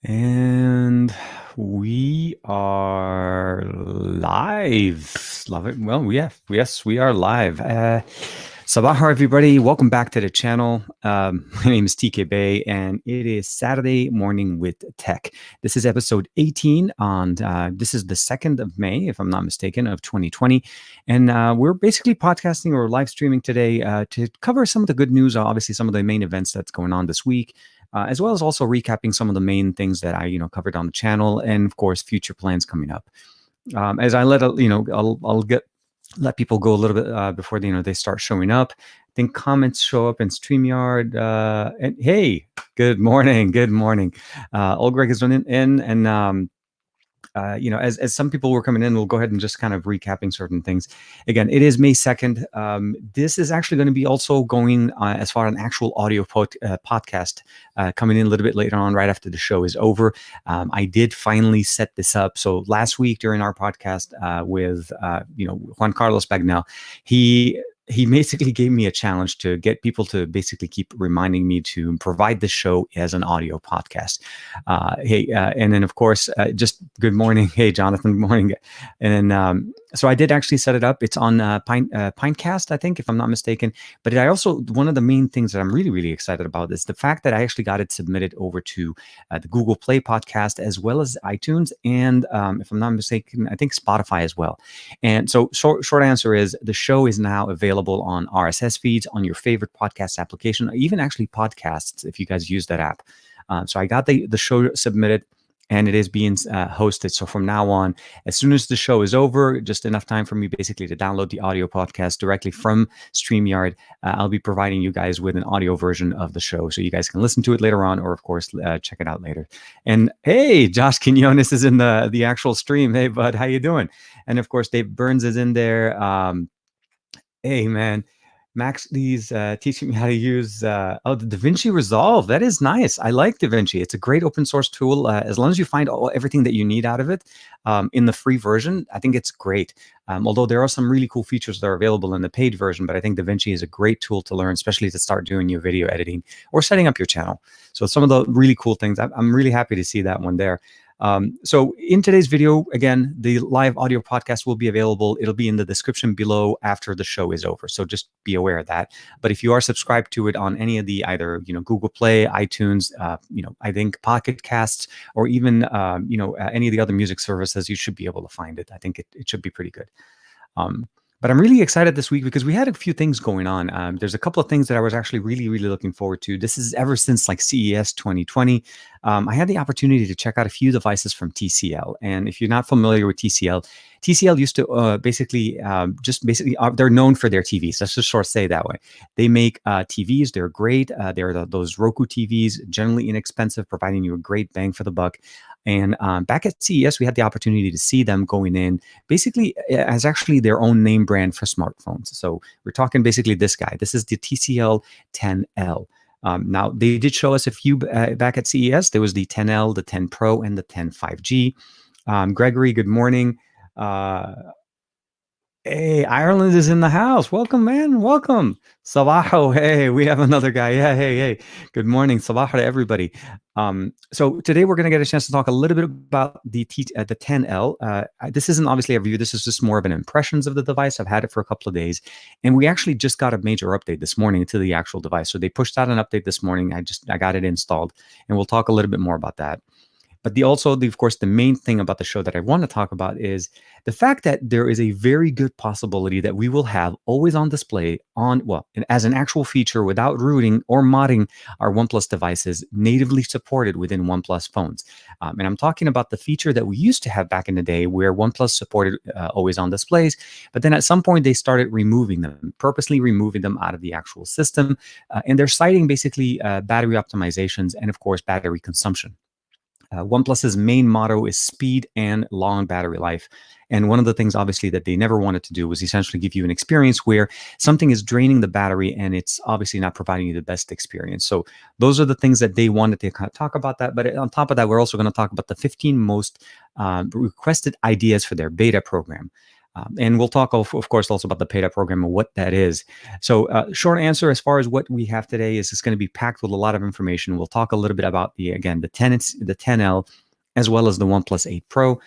And we are live. Love it. Well, yes, we are live. Sabah, everybody. Welcome back to the channel. My name is TK Bay, and it is Saturday morning with tech. This is episode 18 on, this is the 2nd of May, if I'm not mistaken, of 2020. And we're basically podcasting or live streaming today to cover some of the good news, obviously some of the main events that's going on this week. As well as also recapping some of the main things that I, covered on the channel, and of course, future plans coming up. As I I'll let people go a little bit before they start showing up. I think comments show up in StreamYard. And hey, good morning, good morning. Old Greg is running in, and as some people were coming in, we'll go ahead and just kind of recapping certain things. Again, it is May 2nd. This is actually going to be also going as far as an actual audio podcast coming in a little bit later on, right after the show is over. I did finally set this up. So last week during our podcast with Juan Carlos Bagnell, he basically gave me a challenge to get people to basically keep reminding me to provide the show as an audio podcast. And then of course, just good morning. Hey, Jonathan, good morning. And so I did actually set it up. It's on Pinecast, I think, if I'm not mistaken. But one of the main things that I'm really, really excited about is the fact that I actually got it submitted over to the Google Play podcast, as well as iTunes. And if I'm not mistaken, I think Spotify as well. And so short answer is the show is now available on RSS feeds on your favorite podcast application, even actually podcasts, if you guys use that app. So I got the show submitted, and it is being hosted. So from now on, as soon as the show is over, just enough time for me basically to download the audio podcast directly from StreamYard. I'll be providing you guys with an audio version of the show, so you guys can listen to it later on, or of course check it out later. And hey, Josh Quinones is in the actual stream. Hey, bud, how you doing? And of course, Dave Burns is in there. Hey, man. Max Lee's teaching me how to use the DaVinci Resolve. That is nice. I like DaVinci. It's a great open source tool. As long as you find everything that you need out of it in the free version, I think it's great. Although there are some really cool features that are available in the paid version, but I think DaVinci is a great tool to learn, especially to start doing your video editing or setting up your channel. So some of the really cool things, I'm really happy to see that one there. So in today's video, again, the live audio podcast will be available. It'll be in the description below after the show is over. So just be aware of that. But if you are subscribed to it on any of the either, Google Play, iTunes, I think Pocket Casts, or even, any of the other music services, you should be able to find it. I think it should be pretty good. But I'm really excited this week because we had a few things going on. There's a couple of things that I was actually really, really looking forward to. This is ever since like CES 2020. I had the opportunity to check out a few devices from TCL. And if you're not familiar with TCL used to they're known for their TVs. Let's just sort of say that way. They make TVs. They're great. They're those Roku TVs, generally inexpensive, providing you a great bang for the buck. And back at CES, we had the opportunity to see them going in basically as actually their own name brand for smartphones. So we're talking basically this guy. This is the TCL 10L. Now, they did show us a few back at CES. There was the 10L, the 10 Pro, and the 10 5G. Gregory, good morning. Hey, Ireland is in the house. Welcome, man. Welcome. Sabaho. Hey, we have another guy. Yeah, hey. Good morning. Sabaho to everybody. So today we're going to get a chance to talk a little bit about the 10L. This isn't obviously a review. This is just more of an impressions of the device. I've had it for a couple of days, and we actually just got a major update this morning to the actual device. So they pushed out an update this morning. I got it installed, and we'll talk a little bit more about that. But of course, the main thing about the show that I want to talk about is the fact that there is a very good possibility that we will have always on display as an actual feature without rooting or modding our OnePlus devices natively supported within OnePlus phones. And I'm talking about the feature that we used to have back in the day where OnePlus supported always on displays, but then at some point they started purposely removing them out of the actual system. And they're citing basically battery optimizations and of course battery consumption. OnePlus's main motto is speed and long battery life. And one of the things, obviously, that they never wanted to do was essentially give you an experience where something is draining the battery and it's obviously not providing you the best experience. So those are the things that they wanted to kind of talk about that. But on top of that, we're also going to talk about the 15 most requested ideas for their beta program. And we'll talk, of course, also about the paid up program and what that is. So short answer, as far as what we have today, is it's going to be packed with a lot of information. We'll talk a little bit about the 10L, as well as the OnePlus 8 Pro.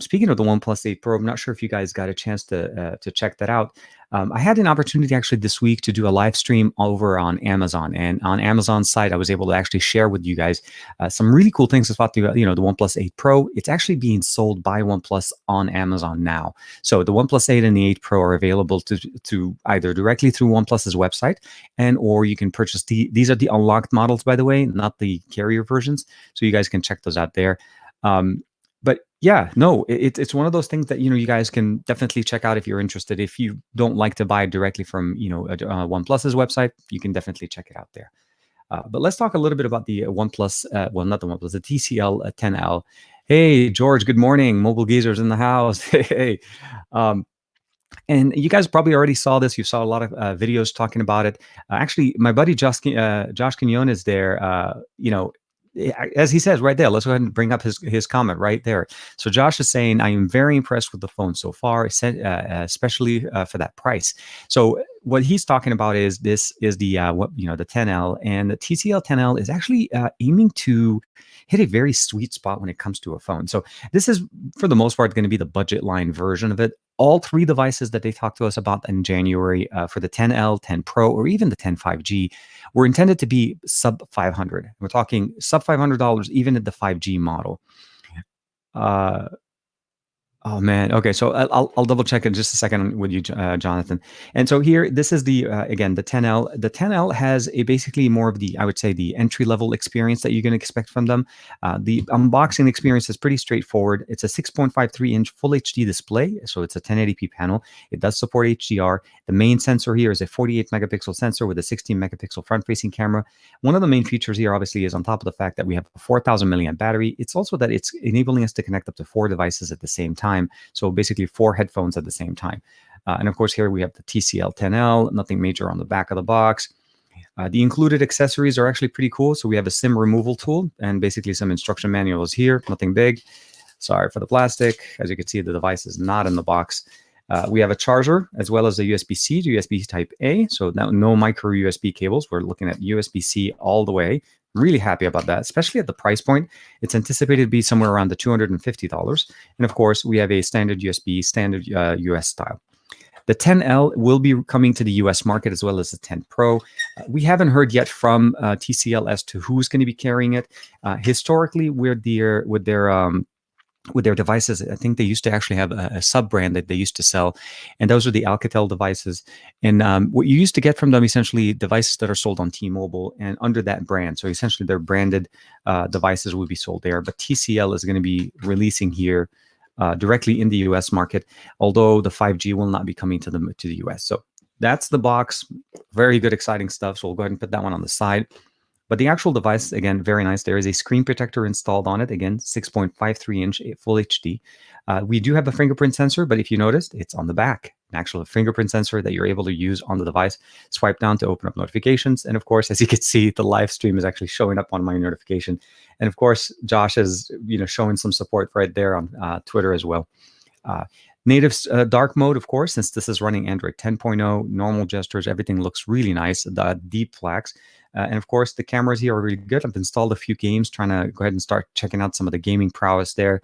Speaking of the OnePlus 8 Pro, I'm not sure if you guys got a chance to check that out. I had an opportunity actually this week to do a live stream over on Amazon, and on Amazon's site, I was able to actually share with you guys some really cool things about the the OnePlus 8 Pro. It's actually being sold by OnePlus on Amazon now. So the OnePlus 8 and the 8 Pro are available to either directly through OnePlus's website, or you can purchase these are the unlocked models, by the way, not the carrier versions. So you guys can check those out there. But yeah, no, it's one of those things that you guys can definitely check out if you're interested. If you don't like to buy directly from OnePlus's website, you can definitely check it out there. But let's talk a little bit about the OnePlus. Well, not the OnePlus, the TCL 10L. Hey, George. Good morning. Mobile Geezers in the house. Hey. And you guys probably already saw this. You saw a lot of videos talking about it. Actually, my buddy Josh Quinones is there. As he says right there, let's go ahead and bring up his comment right there. So Josh is saying, I am very impressed with the phone so far, especially for that price. So what he's talking about is the 10L, and the TCL 10L is actually aiming to hit a very sweet spot when it comes to a phone. So this is, for the most part, going to be the budget line version of it. All three devices that they talked to us about in January for the 10L, 10 Pro, or even the 10 5G were intended to be sub 500. We're talking sub $500, even at the 5G model. Oh man. Okay, so I'll double check in just a second with you, Jonathan. And so here, this is the again the 10L. The 10L has basically more of the, I would say, the entry level experience that you're going to expect from them. The unboxing experience is pretty straightforward. It's a 6.53-inch Full HD display, so it's a 1080p panel. It does support HDR. The main sensor here is a 48 megapixel sensor with a 16 megapixel front facing camera. One of the main features here, obviously, is on top of the fact that we have a 4,000 milliamp battery. It's also that it's enabling us to connect up to 4 devices at the same time. So basically 4 headphones at the same time. And of course, here we have the TCL 10L, nothing major on the back of the box. The included accessories are actually pretty cool. So we have a SIM removal tool and basically some instruction manuals here, nothing big. Sorry for the plastic. As you can see, the device is not in the box. We have a charger as well as a USB-C to USB type A. So now no micro USB cables. We're looking at USB-C all the way. Really happy about that, especially at the price point. It's anticipated to be somewhere around the $250. And of course, we have a standard USB, standard US style. The 10L will be coming to the US market as well as the 10 Pro. We haven't heard yet from TCL as to who's going to be carrying it. Historically, with their devices, I think they used to actually have a sub-brand that they used to sell, and those are the Alcatel devices. And what you used to get from them, essentially, devices that are sold on T-Mobile and under that brand. So essentially, their branded devices would be sold there. But TCL is going to be releasing here directly in the U.S. market, although the 5G will not be coming to the U.S. So that's the box. Very good, exciting stuff. So we'll go ahead and put that one on the side. But the actual device, again, very nice. There is a screen protector installed on it. Again, 6.53-inch Full HD. We do have a fingerprint sensor, but if you noticed, it's on the back. An actual fingerprint sensor that you're able to use on the device. Swipe down to open up notifications. And of course, as you can see, the live stream is actually showing up on my notification. And of course, Josh is showing some support right there on Twitter as well. Native dark mode, of course, since this is running Android 10.0, normal gestures, everything looks really nice. The deep flags. And of course, the cameras here are really good. I've installed a few games, trying to go ahead and start checking out some of the gaming prowess there.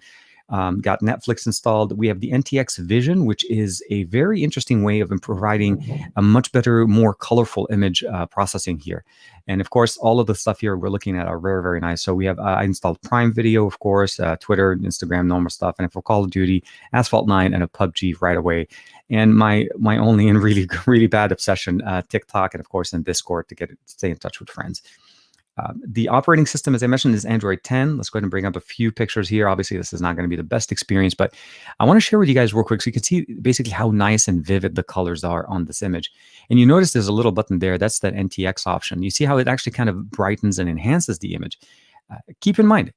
Got Netflix installed. We have the NTX Vision, which is a very interesting way of providing a much better, more colorful image processing here. And of course, all of the stuff here we're looking at are very, very nice. So we have, I installed Prime Video, of course, Twitter, Instagram, normal stuff. And for Call of Duty, Asphalt 9, and a PUBG right away. And my only and really, really bad obsession, TikTok, and of course, in Discord to stay in touch with friends. The operating system, as I mentioned, is Android 10. Let's go ahead and bring up a few pictures here. Obviously, this is not going to be the best experience, but I want to share with you guys real quick so you can see basically how nice and vivid the colors are on this image. And you notice there's a little button there. That's that NTX option. You see how it actually kind of brightens and enhances the image. Keep in mind,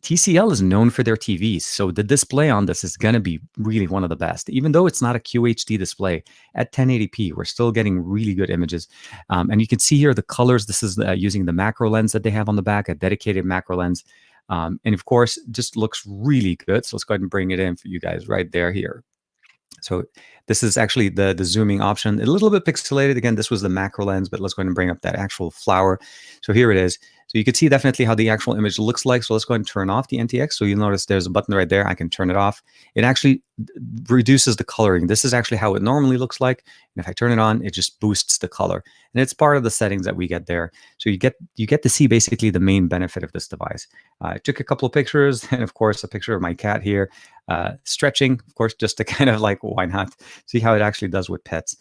TCL is known for their TVs, so the display on this is going to be really one of the best. Even though it's not a QHD display, at 1080p, we're still getting really good images. And you can see here the colors. This is using the macro lens that they have on the back, a dedicated macro lens. And of course, just looks really good. So let's go ahead and bring it in for you guys right there here. So this is actually the zooming option. A little bit pixelated. Again, this was the macro lens, but let's go ahead and bring up that actual flower. So here it is. So you can see definitely how the actual image looks like. So let's go ahead and turn off the NTX. So you'll notice there's a button right there. I can turn it off. It actually reduces the coloring. This is actually how it normally looks like. And if I turn it on, it just boosts the color. And it's part of the settings that we get there. So you get to see basically the main benefit of this device. I took a couple of pictures, and of course a picture of my cat here. Stretching, of course, just to kind of like, why not see how it actually does with pets.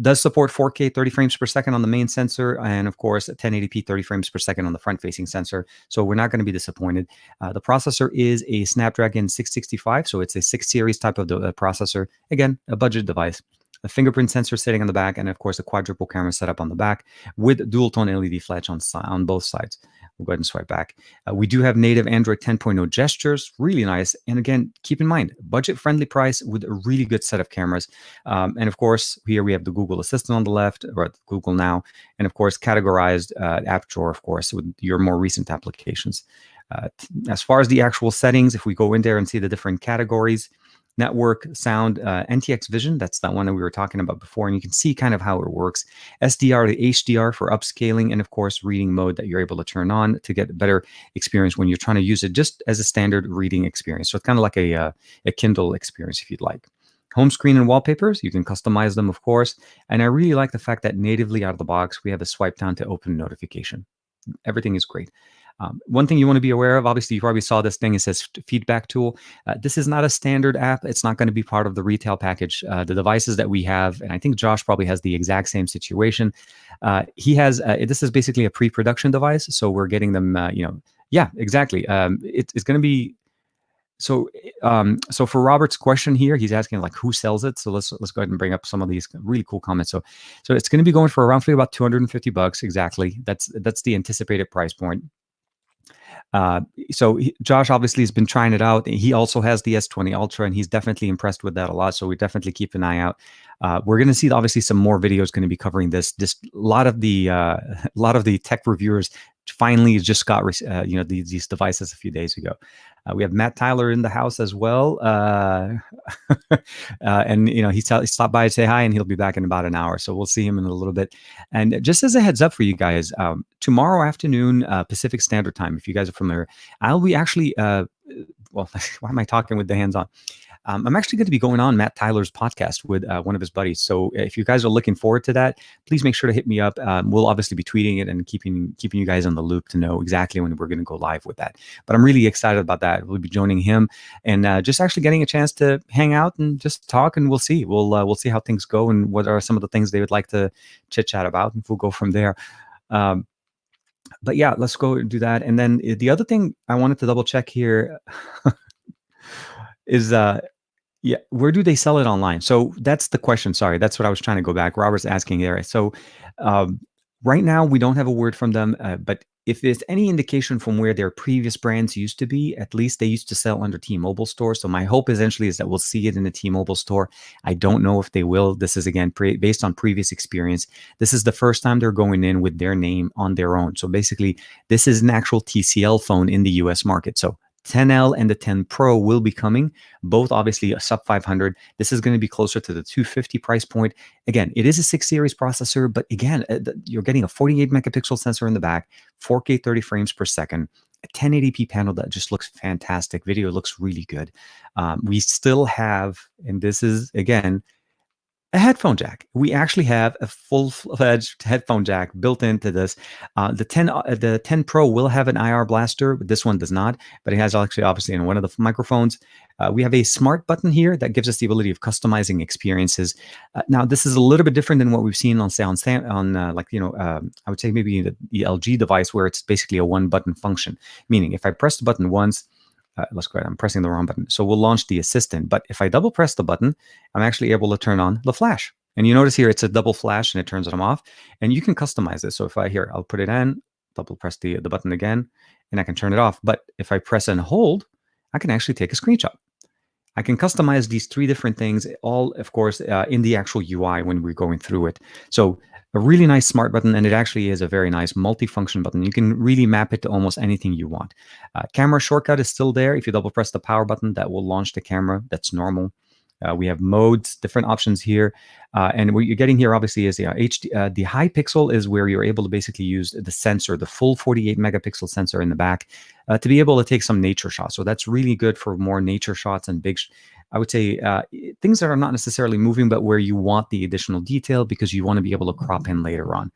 Does support 4K 30 frames per second on the main sensor, and of course 1080p 30 frames per second on the front facing sensor. So we're not going to be disappointed. The processor is a Snapdragon 665, so it's a 6 series type of processor. Again, a budget device. A fingerprint sensor sitting on the back, and of course a quadruple camera setup on the back with dual tone LED flash on both sides. We'll go ahead and swipe back. We do have native Android 10.0 gestures, really nice. And again, keep in mind, budget-friendly price with a really good set of cameras. And of course, here we have the Google Assistant on the left, or Google Now, and of course, categorized app drawer, of course, with your more recent applications. As far as the actual settings, if we go in there and see the different categories, network, sound, NTX Vision, that's that one that we were talking about before, and you can see kind of how it works. SDR to HDR for upscaling, and of course, reading mode that you're able to turn on to get a better experience when you're trying to use it just as a standard reading experience. So it's kind of like a Kindle experience, if you'd like. Home screen and wallpapers, you can customize them, of course. And I really like the fact that natively out of the box, we have a swipe down to open notification. Everything is great. One thing you want to be aware of, obviously, you probably saw this thing. It says feedback tool. This is not a standard app. It's not going to be part of the retail package. The devices that we have, and I think Josh probably has the exact same situation. He has, this is basically a pre-production device. So we're getting them, yeah, exactly. It's going to be, so for Robert's question here, he's asking like who sells it. So let's go ahead and bring up some of these really cool comments. So it's going to be going for roughly about $250 exactly. That's the anticipated price point. Josh obviously has been trying it out. He also has the S20 Ultra, and he's definitely impressed with that a lot. So we definitely keep an eye out. We're going to see obviously some more videos going to be covering this. Just a lot of the tech reviewers finally just got these devices a few days ago. We have Matt Tyler in the house as well, and he stopped by to say hi, and he'll be back in about an hour. So we'll see him in a little bit. And just as a heads up for you guys, tomorrow afternoon Pacific Standard Time, if you guys are familiar, I'll be actually well, why am I talking with the hands on? I'm actually going to be going on Matt Tyler's podcast with one of his buddies. So if you guys are looking forward to that, please make sure to hit me up. We'll obviously be tweeting it and keeping you guys on the loop to know exactly when we're going to go live with that. But I'm really excited about that. We'll be joining him and just actually getting a chance to hang out and just talk. And we'll see. We'll see how things go and what are some of the things they would like to chit chat about, and we'll go from there. But yeah, let's go do that. And then the other thing I wanted to double check here is yeah, where do they sell it online? So that's the question. Sorry, that's what I was trying to go back. Robert's asking there. So right now we don't have a word from them, but if there's any indication from where their previous brands used to be, at least they used to sell under T-Mobile store. So my hope essentially is that we'll see it in the T-Mobile store. I don't know if they will. This is again based on previous experience. This is the first time they're going in with their name on their own. So basically, this is an actual TCL phone in the US market. So 10L and the 10 Pro will be coming, both obviously a sub 500. This is going to be closer to the 250 price point. Again, it is a 6 series processor, but again, you're getting a 48 megapixel sensor in the back, 4K 30 frames per second, a 1080p panel that just looks fantastic. Video looks really good. We still have, and this is again, a headphone jack. We actually have a full-fledged headphone jack built into this. The 10 Pro will have an IR blaster, but this one does not. But it has actually, obviously, in one of the microphones. We have a smart button here that gives us the ability of customizing experiences. Now, this is a little bit different than what we've seen on, say, I would say maybe the LG device, where it's basically a one-button function. Meaning, if I press the button once, let's go ahead. I'm pressing the wrong button. So we'll launch the assistant. But if I double press the button, I'm actually able to turn on the flash. And you notice here, it's a double flash and it turns them off. And you can customize this. So if I'll put it in, double press the button again, and I can turn it off. But if I press and hold, I can actually take a screenshot. I can customize these 3 different things, all, of course, in the actual UI when we're going through it. So a really nice smart button, and it actually is a very nice multifunction button. You can really map it to almost anything you want. Camera shortcut is still there. If you double press the power button, that will launch the camera. That's normal. We have modes, different options here. And what you're getting here, obviously, is the HD. The high pixel is where you're able to basically use the sensor, the full 48 megapixel sensor in the back, to be able to take some nature shots. So that's really good for more nature shots and big, I would say, things that are not necessarily moving, but where you want the additional detail because you want to be able to crop in later on.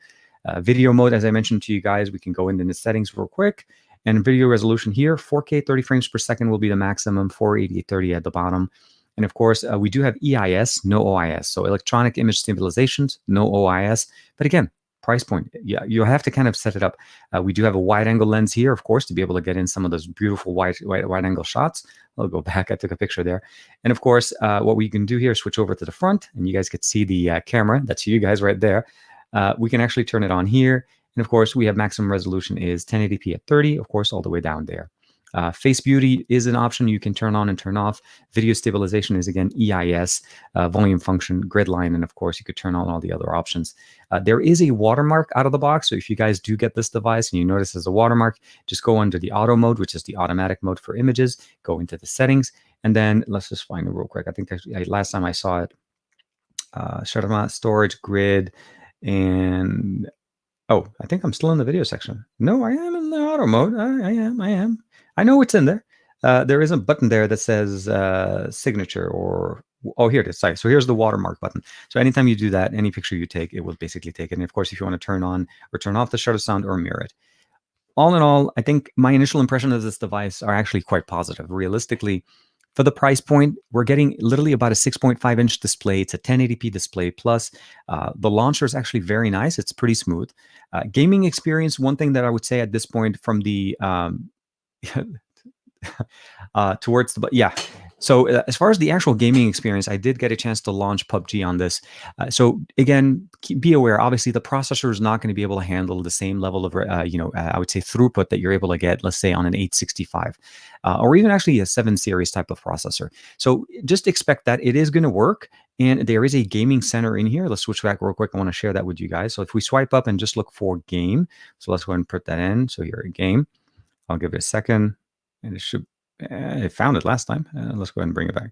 Video mode, as I mentioned to you guys, we can go into the settings real quick. And video resolution here, 4K 30 frames per second will be the maximum, 480 30 at the bottom. And of course, we do have EIS, no OIS. So electronic image stabilizations, no OIS. But again, price point, yeah, you have to kind of set it up. We do have a wide angle lens here, of course, to be able to get in some of those beautiful wide angle shots. I'll go back. I took a picture there. And of course, what we can do here is switch over to the front, and you guys can see the camera. That's you guys right there. We can actually turn it on here. And of course, we have maximum resolution is 1080p at 30, of course, all the way down there. Face beauty is an option you can turn on and turn off. Video stabilization is, again, EIS, volume function, grid line, and of course, you could turn on all the other options. There is a watermark out of the box, so if you guys do get this device and you notice there's a watermark, just go under the auto mode, which is the automatic mode for images, go into the settings, and then let's just find it real quick. I think last time I saw it, shutter storage, grid, and oh, I think I'm still in the video section. No, I am in the auto mode. I am. I know it's in there. There is a button there that says signature or, oh, here it is. Sorry. So here's the watermark button. So anytime you do that, any picture you take, it will basically take it. And of course, if you want to turn on or turn off the shutter sound or mirror it. All in all, I think my initial impression of this device are actually quite positive. Realistically, for the price point, we're getting literally about a 6.5-inch display. It's a 1080p display. Plus, the launcher is actually very nice. It's pretty smooth. Gaming experience, one thing that I would say at this point from the towards the, yeah. So as far as the actual gaming experience, I did get a chance to launch PUBG on this. So again, be aware, obviously the processor is not going to be able to handle the same level of, I would say throughput that you're able to get, let's say on an 865 or even actually a 7 series type of processor. So just expect that it is going to work. And there is a gaming center in here. Let's switch back real quick. I want to share that with you guys. So if we swipe up and just look for game, so let's go ahead and put that in. So here, a game. I'll give it a second. And it should, I found it last time. Let's go ahead and bring it back.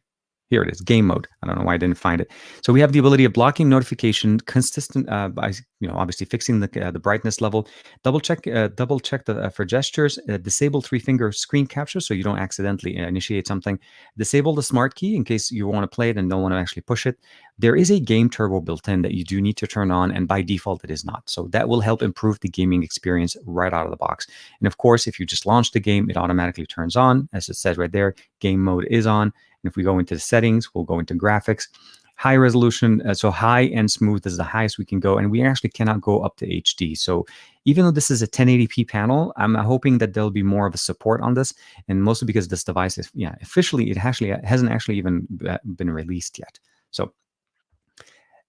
Here it is, game mode. I don't know why I didn't find it. So we have the ability of blocking notification, consistent by obviously fixing the brightness level. Double check for gestures. Disable 3-finger screen capture so you don't accidentally initiate something. Disable the smart key in case you want to play it and don't want to actually push it. There is a game turbo built in that you do need to turn on, and by default it is not. So that will help improve the gaming experience right out of the box. And of course, if you just launch the game, it automatically turns on, as it says right there. Game mode is on. And if we go into the settings, we'll go into graphics, high resolution. So high and smooth is the highest we can go. And we actually cannot go up to HD. So even though this is a 1080p panel, I'm hoping that there'll be more of a support on this. And mostly because this device is, officially, it actually hasn't actually even been released yet. So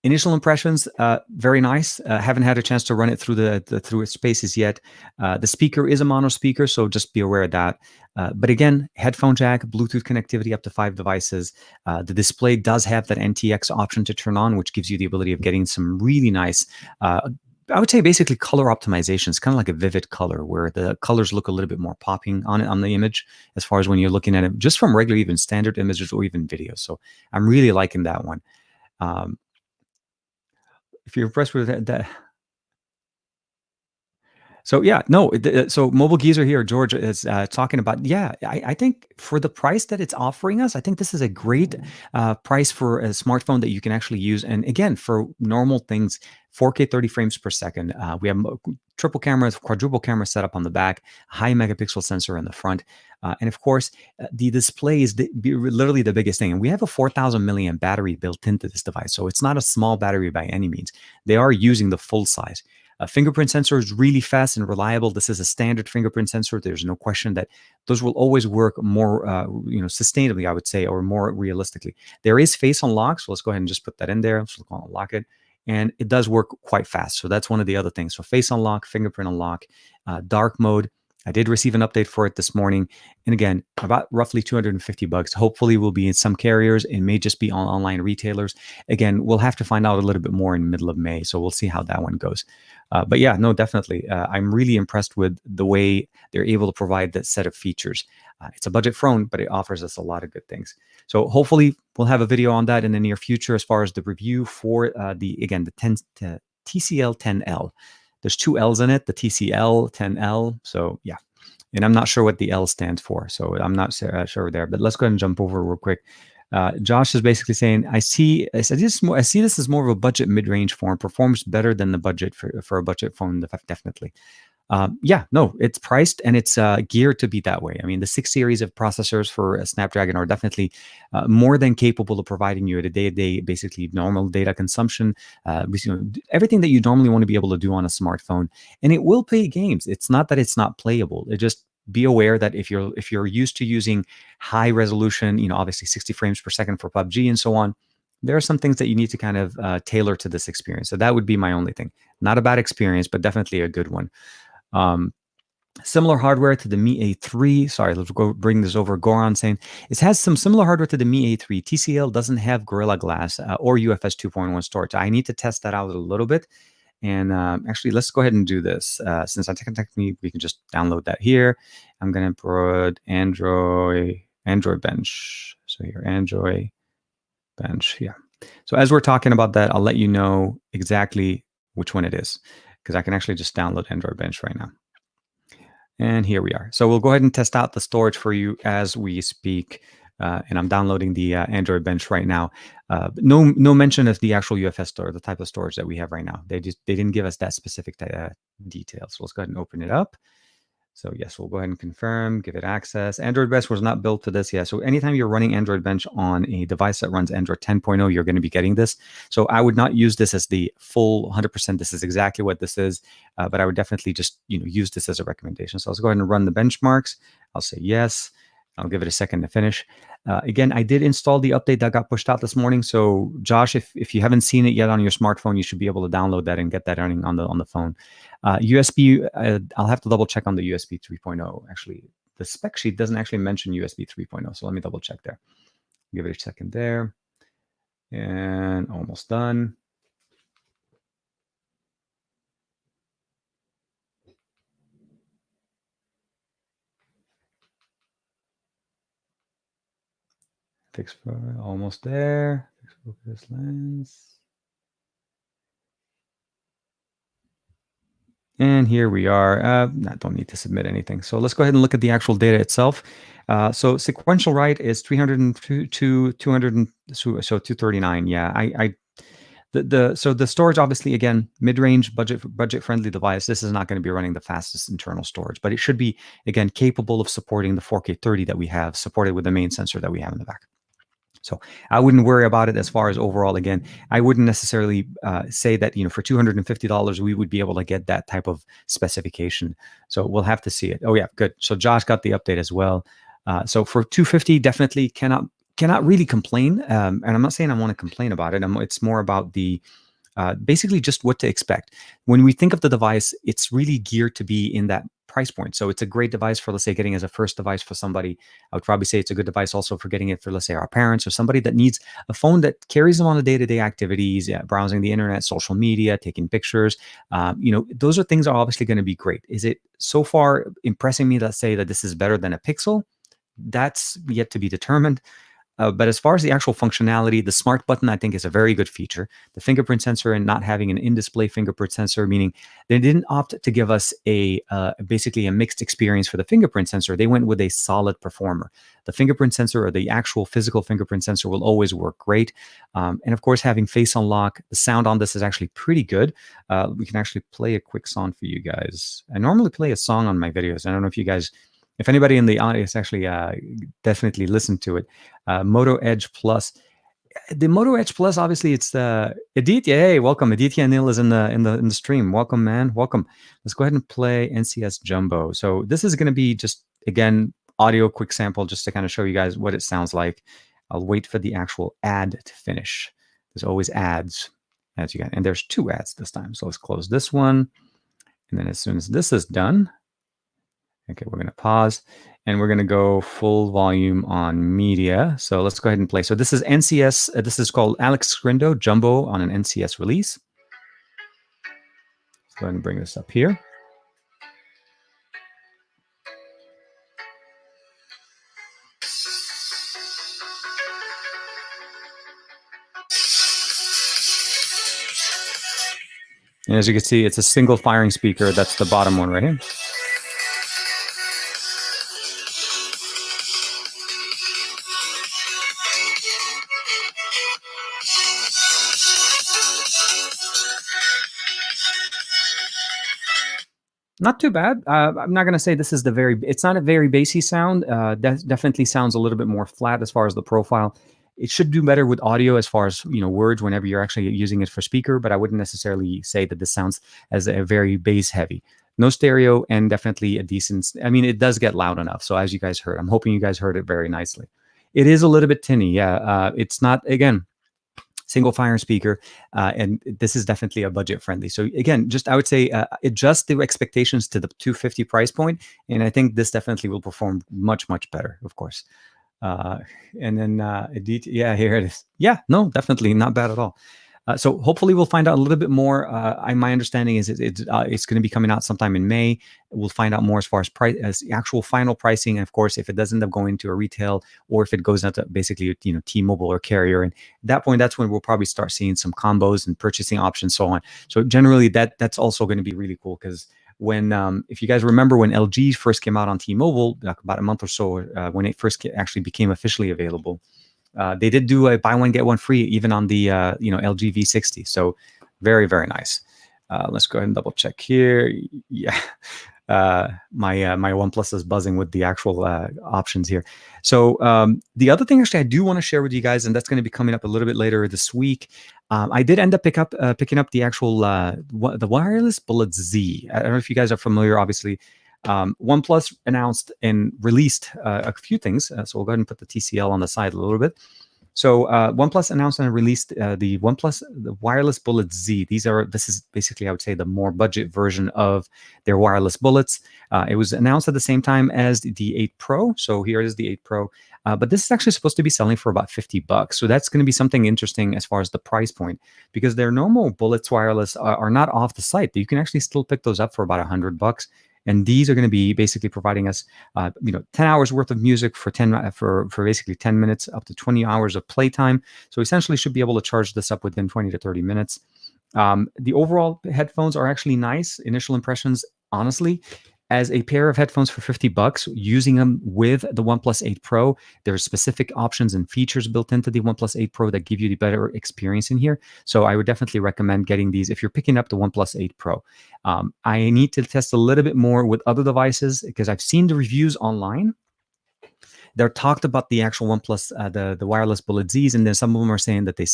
initial impressions, very nice. Haven't had a chance to run it through through its spaces yet. The speaker is a mono speaker, so just be aware of that. But again, headphone jack, Bluetooth connectivity up to 5 devices. The display does have that NTX option to turn on, which gives you the ability of getting some really nice, I would say basically color optimization. It's kind of like a vivid color where the colors look a little bit more popping on the image as far as when you're looking at it, just from regular, even standard images or even videos. So I'm really liking that one. If you're impressed with that. So yeah, no. So Mobile Geezer here, George is talking about. Yeah, I think for the price that it's offering us, I think this is a great price for a smartphone that you can actually use. And again, for normal things, 4K 30 frames per second. We have triple cameras, quadruple camera setup on the back, high megapixel sensor in the front. And of course, the display is literally the biggest thing. And we have a 4,000 milliamp battery built into this device. So it's not a small battery by any means. They are using the full size. Fingerprint sensor is really fast and reliable. This is a standard fingerprint sensor. There's no question that those will always work more, sustainably, I would say, or more realistically. There is face unlock. So let's go ahead and just put that in there. Let's unlock it. And it does work quite fast. So that's one of the other things. So face unlock, fingerprint unlock, dark mode. I did receive an update for it this morning. And again, about roughly $250. Hopefully will be in some carriers. It may just be on online retailers. Again, we'll have to find out a little bit more in the middle of May. So we'll see how that one goes. But yeah, no, definitely. I'm really impressed with the way they're able to provide that set of features. It's a budget phone, but it offers us a lot of good things. So hopefully we'll have a video on that in the near future as far as the review for the TCL 10L. There's two L's in it, the TCL 10L. So yeah, and I'm not sure what the L stands for. So I'm not sure there, but let's go ahead and jump over real quick. Josh is basically saying, I see this as more of a budget mid-range phone, performs better than the budget for a budget phone, definitely. Yeah, no, it's priced and it's geared to be that way. I mean, the 6 series of processors for Snapdragon are definitely more than capable of providing you at a day-to-day, basically normal data consumption, everything that you normally want to be able to do on a smartphone. And it will play games. It's not that it's not playable. It just be aware that if you're used to using high resolution, obviously 60 frames per second for PUBG and so on, there are some things that you need to kind of tailor to this experience. So that would be my only thing. Not a bad experience, but definitely a good one. Similar hardware to the Mi A3. Sorry, let's go bring this over. Goran saying it has some similar hardware to the Mi A3. TCL doesn't have Gorilla Glass or UFS 2.1 storage. I need to test that out a little bit. And actually, let's go ahead and do this. Since I technically we can just download that here. I'm gonna put Android Bench. So here, Android Bench. Yeah. So as we're talking about that, I'll let you know exactly which one it is, because I can actually just download Android Bench right now. And here we are. So we'll go ahead and test out the storage for you as we speak. And I'm downloading the Android Bench right now. No mention of the actual UFS store, the type of storage that we have right now. They didn't give us that specific details. So let's go ahead and open it up. So yes, we'll go ahead and confirm, give it access. Android Bench was not built to this yet. So anytime you're running Android Bench on a device that runs Android 10.0, you're going to be getting this. So I would not use this as the full 100%. This is exactly what this is. But I would definitely just use this as a recommendation. So let's go ahead and run the benchmarks. I'll say yes. I'll give it a second to finish. Again, I did install the update that got pushed out this morning. So Josh, if you haven't seen it yet on your smartphone, you should be able to download that and get that running on the phone. USB, I'll have to double check on the USB 3.0. Actually, the spec sheet doesn't actually mention USB 3.0. So let me double check there. Give it a second there. And almost done. Fixed almost there. Fixed focus lens. And here we are. I don't need to submit anything. So let's go ahead and look at the actual data itself. So sequential write is 302 to 200, so 239. Yeah, so the storage, obviously, again, mid-range, budget friendly device. This is not going to be running the fastest internal storage, but it should be, again, capable of supporting the 4K 30 that we have, supported with the main sensor that we have in the back. So I wouldn't worry about it as far as overall. Again, I wouldn't necessarily say that, for $250, we would be able to get that type of specification. So we'll have to see it. Oh yeah, good. So Josh got the update as well. So for $250, definitely cannot really complain. And I'm not saying I want to complain about it. It's more about the basically just what to expect. When we think of the device, it's really geared to be in that price point. So it's a great device for, let's say, getting as a first device for somebody. I would probably say it's a good device also for getting it for, let's say, our parents or somebody that needs a phone that carries them on the day-to-day activities, browsing the internet, social media, taking pictures. Those are things that are obviously going to be great. Is it so far impressing me to say that this is better than a Pixel? That's yet to be determined. But as far as the actual functionality, the smart button, I think, is a very good feature. The fingerprint sensor and not having an in-display fingerprint sensor, meaning they didn't opt to give us basically a mixed experience for the fingerprint sensor. They went with a solid performer. The fingerprint sensor, or the actual physical fingerprint sensor, will always work great. And of course, having face unlock, the sound on this is actually pretty good. We can actually play a quick song for you guys. I normally play a song on my videos. I don't know if anybody in the audience actually definitely listened to it. Moto Edge Plus. The Moto Edge Plus, obviously, it's Aditya. Hey, welcome. Aditya Anil is in the stream. Welcome, man. Welcome. Let's go ahead and play NCS Jumbo. So this is going to be just, again, audio quick sample just to kind of show you guys what it sounds like. I'll wait for the actual ad to finish. There's always ads, as you got, and there's 2 ads this time. So let's close this one. And then as soon as this is done, Okay, we're going to pause and we're going to go full volume on media. So let's go ahead and play. So this is NCS. This is called Alex Scrindo Jumbo on an NCS release. Let's go ahead and bring this up here. And as you can see, it's a single firing speaker. That's the bottom one right here. Not too bad. I'm not going to say this is it's not a very bassy sound. That definitely sounds a little bit more flat as far as the profile. It should do better with audio as far as, words whenever you're actually using it for speaker, but I wouldn't necessarily say that this sounds as a very bass heavy. No stereo and definitely a decent, it does get loud enough. So as you guys heard, I'm hoping you guys heard it very nicely. It is a little bit tinny. Yeah. It's not, again, single fire speaker, and this is definitely a budget friendly. So again, I would say adjust the expectations to the 250 price point, and I think this definitely will perform much better, of course. And then yeah, here it is. Yeah, no, definitely not bad at all. So hopefully we'll find out a little bit more. My understanding is it's going to be coming out sometime in May. We'll find out more as far as price, as actual final pricing. And of course, if it does end up going to a retail, or if it goes out to basically T-Mobile or carrier, and at that point, that's when we'll probably start seeing some combos and purchasing options, so on. So generally, that's also going to be really cool, because when if you guys remember when LG first came out on T-Mobile, like about a month or so, when it first actually became officially available. They did do a buy one get one free even on the LG V60. So very nice. Let's go ahead and double check here. Yeah, my OnePlus is buzzing with the actual options here. So the other thing actually I do want to share with you guys, and that's going to be coming up a little bit later this week. I did end up picking up the actual the wireless Bullet Z. I don't know if you guys are familiar. Obviously, OnePlus announced and released a few things. So we'll go ahead and put the TCL on the side a little bit. So OnePlus announced and released the wireless Bullet Z. This is basically, I would say, the more budget version of their wireless bullets. It was announced at the same time as the 8 Pro. So here is the 8 Pro. But this is actually supposed to be selling for about $50. So that's going to be something interesting as far as the price point, because their normal bullets wireless are not off the site. You can actually still pick those up for about $100. And these are going to be basically providing us, 10 hours worth of music for basically 10 minutes, up to 20 hours of playtime. So essentially, should be able to charge this up within 20 to 30 minutes. The overall headphones are actually nice. Initial impressions, honestly, as a pair of headphones for $50, using them with the OnePlus 8 Pro, there's specific options and features built into the OnePlus 8 Pro that give you the better experience in here. So I would definitely recommend getting these if you're picking up the OnePlus 8 Pro. I need to test a little bit more with other devices, because I've seen the reviews online. They're talked about the actual OnePlus, the wireless Bullet Zs, and then some of them are saying that they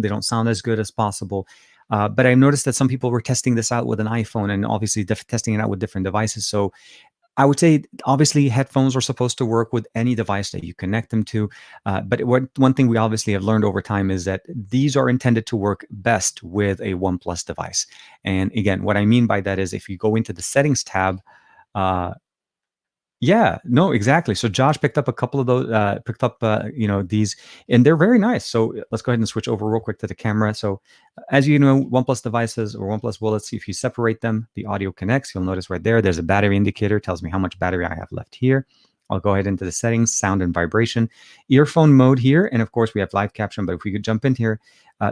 don't sound as good as possible. But I noticed that some people were testing this out with an iPhone, and obviously testing it out with different devices. So I would say, obviously, headphones are supposed to work with any device that you connect them to. But one thing we obviously have learned over time is that these are intended to work best with a OnePlus device. And again, what I mean by that is if you go into the settings tab, yeah, no, exactly. So Josh picked up a couple of those, these, and they're very nice. So let's go ahead and switch over real quick to the camera. So as you know, OnePlus devices or OnePlus bullets, if you separate them, the audio connects. You'll notice right there's a battery indicator, tells me how much battery I have left here. I'll go ahead into the settings, sound and vibration, earphone mode here. And of course we have live caption, but if we could jump in here,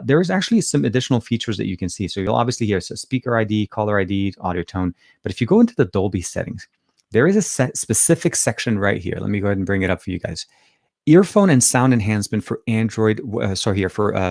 there is actually some additional features that you can see. So you'll obviously hear speaker ID, caller ID, audio tone. But if you go into the Dolby settings, there is a specific section right here. Let me go ahead and bring it up for you guys. Earphone and sound enhancement for Android.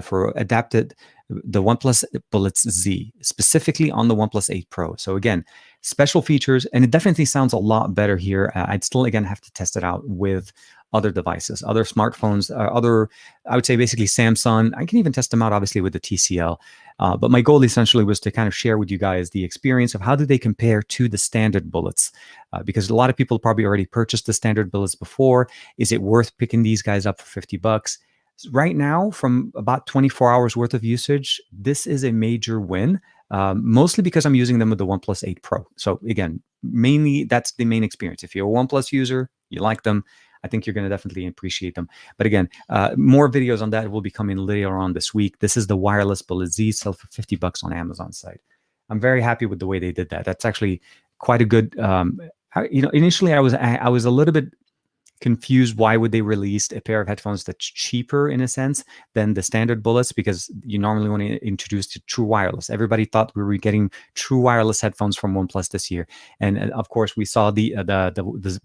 For adapted the OnePlus Bullets Z, specifically on the OnePlus 8 Pro. So again, special features, and it definitely sounds a lot better here. I'd still again have to test it out with other devices, other smartphones, I would say basically Samsung. I can even test them out obviously with the TCL. But my goal essentially was to kind of share with you guys the experience of how do they compare to the standard bullets, because a lot of people probably already purchased the standard bullets before. Is it worth picking these guys up for $50? Right now, from about 24 hours worth of usage, this is a major win, mostly because I'm using them with the OnePlus 8 Pro. So again, mainly that's the main experience. If you're a OnePlus user, you like them, I think you're going to definitely appreciate them. But again, more videos on that will be coming later on this week. This is the wireless Bullet Z, sell for $50 on Amazon site. I'm very happy with the way they did that. That's actually quite a good. Initially I was a little bit confused why would they release a pair of headphones that's cheaper in a sense than the standard bullets, because you normally want to introduce to true wireless. Everybody thought we were getting true wireless headphones from OnePlus this year, and of course we saw the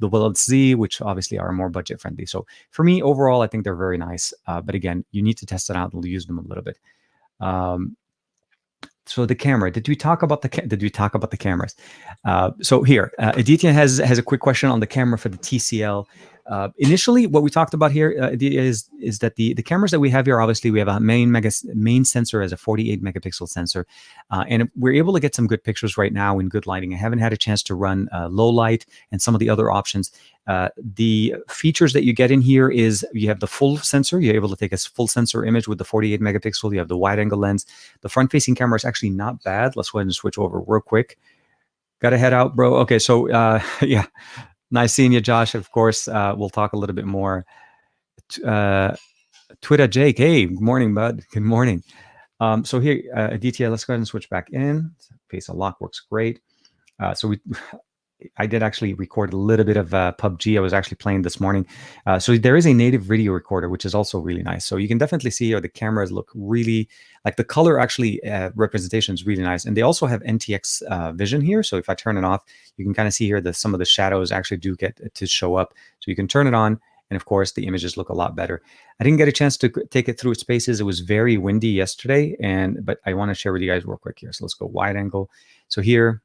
Bullet Z, which obviously are more budget friendly. So for me overall, I think they're very nice, but again, you need to test it out and use them a little bit. So the camera, did we talk about the cameras? So here, Aditya has a quick question on the camera for the TCL. Initially, what we talked about here is that the cameras that we have here, obviously we have a main sensor as a 48 megapixel sensor, and we're able to get some good pictures right now in good lighting. I haven't had a chance to run low light and some of the other options. The features that you get in here is you have the full sensor. You're able to take a full sensor image with the 48 megapixel. You have the wide angle lens. The front facing camera is actually not bad. Let's go ahead and switch over real quick. Got to head out, bro. Okay, so yeah, nice seeing you, Josh. Of course, we'll talk a little bit more. Twitter Jake, hey, good morning, bud. Good morning. So here, Aditya, let's go ahead and switch back in. Face of lock works great. So I did actually record a little bit of PUBG. I was actually playing this morning. So there is a native video recorder, which is also really nice. So you can definitely see how the cameras look really, like the color actually representation is really nice. And they also have NTX vision here. So if I turn it off, you can kind of see here that some of the shadows actually do get to show up. So you can turn it on. And of course, the images look a lot better. I didn't get a chance to take it through its paces. It was very windy yesterday, but I want to share with you guys real quick here. So let's go wide angle. So here,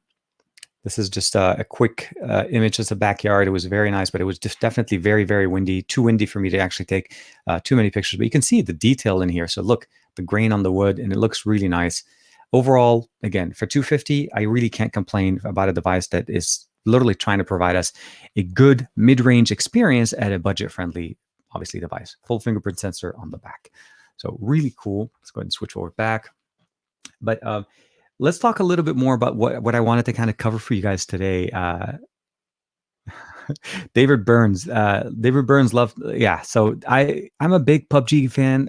this is just a quick image of the backyard. It was very nice, but it was just definitely very, very windy. Too windy for me to actually take too many pictures. But you can see the detail in here. So look, the grain on the wood, and it looks really nice. Overall, again, for $250, I really can't complain about a device that is literally trying to provide us a good mid-range experience at a budget-friendly, obviously, device. Full fingerprint sensor on the back. So really cool. Let's go ahead and switch over back. But let's talk a little bit more about what I wanted to kind of cover for you guys today. David Burns yeah. So I'm a big PUBG fan.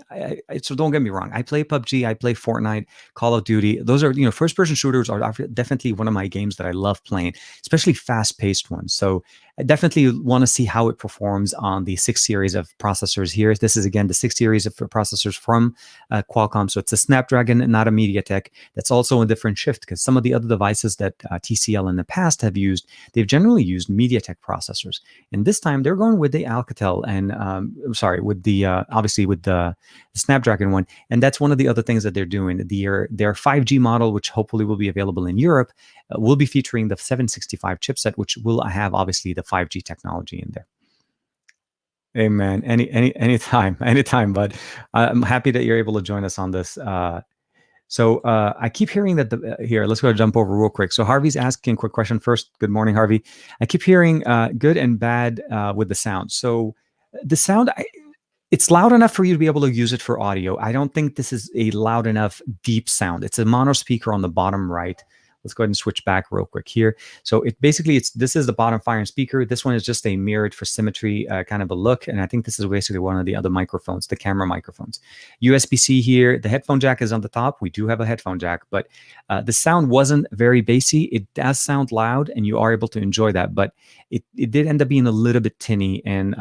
So don't get me wrong. I play PUBG. I play Fortnite, Call of Duty. Those are, first person shooters are definitely one of my games that I love playing, especially fast paced ones. So I definitely want to see how it performs on the 6 series of processors here. This is again the 6 series of processors from Qualcomm. So it's a Snapdragon, not a MediaTek. That's also a different shift, because some of the other devices that TCL in the past have used, they've generally used MediaTek processors. And this time they're going with the Alcatel and with the obviously with the Snapdragon one. And that's one of the other things that they're doing. Their 5G model, which hopefully will be available in Europe, will be featuring the 765 chipset, which will have obviously the 5G technology in there. Hey man, anytime, bud. I'm happy that you're able to join us on this. So I keep hearing that here, let's go jump over real quick. So Harvey's asking a quick question first. Good morning, Harvey. I keep hearing good and bad with the sound. So the sound, it's loud enough for you to be able to use it for audio. I don't think this is a loud enough deep sound. It's a mono speaker on the bottom right. Let's go ahead and switch back real quick here. So this is the bottom firing speaker. This one is just a mirrored for symmetry kind of a look. And I think this is basically one of the other microphones, the camera microphones. USB-C here. The headphone jack is on the top. We do have a headphone jack, but the sound wasn't very bassy. It does sound loud and you are able to enjoy that, but it did end up being a little bit tinny. And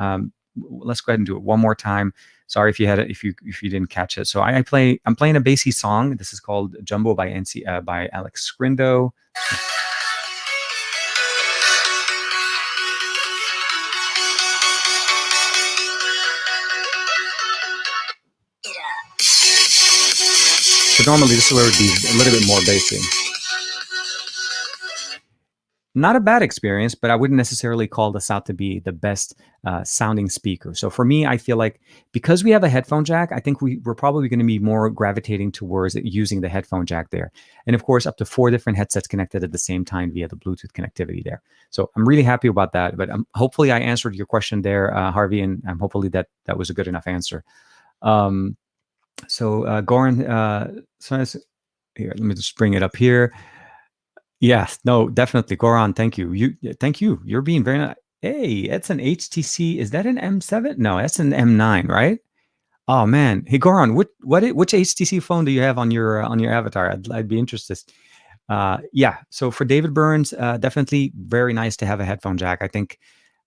let's go ahead and do it one more time. Sorry if you had it, if you didn't catch it. So I'm playing a bassy song. This is called Jumbo by Alex Scrindo. So normally this is where it would be a little bit more bassy. Not a bad experience, but I wouldn't necessarily call this out to be the best sounding speaker. So for me, I feel like because we have a headphone jack, I think we're probably going to be more gravitating towards using the headphone jack there. And of course, up to 4 different headsets connected at the same time via the Bluetooth connectivity there. So I'm really happy about that. But hopefully I answered your question there, Harvey, and hopefully that was a good enough answer. So Goran, here, let me just bring it up here. Yes, no, definitely. Goran, thank you. Thank you. You're being very nice. Hey, it's an HTC. Is that an M7? No, that's an M9, right? Oh man. Hey, Goran, which HTC phone do you have on your avatar? I'd be interested. Yeah. So for David Burns, definitely very nice to have a headphone jack. I think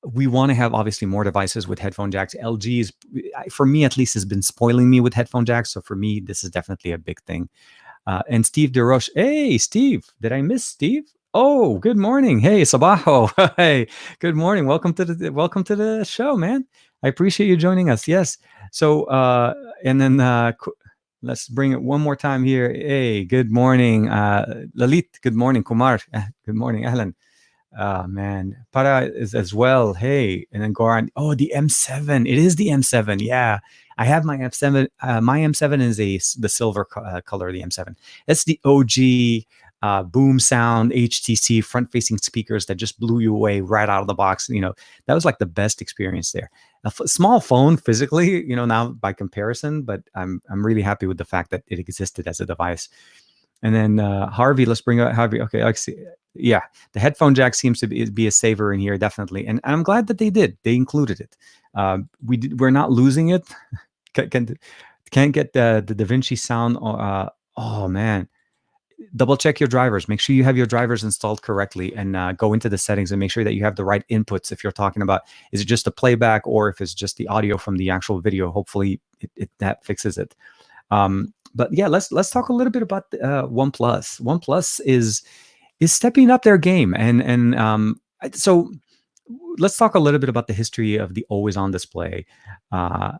we want to have obviously more devices with headphone jacks. LG is, for me at least, has been spoiling me with headphone jacks. So for me, this is definitely a big thing. And Steve DeRoche. Hey, Steve, did I miss Steve? Oh, good morning. Hey, Sabajo. Hey, good morning. Welcome to the show, man. I appreciate you joining us. Yes. So, and then let's bring it one more time here. Hey, good morning, Lalit. Good morning, Kumar. Good morning, Alan. Man, Para is as well. Hey, and then Goran. Oh, the M7. It is the M7. Yeah, I have my M7. My M7 is the silver color. The M7. That's the OG boom sound HTC front-facing speakers that just blew you away right out of the box. That was like the best experience there. Small phone physically, now by comparison, but I'm really happy with the fact that it existed as a device. And then Harvey, let's bring out Harvey. Okay, I see. Yeah, the headphone jack seems to be a saver in here, definitely, and I'm glad that they did. They included it. We're not losing it. Can't get the DaVinci sound. Oh man, double check your drivers. Make sure you have your drivers installed correctly, and go into the settings and make sure that you have the right inputs. If you're talking about, is it just a playback or if it's just the audio from the actual video? Hopefully, that fixes it. But yeah, let's talk a little bit about OnePlus. OnePlus is stepping up their game, so let's talk a little bit about the history of the always on display. Uh,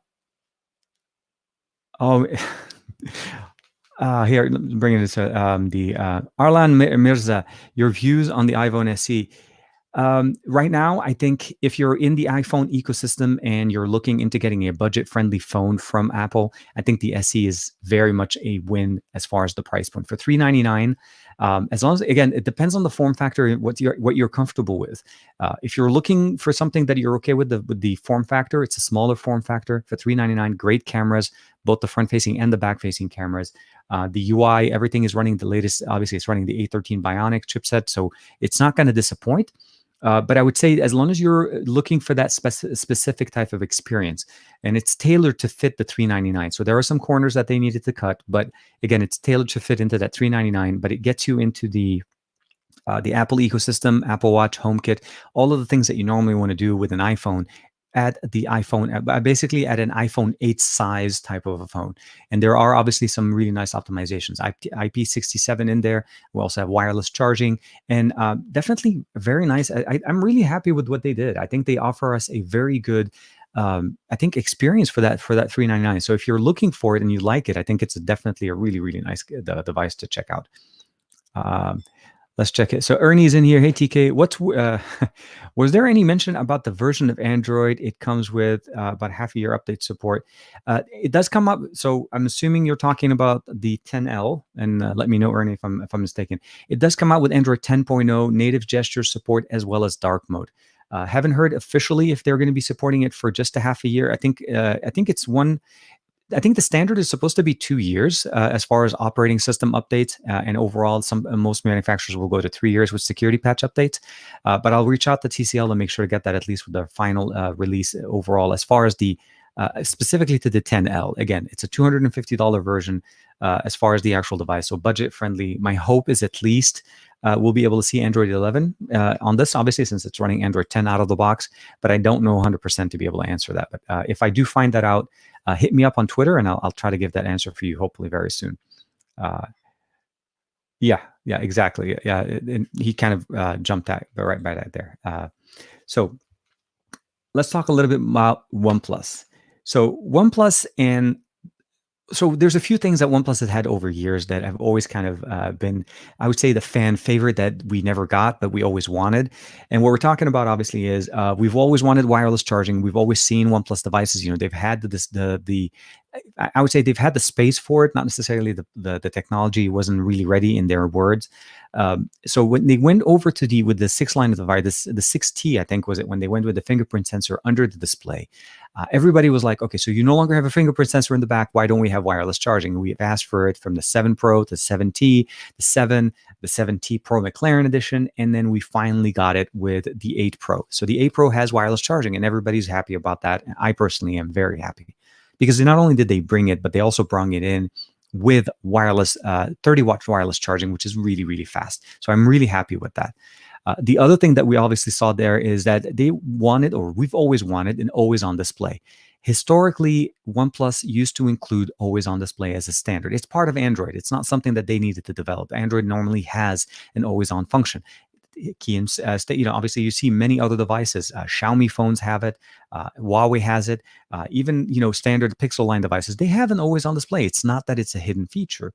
oh, here, bringing this the Arlan Mirza, your views on the iPhone SE. Right now, I think if you're in the iPhone ecosystem and you're looking into getting a budget-friendly phone from Apple, I think the SE is very much a win as far as the price point for $399. As long as, again, it depends on the form factor and what you're comfortable with. If you're looking for something that you're okay with the form factor, it's a smaller form factor for $399. Great cameras, both the front-facing and the back-facing cameras. The UI, everything is running the latest. Obviously, it's running the A13 Bionic chipset, so it's not going to disappoint. But I would say as long as you're looking for that specific type of experience, and it's tailored to fit the $399. So there are some corners that they needed to cut, but again, it's tailored to fit into that $399. But it gets you into the Apple ecosystem, Apple Watch, HomeKit, all of the things that you normally want to do with an iPhone at the iPhone, basically at an iPhone 8 size type of a phone. And there are obviously some really nice optimizations. IP67 in there. We also have wireless charging, and definitely very nice. I'm really happy with what they did. I think they offer us a very good I think experience for that $399. So if you're looking for it and you like it, I think it's definitely a really, really nice device to check out. Um, Let's check it. So Ernie's in here. Hey TK, was there any mention about the version of Android it comes with? About half a year update support. It does come up. So I'm assuming you're talking about the 10L, and let me know, Ernie, if I'm mistaken. It does come out with Android 10.0 native gesture support as well as dark mode. Haven't heard officially if they're going to be supporting it for just a half a year. I think it's one. I think the standard is supposed to be 2 years as far as operating system updates, and overall, most manufacturers will go to 3 years with security patch updates. But I'll reach out to TCL to make sure to get that at least with the final release overall. As far as the specifically to the 10L, again, it's a $250 version as far as the actual device, so budget friendly. My hope is at least we'll be able to see Android 11 on this, obviously, since it's running Android 10 out of the box, but I don't know 100% to be able to answer that. But if I do find that out, hit me up on Twitter, and I'll try to give that answer for you, hopefully very soon. Yeah, exactly. Yeah, he kind of jumped at right by that there. So let's talk a little bit about OnePlus. So OnePlus and so there's a few things that OnePlus has had over years that have always kind of been, I would say, the fan favorite that we never got, but we always wanted. And what we're talking about, obviously, is we've always wanted wireless charging. We've always seen OnePlus devices. They've had the I would say they've had the space for it, not necessarily the technology wasn't really ready in their words. So when they went over to with the 6 line of the device, the 6T, I think was it, when they went with the fingerprint sensor under the display, everybody was like, okay, so you no longer have a fingerprint sensor in the back. Why don't we have wireless charging? And we've asked for it from the 7 Pro to 7T, the 7T Pro McLaren edition, and then we finally got it with the 8 Pro. So the 8 Pro has wireless charging, and everybody's happy about that. And I personally am very happy, because not only did they bring it, but they also brought it in with wireless 30-watt wireless charging, which is really, really fast. So I'm really happy with that. The other thing that we obviously saw there is that they wanted, or we've always wanted, an always-on display. Historically, OnePlus used to include always-on display as a standard. It's part of Android. It's not something that they needed to develop. Android normally has an always-on function. Obviously you see many other devices. Xiaomi phones have it. Huawei has it. Even standard Pixel line devices, they have an always-on display. It's not that it's a hidden feature.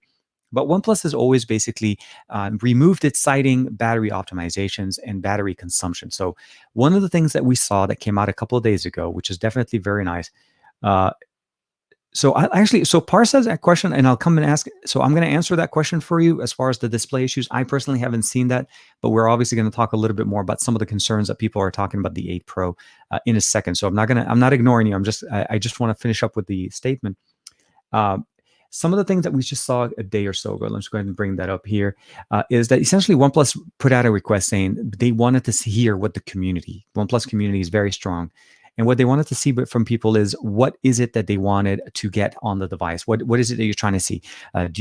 But OnePlus has always basically removed it, citing battery optimizations and battery consumption. So one of the things that we saw that came out a couple of days ago, which is definitely very nice. So Pars has that question, and I'll come and ask. So I'm going to answer that question for you as far as the display issues. I personally haven't seen that, but we're obviously going to talk a little bit more about some of the concerns that people are talking about the 8 Pro in a second. So I'm not ignoring you. I just want to finish up with the statement. Some of the things that we just saw a day or so ago, let's go ahead and bring that up here, is that essentially OnePlus put out a request saying they wanted to hear what the OnePlus community is very strong. And what they wanted to see from people is, what is it that they wanted to get on the device? What is it that you're trying to see?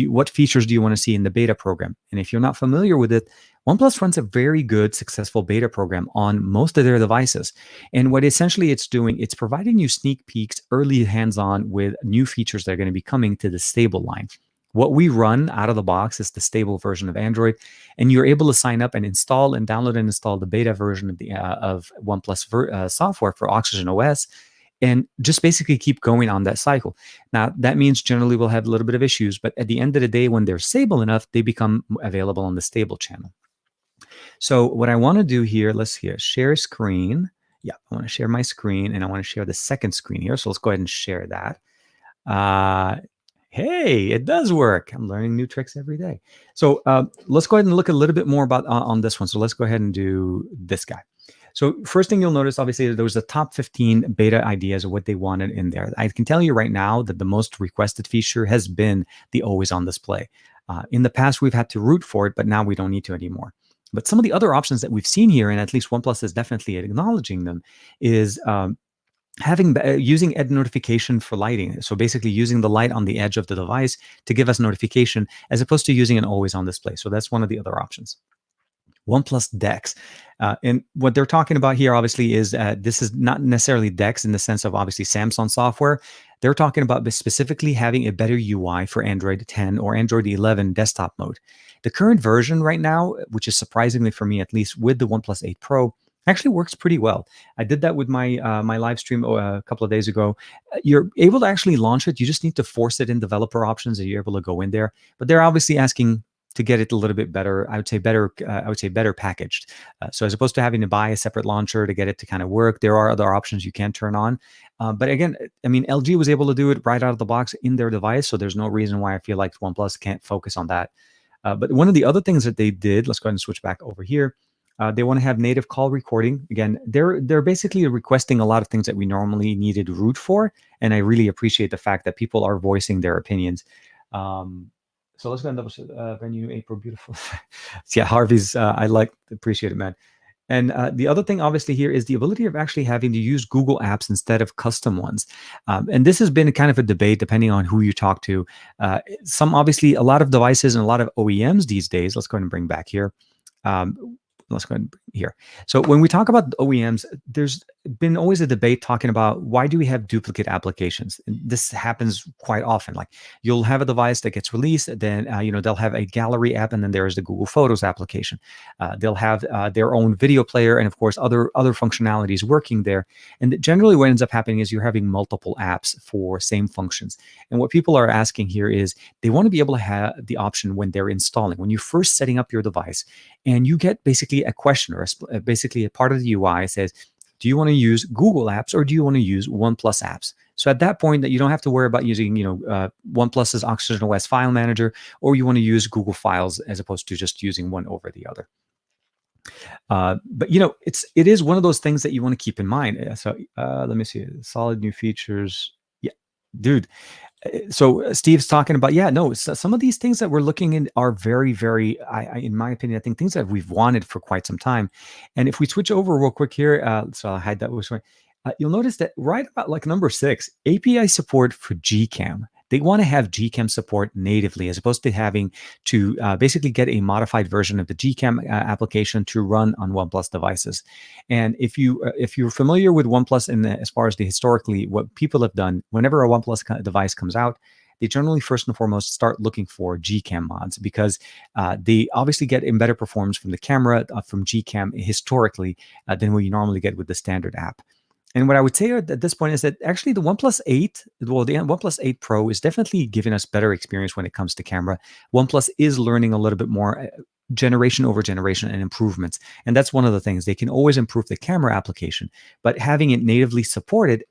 What features do you want to see in the beta program? And if you're not familiar with it, OnePlus runs a very good, successful beta program on most of their devices. And what essentially it's doing, it's providing you sneak peeks, early hands-on with new features that are going to be coming to the stable line. What we run out of the box is the stable version of Android, and you're able to sign up and install and download and install the beta version of the OnePlus software for Oxygen OS, and just basically keep going on that cycle. Now, that means generally we'll have a little bit of issues, but at the end of the day, when they're stable enough, they become available on the stable channel. So what I want to do here, let's see, share screen. Yeah, I want to share my screen, and I want to share the second screen here. So let's go ahead and share that. Hey, it does work. I'm learning new tricks every day. So let's go ahead and look a little bit more about on this one. So let's go ahead and do this guy. So first thing you'll notice, obviously, there was the top 15 beta ideas of what they wanted in there. I can tell you right now that the most requested feature has been the always-on display. In the past, we've had to root for it, but now we don't need to anymore. But some of the other options that we've seen here, and at least OnePlus is definitely acknowledging them, is using edge notification for lighting. So basically using the light on the edge of the device to give us notification, as opposed to using an always-on display. So that's one of the other options. OnePlus DeX. And what they're talking about here, obviously, is this is not necessarily DeX in the sense of obviously Samsung software. They're talking about specifically having a better UI for Android 10 or Android 11 desktop mode. The current version right now, which is surprisingly for me, at least with the OnePlus 8 Pro, actually works pretty well. I did that with my my live stream a couple of days ago. You're able to actually launch it. You just need to force it in developer options, and you're able to go in there. But they're obviously asking to get it a little bit better. I would say better packaged. So as opposed to having to buy a separate launcher to get it to kind of work, there are other options you can turn on. But again, I mean, LG was able to do it right out of the box in their device, so there's no reason why I feel like OnePlus can't focus on that. But one of the other things that they did, let's go ahead and switch back over here. They want to have native call recording. Again, they're basically requesting a lot of things that we normally needed root for, and I really appreciate the fact that people are voicing their opinions. So let's go and double check. Venue April, beautiful. Yeah, Harvey's. I appreciate it, man. And the other thing, obviously, here is the ability of actually having to use Google Apps instead of custom ones. And this has been kind of a debate depending on who you talk to. Obviously, a lot of devices and a lot of OEMs these days. Let's go ahead and bring back here. Let's go ahead and bring here. So when we talk about OEMs, there's been always a debate talking about why do we have duplicate applications? And this happens quite often. Like you'll have a device that gets released, then they'll have a gallery app, and then there's the Google Photos application. They'll have their own video player, and of course other functionalities working there. And generally, what ends up happening is you're having multiple apps for same functions. And what people are asking here is they want to be able to have the option when they're installing, when you're first setting up your device, and you get basically a question or basically a part of the UI says, do you want to use Google apps or do you want to use OnePlus apps? So at that point, that you don't have to worry about using, OnePlus's Oxygen OS file manager, or you want to use Google Files as opposed to just using one over the other. But it is one of those things that you want to keep in mind. So let me see, solid new features. Yeah, dude. So Steve's talking about, some of these things that we're looking in are very, very, in my opinion, I think things that we've wanted for quite some time. And if we switch over real quick here, so I'll hide that. You'll notice that right about like number 6, API support for Gcam. They want to have Gcam support natively, as opposed to having to basically get a modified version of the Gcam application to run on OnePlus devices. And if you're familiar with OnePlus, as far as the historically what people have done, whenever a OnePlus device comes out, they generally first and foremost start looking for Gcam mods, because they obviously get in better performance from the camera from Gcam historically than what you normally get with the standard app. And what I would say at this point is that actually the OnePlus 8, the OnePlus 8 Pro is definitely giving us better experience when it comes to camera. OnePlus is learning a little bit more generation over generation and improvements. And that's one of the things. They can always improve the camera application, but having it natively supported,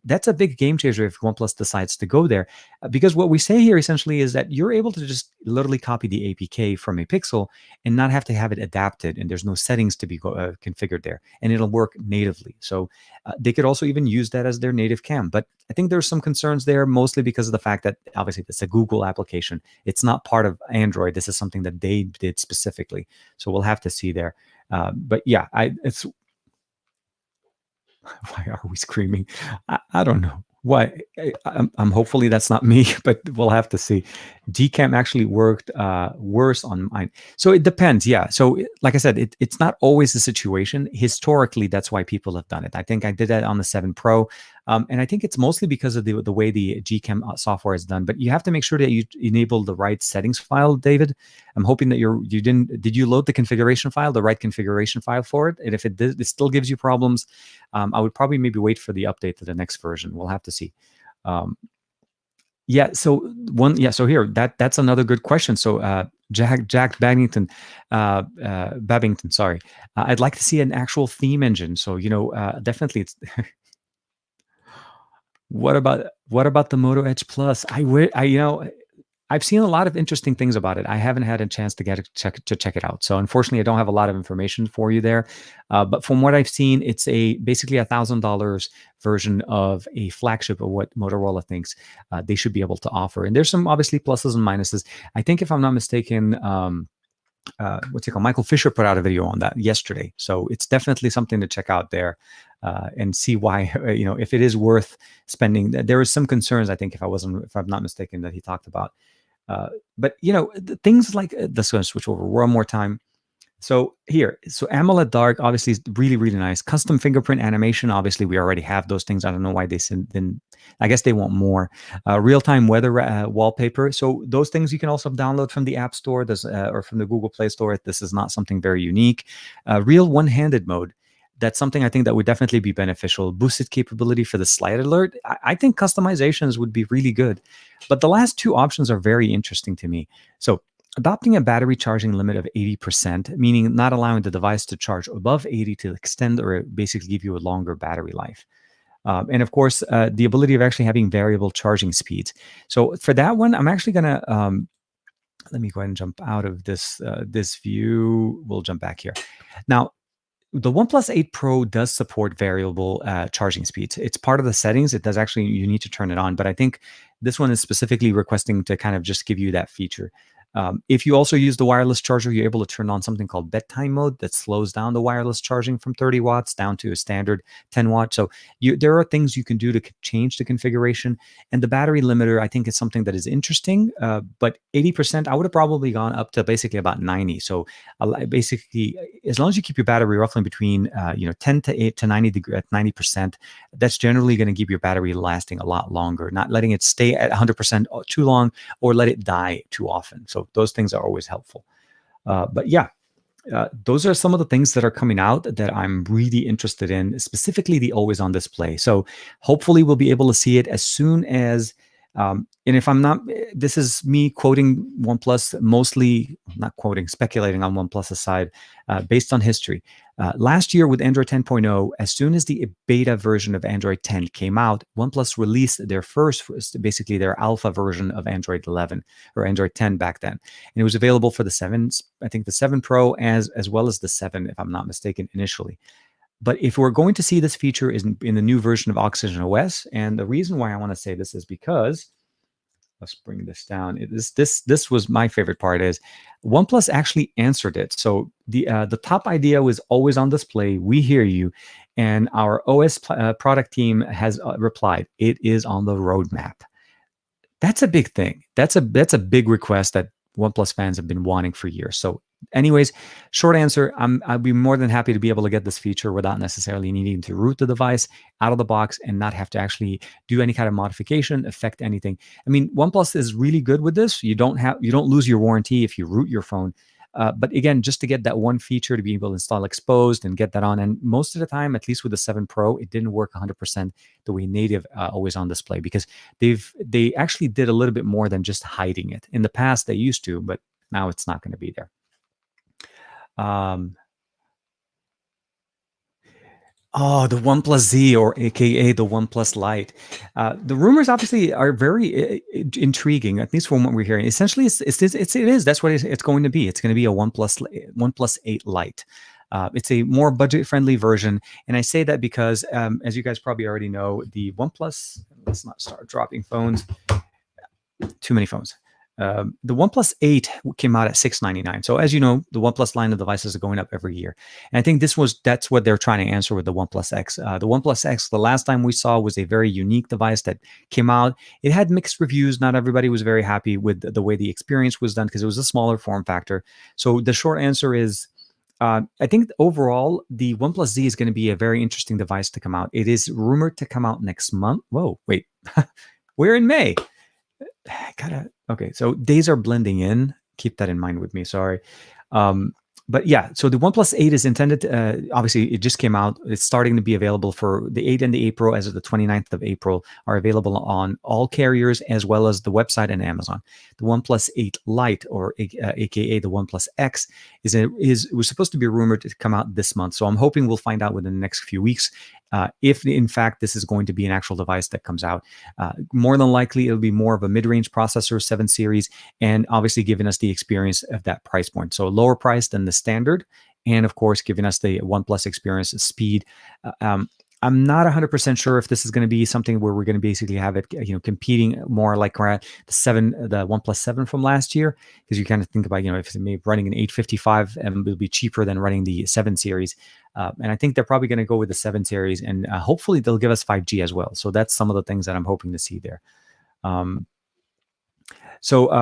that's a big game changer if OnePlus decides to go there. Because what we say here essentially is that you're able to just literally copy the APK from a Pixel and not have to have it adapted, and there's no settings to be configured there, and it'll work natively. So they could also even use that as their native cam. But I think there's some concerns there, mostly because of the fact that obviously it's a Google application. It's not part of Android. This is something that they did specifically. So we'll have to see there. But yeah, it's why are we screaming? I don't know. Why? I'm hopefully that's not me, but we'll have to see. Gcam actually worked worse on mine. So it depends. Yeah. So like I said, it's not always the situation. Historically, that's why people have done it. I think I did that on the 7 Pro. And I think it's mostly because of the way the Gcam software is done. But you have to make sure that you enable the right settings file, David. I'm hoping that did you load the configuration file, the right configuration file for it? And if it still gives you problems, I would probably maybe wait for the update to the next version. We'll have to see. So here, that's another good question. So Jack Babington, sorry. I'd like to see an actual theme engine. So, definitely it's What about the Moto Edge Plus? I've seen a lot of interesting things about it. I haven't had a chance to check it out. So unfortunately, I don't have a lot of information for you there. But from what I've seen, it's basically $1,000 version of a flagship of what Motorola thinks they should be able to offer. And there's some obviously pluses and minuses. I think if I'm not mistaken, Michael Fisher put out a video on that yesterday. So it's definitely something to check out there and see why, if it is worth spending. There was some concerns, I think, if I'm not mistaken, that he talked about. But things like this. Going to switch over one more time. So AMOLED dark, obviously, is really, really nice. Custom fingerprint animation, obviously, we already have those things. I don't know why they sent in. I guess they want more. Real-time weather wallpaper. So those things you can also download from the App Store or from the Google Play Store. This is not something very unique. Real one-handed mode. That's something I think that would definitely be beneficial. Boosted capability for the slide alert. I think customizations would be really good. But the last two options are very interesting to me. So adopting a battery charging limit of 80%, meaning not allowing the device to charge above 80 to extend or basically give you a longer battery life. And of course, the ability of actually having variable charging speeds. So for that one, I'm actually going to, let me go ahead and jump out of this view. We'll jump back here. Now, the OnePlus 8 Pro does support variable charging speeds. It's part of the settings. It does actually, you need to turn it on, but I think this one is specifically requesting to kind of just give you that feature. If you also use the wireless charger, you're able to turn on something called bedtime mode that slows down the wireless charging from 30 watts down to a standard 10 watts. So there are things you can do to change the configuration. And the battery limiter, I think, is something that is interesting. But 80%, I would have probably gone up to basically about 90. So basically, as long as you keep your battery roughly between 10 to 90 degree at 90%, that's generally going to keep your battery lasting a lot longer, not letting it stay at 100% too long or let it die too often. So those things are always helpful. But yeah, those are some of the things that are coming out that I'm really interested in, specifically the always on display. So hopefully we'll be able to see it as soon as And if I'm not, this is me quoting OnePlus, mostly not quoting, speculating on OnePlus's side, based on history. Last year with Android 10.0, as soon as the beta version of Android 10 came out, OnePlus released their basically their alpha version of Android 11 or Android 10 back then, and it was available for the 7, I think the 7 Pro as well as the 7, if I'm not mistaken, initially. But if we're going to see this feature is in the new version of Oxygen OS, and the reason why I want to say this is because let's bring this down. This was my favorite part is OnePlus actually answered it. So the top idea was always on display. We hear you, and our OS product team has replied. It is on the roadmap. That's a big thing. That's a big request that OnePlus fans have been wanting for years. So anyways, short answer, I'd be more than happy to be able to get this feature without necessarily needing to root the device out of the box and not have to actually do any kind of modification, affect anything. I mean, OnePlus is really good with this. You don't lose your warranty if you root your phone. But again, just to get that one feature to be able to install exposed and get that on. And most of the time, at least with the 7 Pro, it didn't work 100% the way native always on display, because they actually did a little bit more than just hiding it. In the past, they used to, but now it's not going to be there. Oh, the OnePlus Z, or AKA the OnePlus Lite. The rumors obviously are very intriguing, at least from what we're hearing. Essentially, it is. That's what it's going to be. It's going to be a OnePlus 8 Lite. It's a more budget-friendly version, and I say that because, as you guys probably already know, the OnePlus. Let's not start dropping phones. Too many phones. The OnePlus 8 came out at $699. So as you know, the OnePlus line of devices are going up every year. And I think that's what they're trying to answer with the OnePlus X. The OnePlus X, the last time we saw, was a very unique device that came out. It had mixed reviews. Not everybody was very happy with the way the experience was done because it was a smaller form factor. So the short answer is, I think overall, the OnePlus Z is going to be a very interesting device to come out. It is rumored to come out next month. Whoa, wait. We're in May. Okay, so days are blending in. Keep that in mind with me. Sorry. But yeah, so the OnePlus 8 is intended to, obviously, it just came out. It's starting to be available for the 8 and the 8 Pro as of the 29th of April, are available on all carriers as well as the website and Amazon. The OnePlus 8 Lite, or AKA the OnePlus X, was supposed to be rumored to come out this month. So I'm hoping we'll find out within the next few weeks if in fact this is going to be an actual device that comes out. More than likely, it'll be more of a mid-range processor, 7 series, and obviously giving us the experience of that price point. So lower price than the standard, and of course, giving us the OnePlus experience, speed. I'm not 100% sure if this is going to be something where we're going to basically have it, competing more like the OnePlus 7 from last year, because you kind of think about, if it's maybe running an 855, it'll be cheaper than running the 7 series. And I think they're probably going to go with the 7 series, and hopefully they'll give us 5G as well. So that's some of the things that I'm hoping to see there. So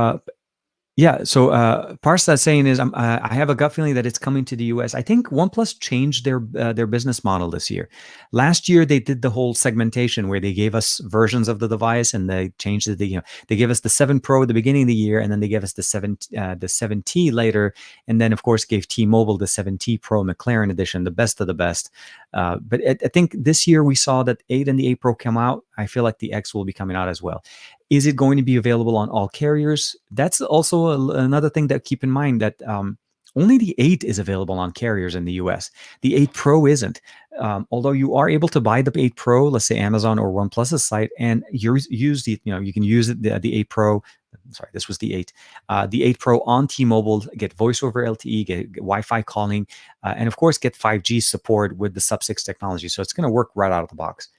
Parsa is saying is I have a gut feeling that it's coming to the US. I think OnePlus changed their business model this year. Last year they did the whole segmentation where they gave us versions of the device, and they changed it. They gave us the 7 Pro at the beginning of the year, and then they gave us the 7T later, and then of course gave T-Mobile the 7T Pro McLaren edition, the best of the best. But I think this year we saw that 8 and the 8 Pro come out. I feel like the X will be coming out as well. Is it going to be available on all carriers? That's also another thing that keep in mind, that only the 8 is available on carriers in the US. The 8 Pro isn't. Although you are able to buy the 8 Pro, let's say Amazon or OnePlus's site, and use the, you can use it, the 8 Pro. Sorry, this was the 8. The 8 Pro on T-Mobile, get voice over LTE, get Wi-Fi calling, and of course get 5G support with the Sub-6 technology. So it's going to work right out of the box.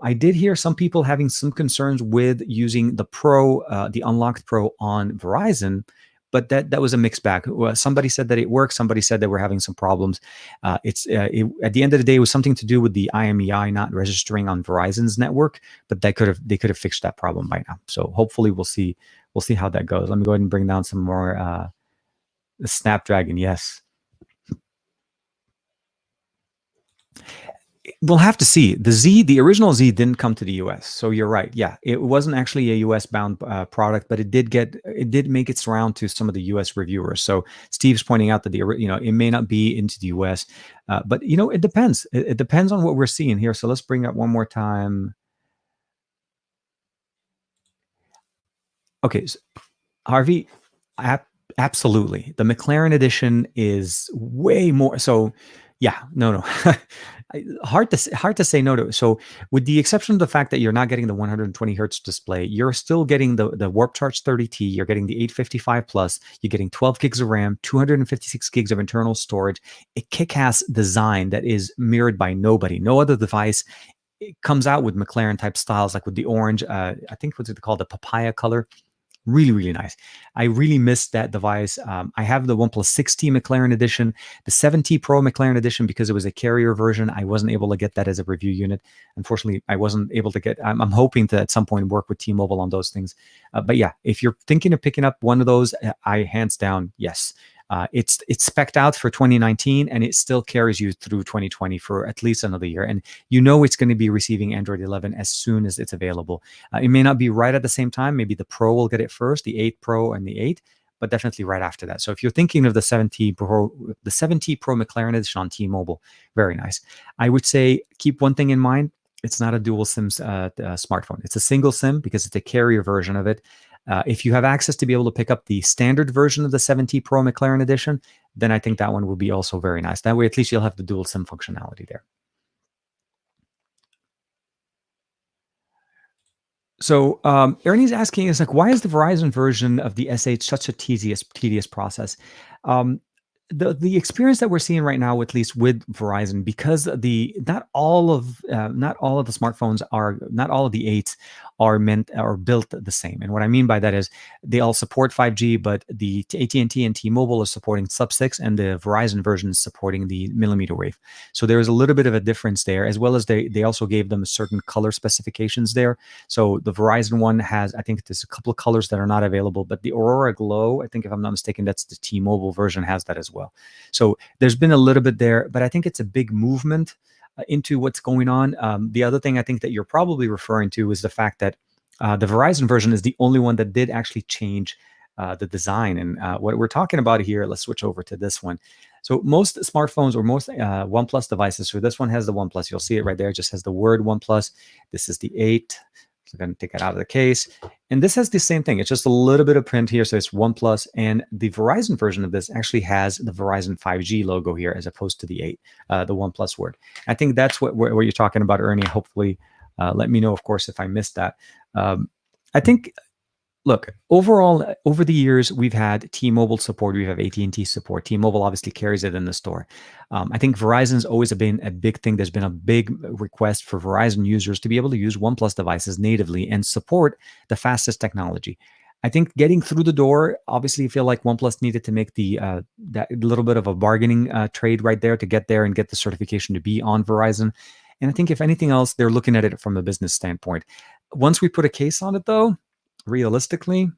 I did hear some people having some concerns with using the Pro, the unlocked Pro on Verizon, but that was a mixed bag. Somebody said that it worked. Somebody said that we're having some problems. At the end of the day, it was something to do with the IMEI not registering on Verizon's network, but they could have fixed that problem by now. So hopefully we'll see how that goes. Let me go ahead and bring down some more Snapdragon. Yes. We'll have to see. The original Z didn't come to the US, so you're right. Yeah, it wasn't actually a US bound product, but it did make its round to some of the US reviewers. So Steve's pointing out that it may not be into the US, but it depends. It depends on what we're seeing here. So let's bring up one more time. Okay, so Harvey, ab- absolutely. The McLaren edition is way more. So, yeah, no. Hard to say no to. So, with the exception of the fact that you're not getting the 120 hertz display, you're still getting the Warp Charge 30T. You're getting the 855 plus. You're getting 12 gigs of RAM, 256 gigs of internal storage. A kick-ass design that is mirrored by nobody. No other device. It comes out with McLaren type styles, like with the orange. I think what's it called, the papaya color. Really, really nice. I really missed that device. I have the OnePlus 6T McLaren edition, the 7T Pro McLaren edition, because it was a carrier version. I wasn't able to get that as a review unit. Unfortunately, I wasn't able to get. I'm hoping to at some point work with T-Mobile on those things. But yeah, if you're thinking of picking up one of those, I hands down yes. It's specced out for 2019, and it still carries you through 2020 for at least another year. And you know it's going to be receiving Android 11 as soon as it's available. It may not be right at the same time. Maybe the Pro will get it first, the 8 Pro and the 8, but definitely right after that. So if you're thinking of the 7T Pro, the 7T Pro McLaren edition on T-Mobile, very nice. I would say keep one thing in mind. It's not a dual SIM smartphone. It's a single SIM because it's a carrier version of it. If you have access to be able to pick up the standard version of the 7T Pro McLaren edition, then I think that one will be also very nice. That way, at least you'll have the dual SIM functionality there. So Ernie's asking is like, why is the Verizon version of the S8 such a tedious process? Um, the experience that we're seeing right now, at least with Verizon, because the not all of the smartphones are not all of the eights are meant or built the same. And what I mean by that is they all support 5G, but the AT&T and T-Mobile are supporting sub-6, and the Verizon version is supporting the millimeter wave. So there is a little bit of a difference there, as well as they also gave them certain color specifications there. So the Verizon one has, I think there's a couple of colors that are not available, but the Aurora Glow, I think if I'm not mistaken, that's the T-Mobile version, has that as well. So there's been a little bit there, but I think it's a big movement into what's going on. The other thing I think that you're probably referring to is the fact that the Verizon version is the only one that did actually change the design. And what we're talking about here, let's switch over to this one. So most smartphones or most OnePlus devices, so this one has the OnePlus. You'll see it right there. It just has the word OnePlus. This is the 8. So I'm going to take it out of the case. And this has the same thing. It's just a little bit of print here. So it's OnePlus. And the Verizon version of this actually has the Verizon 5G logo here as opposed to the 8, the OnePlus word. I think that's what you're talking about, Ernie. Hopefully, let me know, of course, if I missed that. I think, look, overall, over the years, we've had T-Mobile support, we have AT&T support. T-Mobile obviously carries it in the store. I think Verizon's always been a big thing. There's been a big request for Verizon users to be able to use OnePlus devices natively and support the fastest technology. I think getting through the door, obviously, I feel like OnePlus needed to make that little bit of a bargaining trade right there to get there and get the certification to be on Verizon. And I think if anything else, they're looking at it from a business standpoint. Once we put a case on it, though, realistically,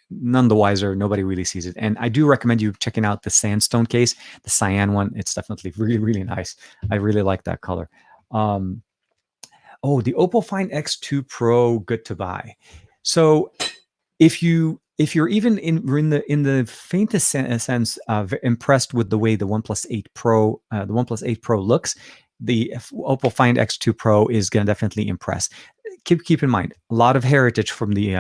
none the wiser. Nobody really sees it. And I do recommend you checking out the sandstone case, the cyan one. It's definitely really, really nice. I really like that color. Um, the Oppo Find X2 Pro, good to buy. So if you're even in the faintest sense impressed with the way the OnePlus 8 Pro looks, the Oppo Find X2 Pro is going to definitely impress. Keep in mind a lot of heritage from the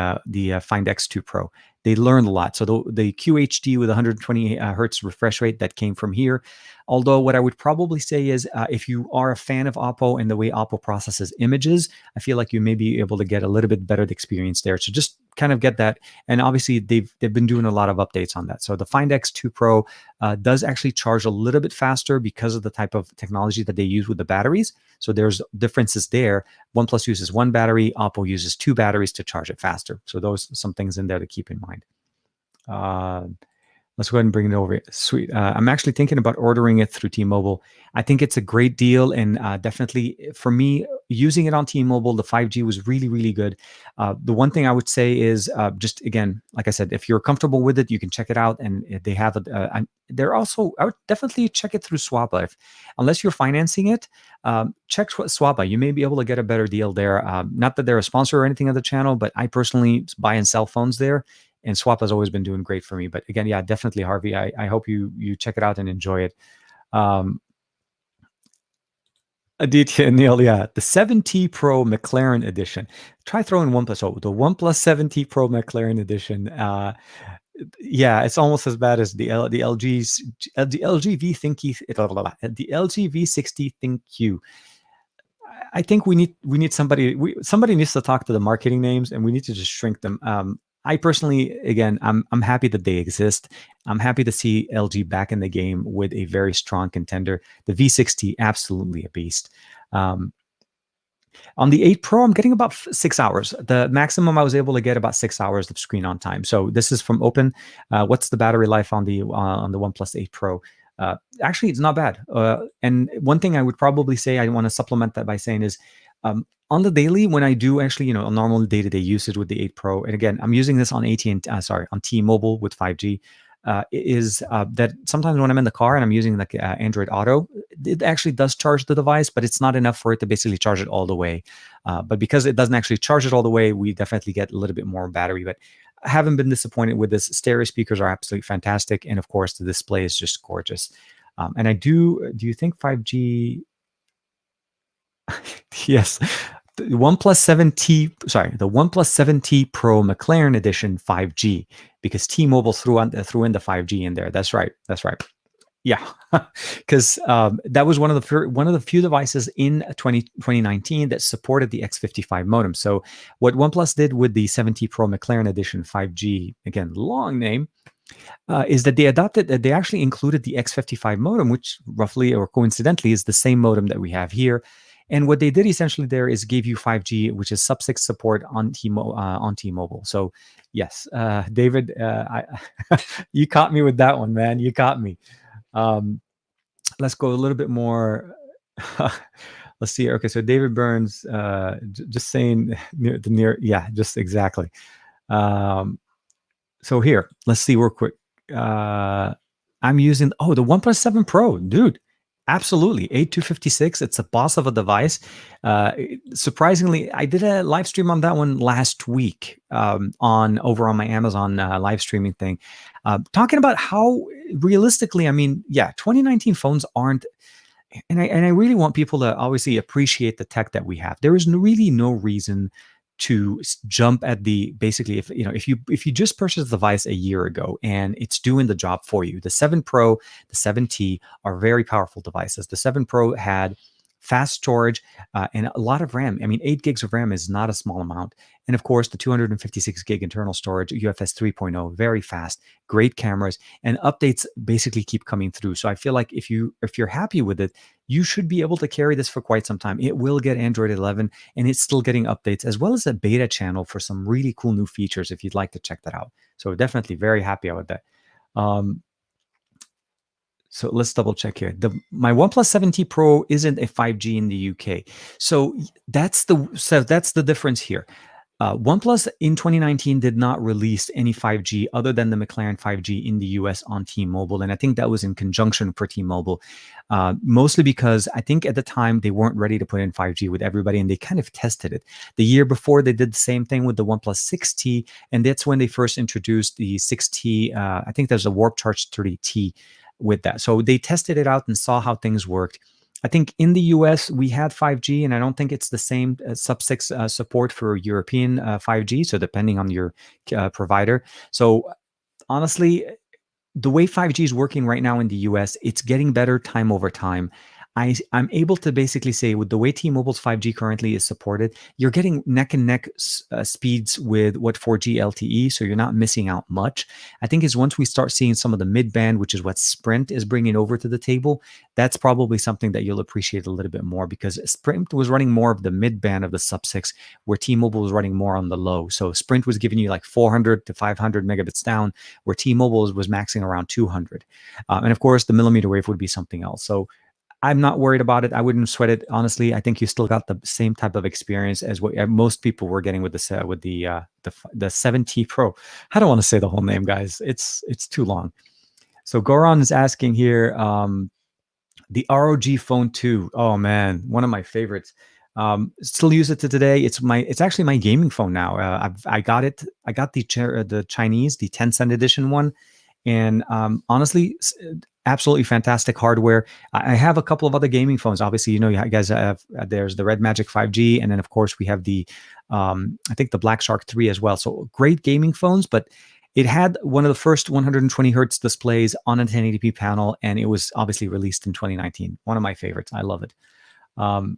Find X2 Pro. They learned a lot. So the QHD with 120 hertz refresh rate that came from here. Although what I would probably say is if you are a fan of Oppo and the way Oppo processes images, I feel like you may be able to get a little bit better experience there. So just kind of get that. And obviously they've been doing a lot of updates on that. So the Find X2 Pro does actually charge a little bit faster because of the type of technology that they use with the batteries. So there's differences there. OnePlus uses one battery, Oppo uses two batteries to charge it faster. So those some things in there to keep in mind. Let's go ahead and bring it over. Sweet. I'm actually thinking about ordering it through T-Mobile. I think it's a great deal, and definitely for me, using it on T-Mobile, the 5G was really, really good. The one thing I would say is just again, like I said, if you're comfortable with it, you can check it out, and they have it. They're also, I would definitely check it through Swappa. Unless you're financing it, check Swappa. You may be able to get a better deal there. Not that they're a sponsor or anything of the channel, but I personally buy and sell phones there. And Swap has always been doing great for me. But again, yeah, definitely, Harvey. I hope you check it out and enjoy it. Um, Aditya Neil, yeah, the 7T Pro McLaren edition. Try throwing OnePlus. Oh, the OnePlus 7T Pro McLaren edition. Yeah, it's almost as bad as the LG's the LG V Thinky the LG V60 ThinQ. I think we need somebody somebody needs to talk to the marketing names and we need to just shrink them. I personally, again, I'm happy that they exist. I'm happy to see LG back in the game with a very strong contender. The V60, absolutely a beast. Um, on the 8 Pro, I'm getting about 6 hours. The maximum I was able to get about 6 hours of screen on time. So this is from Open. What's the battery life on the OnePlus 8 Pro? Actually, it's not bad. And one thing I would probably say, I want to supplement that by saying is, on the daily, when I do actually, a normal day-to-day usage with the 8 Pro, and again, I'm using this on on T-Mobile with 5G. Is that sometimes when I'm in the car and I'm using like Android Auto, it actually does charge the device, but it's not enough for it to basically charge it all the way. But because it doesn't actually charge it all the way, we definitely get a little bit more battery. But I haven't been disappointed with this. Stereo speakers are absolutely fantastic, and of course, the display is just gorgeous. And I do. Do you think 5G? Yes. The OnePlus 7T, sorry, the OnePlus 7T Pro McLaren Edition 5G, because T-Mobile threw in the 5G in there. That's right. That's right. Yeah, because that was one of the few devices in 2019 that supported the X55 modem. So what OnePlus did with the 7T Pro McLaren Edition 5G, again, long name, is that they actually included the X55 modem, which roughly or coincidentally is the same modem that we have here. And what they did essentially there is gave you 5G, which is sub-6 support on T-Mobile. So yes, David, you caught me with that one, man. You caught me. Um, let's go a little bit more. Let's see. Okay, so David Burns, just saying yeah, just exactly. So here, let's see real quick. I'm using the OnePlus 7 Pro, dude. Absolutely, 8256. It's a boss of a device. Surprisingly, I did a live stream on that one last week over on my Amazon live streaming thing, talking about how realistically, I mean, yeah, 2019 phones aren't. And I really want people to obviously appreciate the tech that we have. There is really no reason to jump at the basically if you just purchased the device a year ago and it's doing the job for you. The 7 Pro, the 7T are very powerful devices. The 7 Pro had fast storage and a lot of RAM. I mean, 8 gigs of RAM is not a small amount. And of course, the 256 gig internal storage, UFS 3.0, very fast, great cameras, and updates basically keep coming through. So I feel like if you're happy with it, you should be able to carry this for quite some time. It will get Android 11, and it's still getting updates, as well as a beta channel for some really cool new features if you'd like to check that out. So definitely very happy about that. So let's double check here. My OnePlus 7T Pro isn't a 5G in the UK. So that's the difference here. OnePlus in 2019 did not release any 5G other than the McLaren 5G in the US on T-Mobile. And I think that was in conjunction for T-Mobile, mostly because I think at the time they weren't ready to put in 5G with everybody and they kind of tested it. The year before, they did the same thing with the OnePlus 6T. And that's when they first introduced the 6T. I think there's a Warp Charge 30T with that. So they tested it out and saw how things worked. I think in the US, we had 5G, and I don't think it's the same sub-6 support for European 5G. So depending on your provider. So honestly, the way 5G is working right now in the US, it's getting better time over time. I'm able to basically say with the way T-Mobile's 5G currently is supported, you're getting neck and neck speeds with what 4G LTE, so you're not missing out much. I think is once we start seeing some of the mid-band, which is what Sprint is bringing over to the table, that's probably something that you'll appreciate a little bit more, because Sprint was running more of the mid-band of the sub-6, where T-Mobile was running more on the low. So Sprint was giving you like 400 to 500 megabits down, where T-Mobile was maxing around 200. And of course, the millimeter wave would be something else. So I'm not worried about it. I wouldn't sweat it, honestly. I think you still got the same type of experience as what most people were getting with the 7T Pro. I don't want to say the whole name, guys. It's too long. So Goran is asking here, the ROG Phone 2. Oh man, one of my favorites. Still use it to today. It's actually my gaming phone now. I got the Chinese, the 10-cent edition one. And honestly, absolutely fantastic hardware. I have a couple of other gaming phones. Obviously, you guys have, there's the Red Magic 5G, and then of course we have the I think the Black Shark 3 as well. So great gaming phones, but it had one of the first 120 hertz displays on a 1080p panel, and it was obviously released in 2019. One of my favorites. I love it. Um,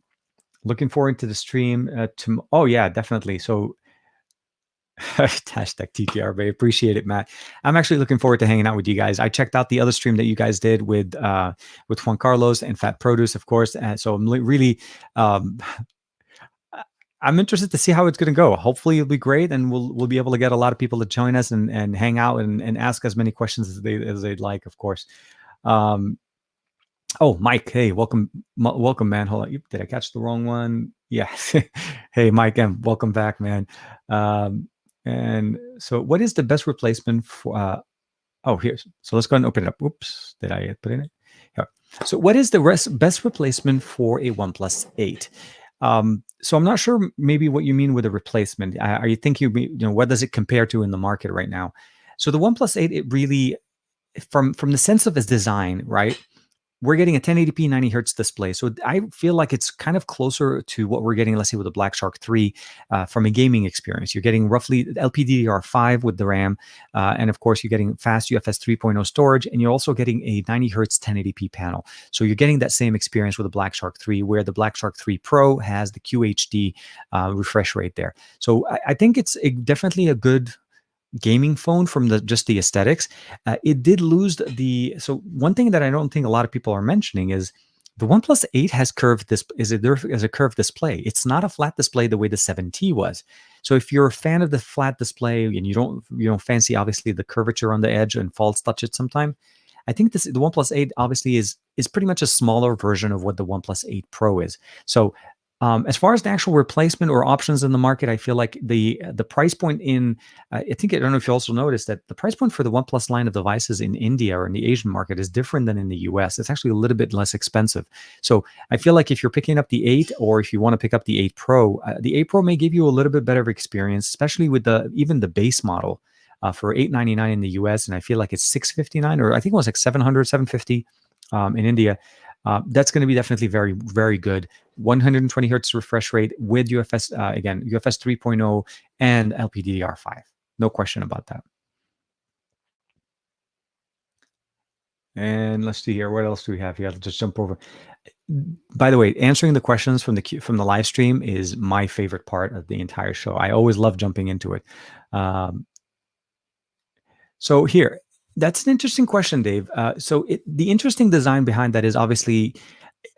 Looking forward to the stream. Oh yeah, definitely. So hashtag TTR, appreciate it, Matt. I'm actually looking forward to hanging out with you guys. I checked out the other stream that you guys did with Juan Carlos and Fat Produce, of course. So I'm really I'm interested to see how it's going to go. Hopefully it'll be great, and we'll be able to get a lot of people to join us and hang out and ask as many questions as they'd like, of course. Oh, Mike, hey, welcome, man. Hold on, did I catch the wrong one? Yes. Hey, Mike, and welcome back, man. And so, what is the best replacement for? Oh, here's. So let's go ahead and open it up. Oops, did I put in it? Here. So, what is the best replacement for a OnePlus 8? So I'm not sure maybe what you mean with a replacement. Are you thinking, what does it compare to in the market right now? So the OnePlus 8, it really, from the sense of its design, right? We're getting a 1080p 90 hertz display. So I feel like it's kind of closer to what we're getting, let's say, with the Black Shark 3 from a gaming experience. You're getting roughly LPDDR5 with the RAM. And of course, you're getting fast UFS 3.0 storage. And you're also getting a 90 hertz 1080p panel. So you're getting that same experience with the Black Shark 3, where the Black Shark 3 Pro has the QHD refresh rate there. So I think it's definitely a good gaming phone from just the aesthetics. It did lose so one thing that I don't think a lot of people are mentioning is the OnePlus 8 has a curved display. It's not a flat display the way the 7T was. So if you're a fan of the flat display and you don't fancy obviously the curvature on the edge and false touch it sometime, I think the OnePlus 8 obviously is pretty much a smaller version of what the OnePlus 8 Pro is. So as far as the actual replacement or options in the market, I feel like the price point I don't know if you also noticed that the price point for the OnePlus line of devices in India or in the Asian market is different than in the US. It's actually a little bit less expensive. So I feel like if you're picking up the 8, or if you want to pick up the 8 Pro, the 8 Pro may give you a little bit better experience, especially with even the base model for $899 in the US. And I feel like it's $659, or I think it was like $750 in India. That's going to be definitely very, very good. 120 hertz refresh rate with UFS, UFS 3.0 and LPDDR5. No question about that. And let's see here. What else do we have here? I'll just jump over. By the way, answering the questions from the live stream is my favorite part of the entire show. I always love jumping into it. So here, that's an interesting question, Dave. The interesting design behind that is obviously,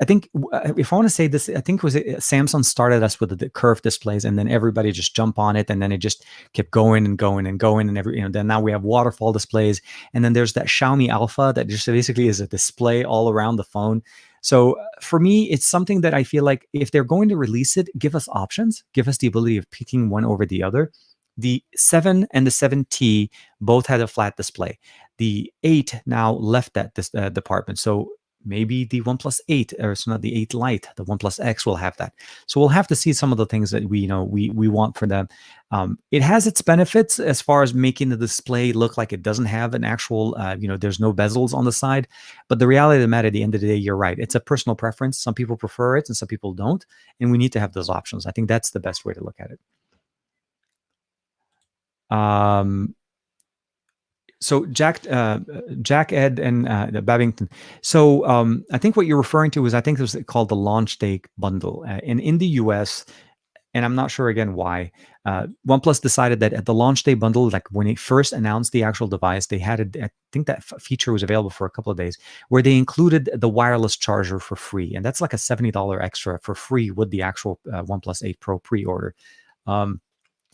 I think, if I want to say this, I think Samsung started us with the curved displays, and then everybody just jumped on it, and then it just kept going and going and going, and then now we have waterfall displays, and then there's that Xiaomi Alpha that just basically is a display all around the phone. So for me, it's something that I feel like if they're going to release it, give us options, give us the ability of picking one over the other. The 7 and the 7T both had a flat display. The 8 now left that department. So maybe the OnePlus 8, or it's not the 8 Lite, the OnePlus X will have that. So we'll have to see some of the things that we want for them. It has its benefits as far as making the display look like it doesn't have an actual, there's no bezels on the side. But the reality of the matter, at the end of the day, you're right. It's a personal preference. Some people prefer it and some people don't. And we need to have those options. I think that's the best way to look at it. So Jack, Ed, and Babington. So I think what you're referring to is, I think it was called the launch day bundle. And in the US, and I'm not sure again why, OnePlus decided that at the launch day bundle, like when it first announced the actual device, they had I think that feature was available for a couple of days, where they included the wireless charger for free. And that's like a $70 extra for free with the actual OnePlus 8 Pro pre-order.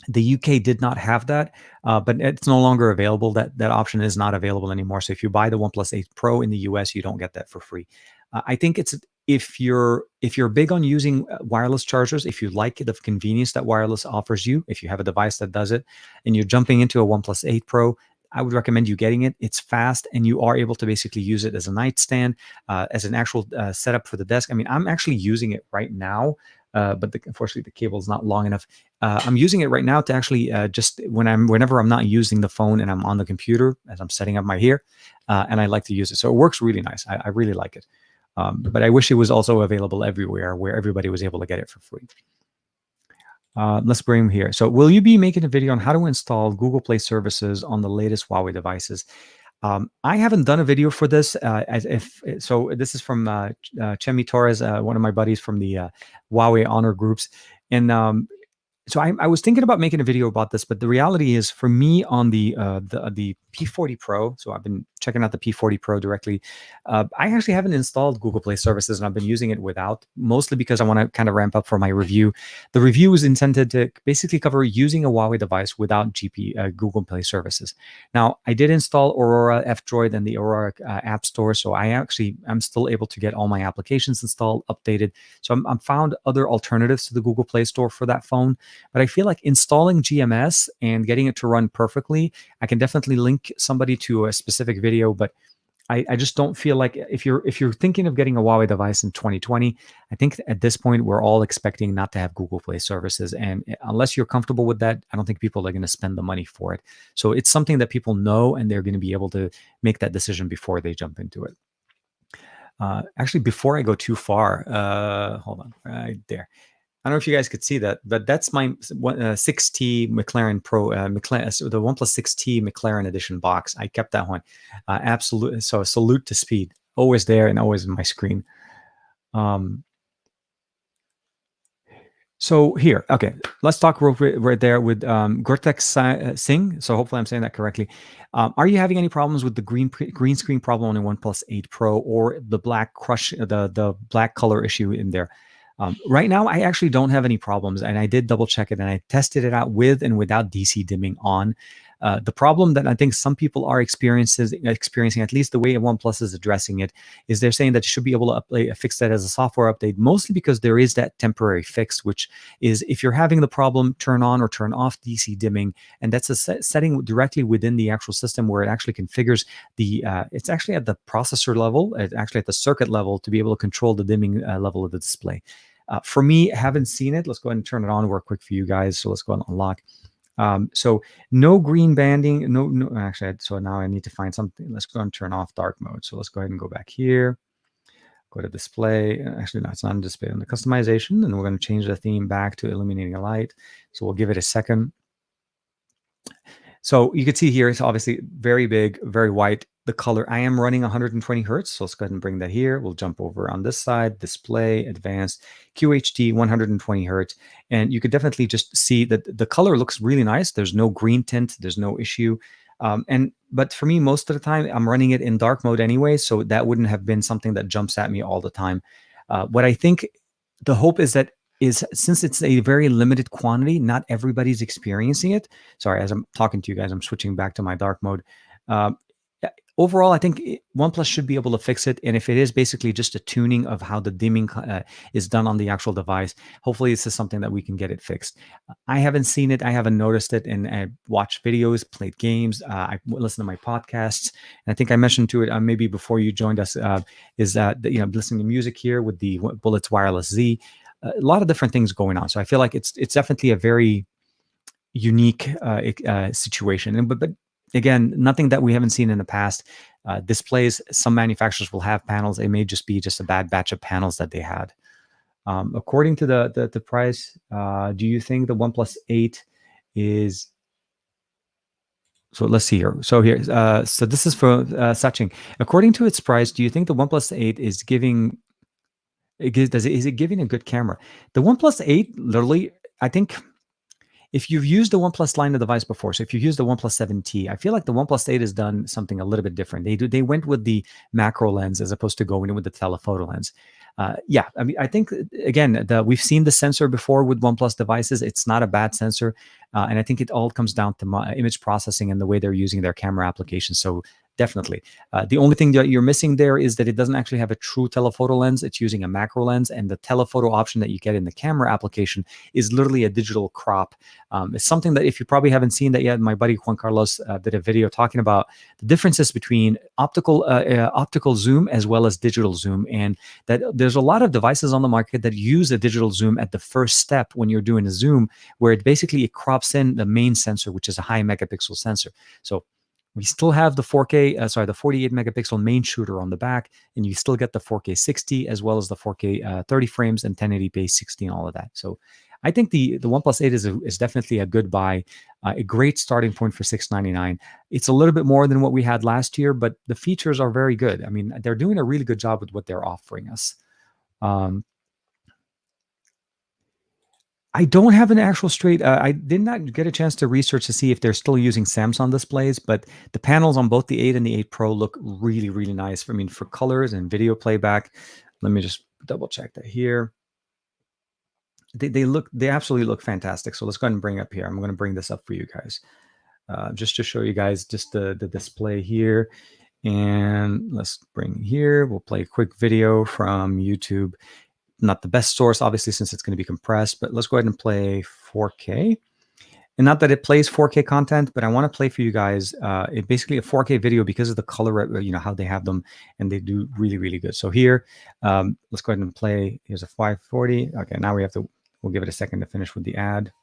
The UK did not have that, but it's no longer available. That option is not available anymore. So if you buy the OnePlus 8 Pro in the US, you don't get that for free. I think it's, if you're big on using wireless chargers, if you like the convenience that wireless offers you, if you have a device that does it, and you're jumping into a OnePlus 8 Pro, I would recommend you getting it. It's fast, and you are able to basically use it as a nightstand, as an actual setup for the desk. I mean, I'm actually using it right now but unfortunately the cable is not long enough. I'm using it right now to actually just whenever I'm not using the phone and I'm on the computer as I'm setting up my hair, and I like to use it. So it works really nice. I really like it. But I wish it was also available everywhere where everybody was able to get it for free. Let's bring him here. So will you be making a video on how to install Google Play services on the latest Huawei devices? I haven't done a video for this. So this is from Chemi Torres, one of my buddies from the Huawei Honor groups. And so I was thinking about making a video about this, but the reality is for me on the P40 Pro, so I've been checking out the P40 Pro directly. I actually haven't installed Google Play services and I've been using it without, mostly because I want to kind of ramp up for my review. The review is intended to basically cover using a Huawei device without Google Play services. Now, I did install Aurora F-Droid and the Aurora App Store, so I'm still able to get all my applications installed, updated. So I'm found other alternatives to the Google Play Store for that phone. But I feel like installing GMS and getting it to run perfectly, I can definitely link somebody to a specific video, but I just don't feel like if you're thinking of getting a Huawei device in 2020, I think at this point we're all expecting not to have Google Play services, and unless you're comfortable with that, I don't think people are going to spend the money for it. So it's something that people know, and they're going to be able to make that decision before they jump into it. Actually, before I go too far, hold on, right there. I don't know if you guys could see that, but that's my 6T McLaren Pro, so the OnePlus 6T McLaren Edition box. I kept that one. Absolutely. So salute to speed. Always there and always in my screen. So here, okay, let's talk right there with Gurtek Singh. So hopefully I'm saying that correctly. Are you having any problems with the green screen problem on the OnePlus 8 Pro or the black the black color issue in there? Right now, I actually don't have any problems, and I did double check it, and I tested it out with and without DC dimming on. The problem that I think some people are experiencing, at least the way OnePlus is addressing it, is they're saying that you should be able to fix that as a software update, mostly because there is that temporary fix, which is if you're having the problem, turn on or turn off DC dimming, and that's a setting directly within the actual system where it actually configures the, it's actually at the processor level, actually at the circuit level to be able to control the dimming level of the display. For me, I haven't seen it. Let's go ahead and turn it on real quick for you guys. So let's go ahead and unlock. So no green banding, no, actually, so now I need to find something. Let's go and turn off dark mode. So let's go ahead and go back here, go to display. Actually, no, it's not on display, on the customization, and we're going to change the theme back to illuminating a light. So we'll give it a second. So you can see here, it's obviously very big, very white. The color, I am running 120 hertz. So let's go ahead and bring that here. We'll jump over on this side, display, advanced, QHD, 120 hertz. And you could definitely just see that the color looks really nice. There's no green tint. There's no issue. But for me, most of the time, I'm running it in dark mode anyway. So that wouldn't have been something that jumps at me all the time. What I think the hope is that since it's a very limited quantity, not everybody's experiencing it. Sorry, as I'm talking to you guys, I'm switching back to my dark mode. Overall, I think OnePlus should be able to fix it. And if it is basically just a tuning of how the dimming is done on the actual device, hopefully this is something that we can get it fixed. I haven't seen it. I haven't noticed it. And I watched videos, played games. I listened to my podcasts. And I think I mentioned to it maybe before you joined us, is that, listening to music here with the Bullets Wireless Z. A lot of different things going on. So I feel like it's definitely a very unique situation. But again, nothing that we haven't seen in the past. Displays, some manufacturers will have panels. It may just be a bad batch of panels that they had. According to the price, do you think the OnePlus 8 is... So let's see here. So here, so this is for Sachin. According to its price, do you think the OnePlus 8 is giving... Is it giving a good camera? The OnePlus 8, literally, I think if you've used the OnePlus line of device before, so if you've used the OnePlus 7T, I feel like the OnePlus 8 has done something a little bit different. They went with the macro lens as opposed to going with the telephoto lens. Yeah, I mean, I think, again, we've seen the sensor before with OnePlus devices. It's not a bad sensor. And I think it all comes down to image processing and the way they're using their camera applications. So definitely. The only thing that you're missing there is that it doesn't actually have a true telephoto lens. It's using a macro lens, and the telephoto option that you get in the camera application is literally a digital crop. It's something that, if you probably haven't seen that yet, my buddy Juan Carlos did a video talking about the differences between optical zoom as well as digital zoom, and that there's a lot of devices on the market that use a digital zoom at the first step when you're doing a zoom, where it crops in the main sensor, which is a high megapixel sensor. So we still have the 48 megapixel main shooter on the back, and you still get the 4K 60 as well as the 4K 30 frames and 1080p 60 and all of that. So I think the OnePlus 8 is definitely a good buy, a great starting point for $699. It's a little bit more than what we had last year, but the features are very good. I mean, they're doing a really good job with what they're offering us. I don't have an actual straight. I did not get a chance to research to see if they're still using Samsung displays, but the panels on both the 8 and the 8 Pro look really, really nice. I mean, for colors and video playback. Let me just double check that here. They absolutely look fantastic. So let's go ahead and bring it up here. I'm going to bring this up for you guys, just to show you guys just the display here. And let's bring here. We'll play a quick video from YouTube. Not the best source, obviously, since it's going to be compressed, but let's go ahead and play 4K. And not that it plays 4K content, but I want to play for you guys it basically a 4K video because of the color, how they have them, and they do really, really good. So here, let's go ahead and play. Here's a 540. Okay, now we'll give it a second to finish with the ad.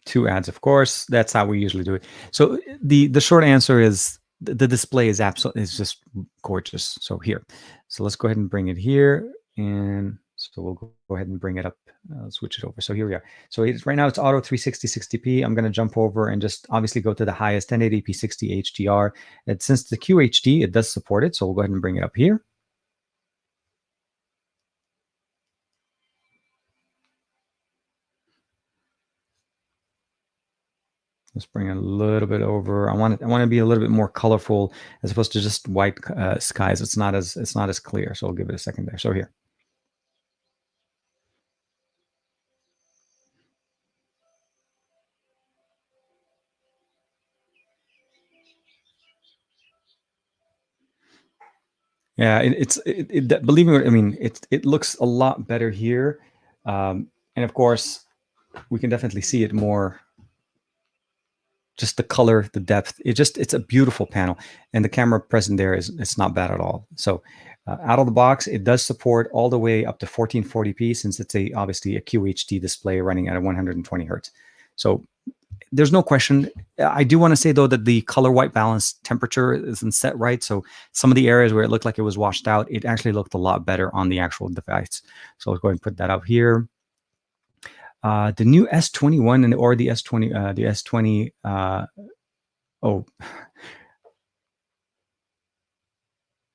2 ads, of course. That's how we usually do it. So the short answer is the display is just gorgeous. So let's go ahead and bring it here, and so we'll go ahead and bring it up. Switch it over. So here we are. So right now it's auto 360 60p. I'm going to jump over and just obviously go to the highest 1080p 60 HDR. And since the QHD, it does support it, so we'll go ahead and bring it up here. Let's bring it a little bit over. I want to be a little bit more colorful as opposed to just white skies. It's not as clear. So I'll give it a second there. So here. Yeah, believe me, I mean, it looks a lot better here, and of course, we can definitely see it more. Just the color, the depth, it's a beautiful panel, and the camera present there it's not bad at all. So out of the box, it does support all the way up to 1440p, since it's obviously a QHD display running at 120 hertz. So there's no question. I do want to say though that the color white balance temperature isn't set right. So some of the areas where it looked like it was washed out, it actually looked a lot better on the actual device. So let's go ahead and put that up here. The new S21 or the S20, the S20.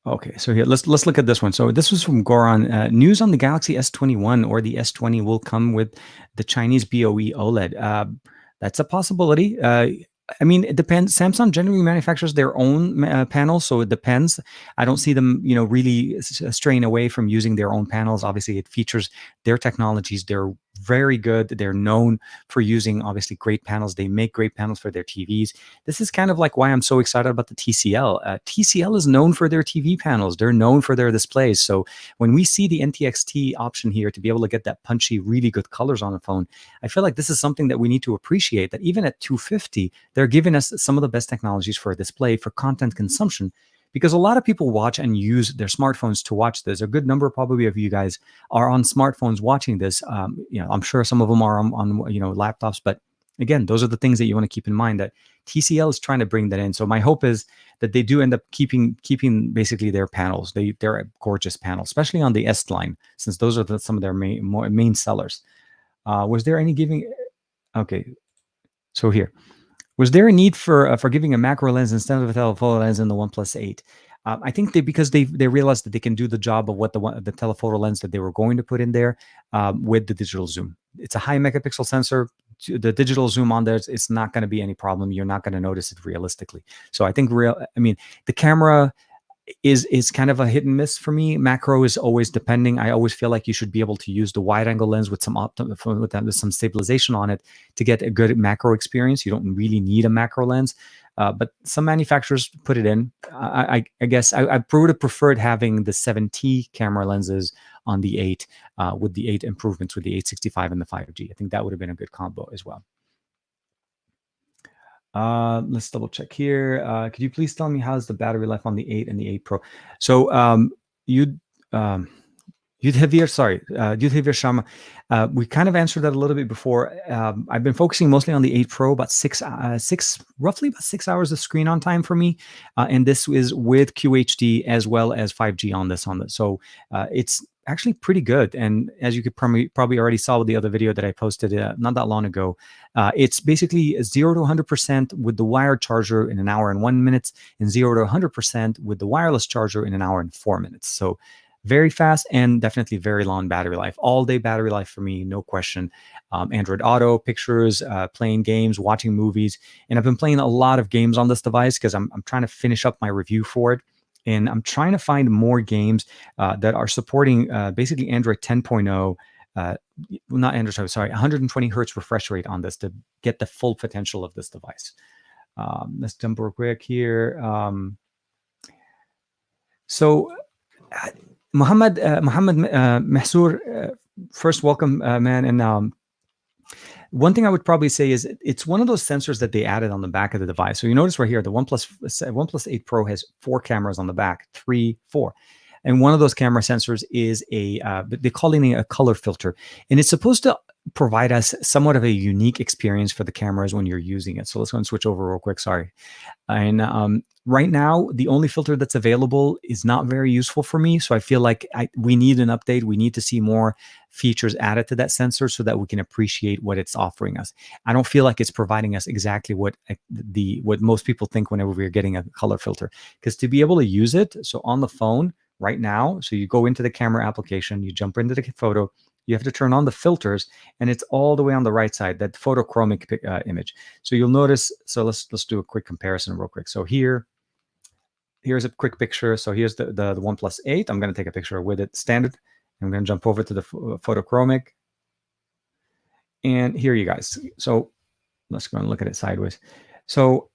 Okay, so here let's look at this one. So this was from Goran. News on the Galaxy S21 or the S20 will come with the Chinese BOE OLED. That's a possibility. I mean, it depends. Samsung generally manufactures their own panels, so it depends. I don't see them, really straying away from using their own panels. Obviously, it features their technologies. They're very good. They're known for using, obviously, great panels. They make great panels for their TVs. This is kind of like why I'm so excited about the TCL. TCL is known for their TV panels. They're known for their displays. So when we see the NTXT option here to be able to get that punchy, really good colors on the phone, I feel like this is something that we need to appreciate, that even at $250, they're giving us some of the best technologies for a display, for content consumption, because a lot of people watch and use their smartphones to watch this. A good number probably of you guys are on smartphones watching this. I'm sure some of them are on laptops, but again, those are the things that you want to keep in mind, that TCL is trying to bring that in. So my hope is that they do end up keeping basically their panels. They're gorgeous panels, especially on the S line, since those are some of their main sellers. Was there any giving? Okay, so here. Was there a need for giving a macro lens instead of a telephoto lens in the OnePlus 8? I think because they realized that they can do the job of what the telephoto lens that they were going to put in there with the digital zoom. It's a high megapixel sensor. The digital zoom on there, it's not going to be any problem. You're not going to notice it realistically. So I think the camera, is kind of a hit and miss for me. Macro is always depending. I always feel like you should be able to use the wide angle lens with with some stabilization on it to get a good macro experience. You don't really need a macro lens, but some manufacturers put it in. I guess I would have preferred having the 7T camera lenses on the 8 with the 8 improvements with the 865 and the 5G. I think that would have been a good combo as well. Let's double check here. Could you please tell me how's the battery life on the 8 and the 8 Pro? So you'd Yudhevir, sorry, Yudhevir Sharma. We kind of answered that a little bit before. I've been focusing mostly on the 8 Pro, about roughly about 6 hours of screen on time for me. And this is with QHD as well as 5G on this. So it's actually pretty good. And as you could probably already saw with the other video that I posted not that long ago, it's basically 0 to 100% with the wired charger in an hour and 1 minute, and 0 to 100% with the wireless charger in an hour and 4 minutes. So very fast and definitely very long battery life. All day battery life for me, no question. Android Auto, pictures, playing games, watching movies. And I've been playing a lot of games on this device because I'm trying to finish up my review for it. And I'm trying to find more games that are supporting basically Android 10.0, not Android, sorry, 120 hertz refresh rate on this to get the full potential of this device. Let's jump real quick here. Muhammad Mahsour, first welcome, man. And one thing I would probably say is it's one of those sensors that they added on the back of the device. So you notice right here, the OnePlus 8 Pro has 4 cameras on the back, 3, 4. And one of those camera sensors is they call it a color filter. And it's supposed to provide us somewhat of a unique experience for the cameras when you're using it. So let's go and switch over real quick, sorry. And right now, the only filter that's available is not very useful for me. So I feel like we need an update. We need to see more features added to that sensor so that we can appreciate what it's offering us. I don't feel like it's providing us exactly what most people think whenever we're getting a color filter. Because to be able to use it, so on the phone right now, so you go into the camera application, you jump into the photo, you have to turn on the filters, and it's all the way on the right side, that photochromic image. So you'll notice, so let's do a quick comparison real quick. So here's a quick picture. So here's the OnePlus 8. I'm going to take a picture with it standard. I'm going to jump over to the photochromic. And here you guys. So let's go and look at it sideways. So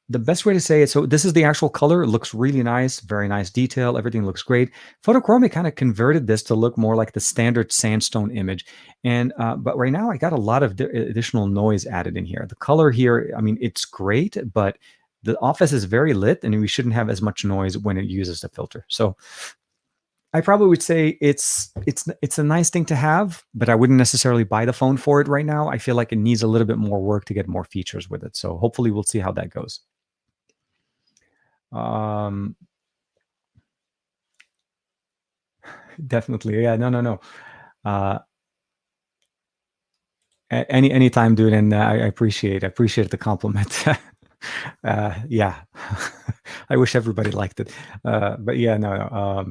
the best way to say it, so this is the actual color. It looks really nice, very nice detail. Everything looks great. Photochromic kind of converted this to look more like the standard sandstone image. And but right now I got a lot of additional noise added in here. The color here, I mean, it's great, but the office is very lit and we shouldn't have as much noise when it uses the filter. So I probably would say it's a nice thing to have, but I wouldn't necessarily buy the phone for it right now. I feel like it needs a little bit more work to get more features with it. So hopefully we'll see how that goes. Definitely. Yeah, no. Anytime, dude. And I appreciate the compliment. Yeah, I wish everybody liked it. But yeah, no.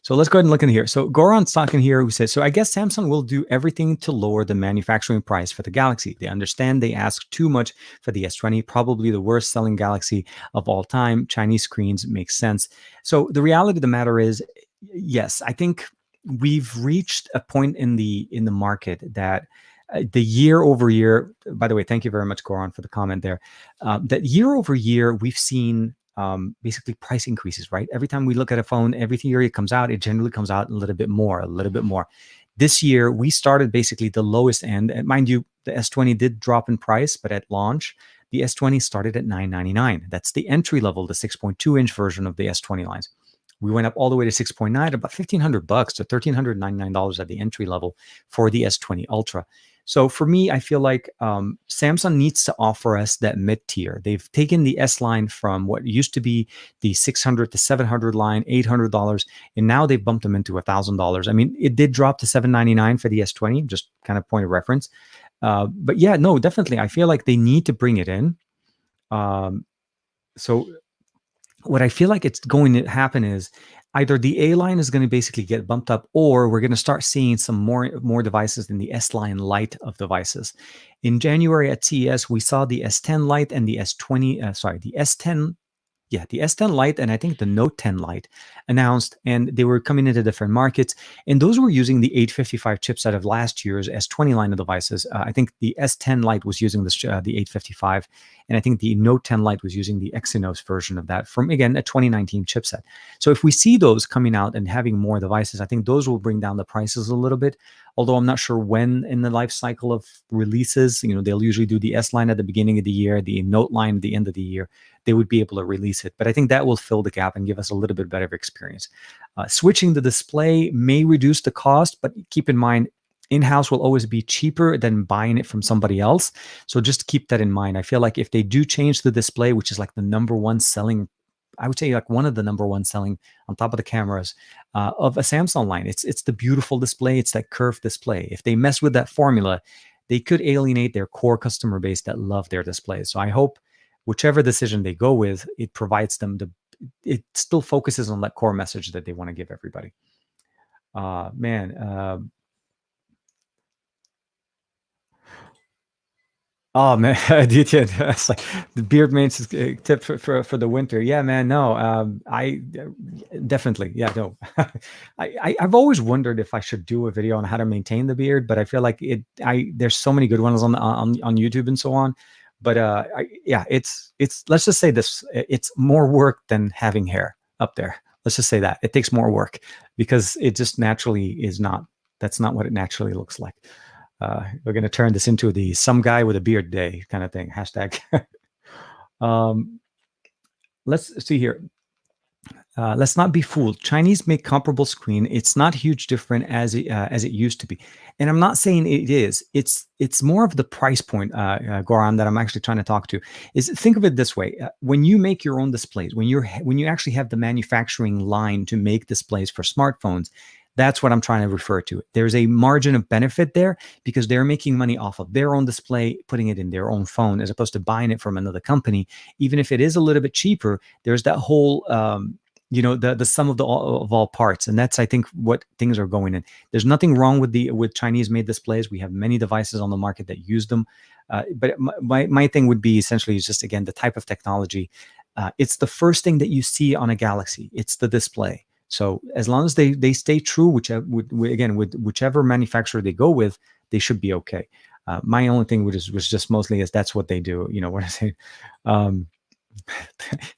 So let's go ahead and look in here. So Goran's talking here who says, so I guess Samsung will do everything to lower the manufacturing price for the Galaxy. They understand they ask too much for the S20, probably the worst selling Galaxy of all time. Chinese screens make sense. So the reality of the matter is, yes, I think we've reached a point in the market that the year over year, by the way, thank you very much, Goran, for the comment there, that year over year, we've seen basically price increases, right? Every time we look at a phone, every year it comes out, it generally comes out a little bit more. This year, we started basically the lowest end. And mind you, the S20 did drop in price, but at launch, the S20 started at $999. That's the entry level, the 6.2-inch version of the S20 lines. We went up all the way to 6.9, about $1,500 to $1,399 at the entry level for the S20 Ultra. So for me, I feel like Samsung needs to offer us that mid-tier. They've taken the S line from what used to be the $600 to $700 line, $800, and now they've bumped them into $1,000. I mean, it did drop to $799 for the S20, just kind of point of reference. But yeah, no, definitely. I feel like they need to bring it in. So what I feel like it's going to happen is either the A line is going to basically get bumped up, or we're going to start seeing some more devices in the S line Lite of devices. In January at CES, we saw the S10 Lite and the S20, the S10 yeah, the S10 Lite and I think the Note 10 Lite announced, and they were coming into different markets. And those were using the 855 chipset of last year's S20 line of devices. I think the S10 Lite was using this, the 855, and I think the Note 10 Lite was using the Exynos version of that from, again, a 2019 chipset. So if we see those coming out and having more devices, I think those will bring down the prices a little bit. Although I'm not sure when in the life cycle of releases, they'll usually do the S line at the beginning of the year, the Note line at the end of the year. They would be able to release it. But I think that will fill the gap and give us a little bit better experience. Switching the display may reduce the cost, but keep in mind, in-house will always be cheaper than buying it from somebody else. So just keep that in mind. I feel like if they do change the display, which is like the number one selling, I would say like one of the number one selling on top of the cameras of a Samsung line, it's the beautiful display. It's that curved display. If they mess with that formula, they could alienate their core customer base that love their displays. So I hope whichever decision they go with, it provides them it still focuses on that core message that they want to give everybody. Man. Oh man, it's like the beard maintenance tip for the winter. Yeah, man. No, I definitely, yeah, no. I've always wondered if I should do a video on how to maintain the beard, but I feel like there's so many good ones on YouTube and so on. But yeah, it's let's just say this: it's more work than having hair up there. Let's just say that it takes more work because it just naturally is not. That's not what it naturally looks like. We're going to turn this into the some guy with a beard day kind of thing. Hashtag. Let's see here. Let's not be fooled. Chinese make comparable screen. It's not huge different as it used to be, and I'm not saying it is. It's more of the price point, Goran, that I'm actually trying to talk to. Is think of it this way: when you make your own displays, when you actually have the manufacturing line to make displays for smartphones, that's what I'm trying to refer to. There's a margin of benefit there because they're making money off of their own display, putting it in their own phone, as opposed to buying it from another company. Even if it is a little bit cheaper, there's that whole the sum of all parts, and that's I think what things are going in. There's nothing wrong with Chinese made displays. We have many devices on the market that use them, but my thing would be essentially is just again the type of technology. It's the first thing that you see on a Galaxy. It's the display. So as long as they stay true, with whichever manufacturer they go with, they should be okay. My only thing was just mostly is that's what they do. What I say.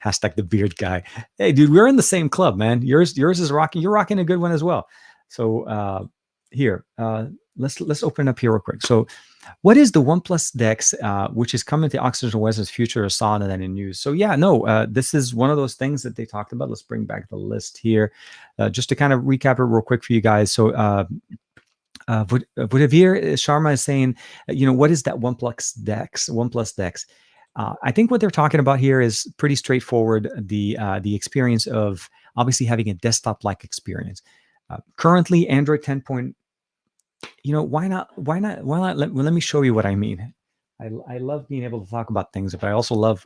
Hashtag the beard guy. Hey, dude, we're in the same club, man. Yours is rocking. You're rocking a good one as well. So here, let's open up here real quick. So, what is the OnePlus Dex, which is coming to Oxford West's future saw that in news? So yeah, no, this is one of those things that they talked about. Let's bring back the list here, just to kind of recap it real quick for you guys. So. Budavir Sharma is saying, what is that OnePlus Dex? OnePlus Dex. I think what they're talking about here is pretty straightforward. The experience of obviously having a desktop-like experience. Currently, Android 10. Why not? Let me show you what I mean. I love being able to talk about things, but I also love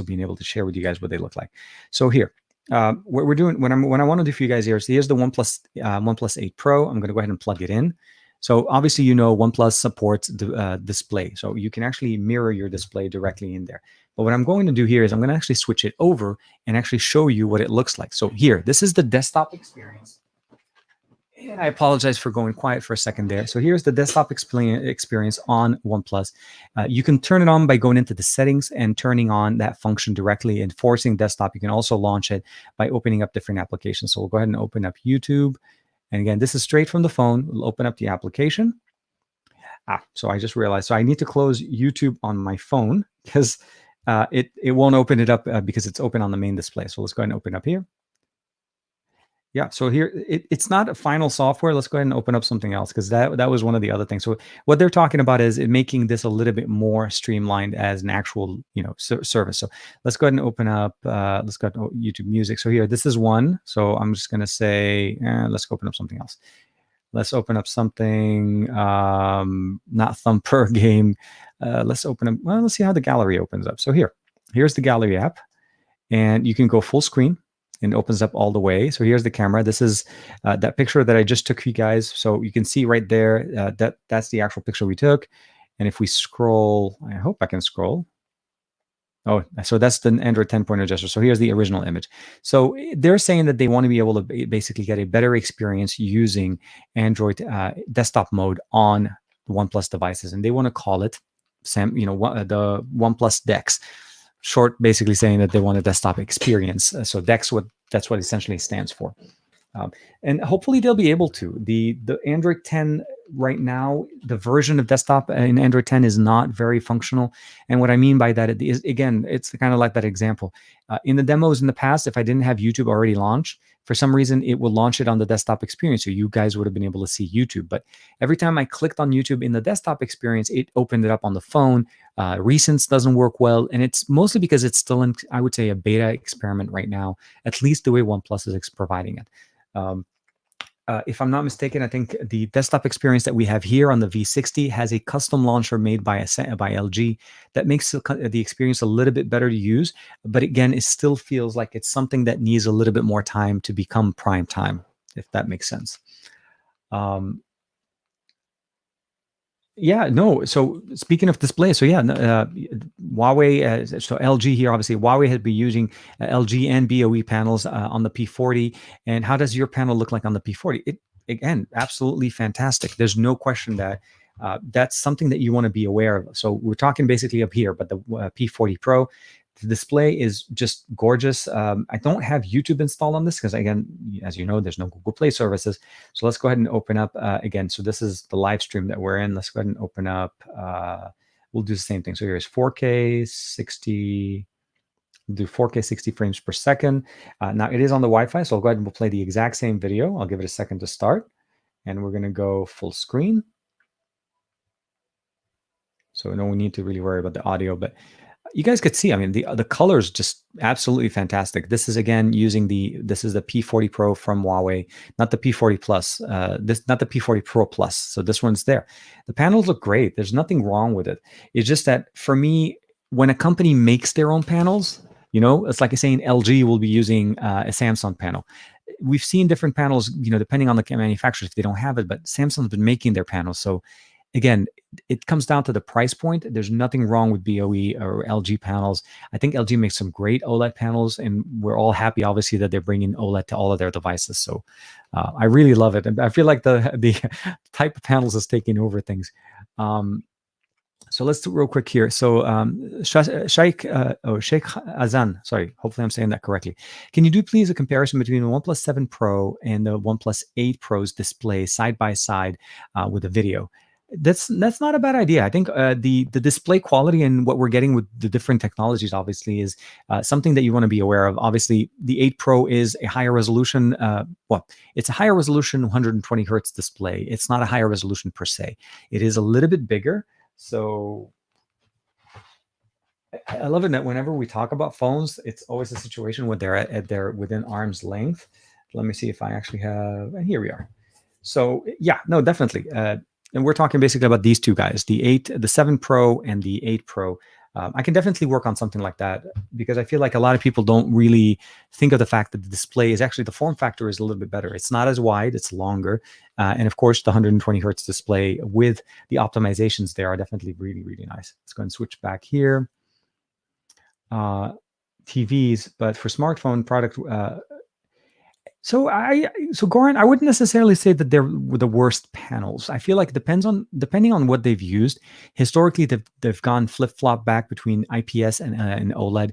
being able to share with you guys what they look like. So here, what we're doing, what I want to do for you guys here is here's the OnePlus 8 Pro. I'm going to go ahead and plug it in. So obviously, OnePlus supports the display. So you can actually mirror your display directly in there. But what I'm going to do here is I'm going to actually switch it over and actually show you what it looks like. So here, this is the desktop experience. And I apologize for going quiet for a second there. So here's the desktop experience on OnePlus. You can turn it on by going into the settings and turning on that function directly and forcing desktop. You can also launch it by opening up different applications. So we'll go ahead and open up YouTube. And again, this is straight from the phone. We'll open up the application. So I just realized, so I need to close YouTube on my phone because it won't open it up because it's open on the main display. So let's go ahead and open up here. Yeah, so here it's not a final software. Let's go ahead and open up something else because that was one of the other things. So what they're talking about is making this a little bit more streamlined as an actual service. So let's go ahead and open up. Let's go to YouTube Music. So here, this is one. So I'm just gonna say, let's open up something else. Let's open up something not Thumper game. Let's open up. Well, let's see how the gallery opens up. So here's the gallery app, and you can go full screen. And opens up all the way. So here's the camera. This is that picture that I just took for you guys. So you can see right there that's the actual picture we took. And if we scroll, I hope I can scroll. Oh, so that's the Android 10.0 gesture. So here's the original image. So they're saying that they want to be able to basically get a better experience using Android desktop mode on the OnePlus devices, and they want to call it the OnePlus Dex. Short, basically saying that they want a desktop experience. So that's what essentially stands for. And hopefully they'll be able to. The Android 10 right now, the version of desktop in Android 10 is not very functional. And what I mean by that is, again, it's kind of like that example. In the demos in the past, if I didn't have YouTube already launched, for some reason, it would launch it on the desktop experience. So you guys would have been able to see YouTube. But every time I clicked on YouTube in the desktop experience, it opened it up on the phone. Recents doesn't work well. And it's mostly because it's still in, I would say, a beta experiment right now, at least the way OnePlus is providing it. If I'm not mistaken, I think the desktop experience that we have here on the V60 has a custom launcher made by LG that makes the experience a little bit better to use. But again, it still feels like it's something that needs a little bit more time to become prime time, if that makes sense. Yeah, no. So speaking of display, so yeah, Huawei, so LG here, obviously Huawei had been using LG and BOE panels on the P40. And how does your panel look like on the P40? It, again, absolutely fantastic. There's no question that that's something that you want to be aware of. So we're talking basically up here, but the P40 Pro, the display is just gorgeous. I don't have YouTube installed on this because, again, as you know, there's no Google Play services. So let's go ahead and open up again. So this is the live stream that we're in. Let's go ahead and open up. We'll do the same thing. So here's 4K 60. We'll do 4K 60 frames per second. Now it is on the Wi-Fi, so I'll go ahead and we'll play the exact same video. I'll give it a second to start, and we're going to go full screen. So no need to really worry about the audio, but you guys could see, I mean, the colors just absolutely fantastic. This is again using this is the P40 Pro from Huawei, not the P40 Plus. Not the P40 Pro Plus. So this one's there. The panels look great. There's nothing wrong with it. It's just that for me, when a company makes their own panels, it's like saying LG will be using a Samsung panel. We've seen different panels, depending on the manufacturers if they don't have it, but Samsung's been making their panels. So again, it comes down to the price point. There's nothing wrong with BOE or LG panels. I think LG makes some great OLED panels, and we're all happy, obviously, that they're bringing OLED to all of their devices. So I really love it. And I feel like the type of panels is taking over things. So let's do real quick here. So Sheikh Azan, sorry, hopefully I'm saying that correctly. Can you do please a comparison between the OnePlus 7 Pro and the OnePlus 8 Pro's display side by side with a video? That's not a bad idea. I think the display quality and what we're getting with the different technologies obviously is something that you want to be aware of. Obviously, the 8 Pro is a higher resolution. It's a higher resolution 120 hertz display. It's not a higher resolution per se. It is a little bit bigger. So I love it that whenever we talk about phones, it's always a situation where they're within arm's length. Let me see if I actually have. And here we are. So yeah, no, definitely. And we're talking basically about these two guys, the 7 Pro and the 8 Pro. I can definitely work on something like that because I feel like a lot of people don't really think of the fact that the display is actually, the form factor is a little bit better. It's not as wide, it's longer. And of course, the 120 hertz display with the optimizations there are definitely really, really nice. Let's go and switch back here. TVs, but for smartphone product, so Goran, I wouldn't necessarily say that they're the worst panels. I feel like depending on what they've used. Historically, they've gone flip-flop back between IPS and OLED.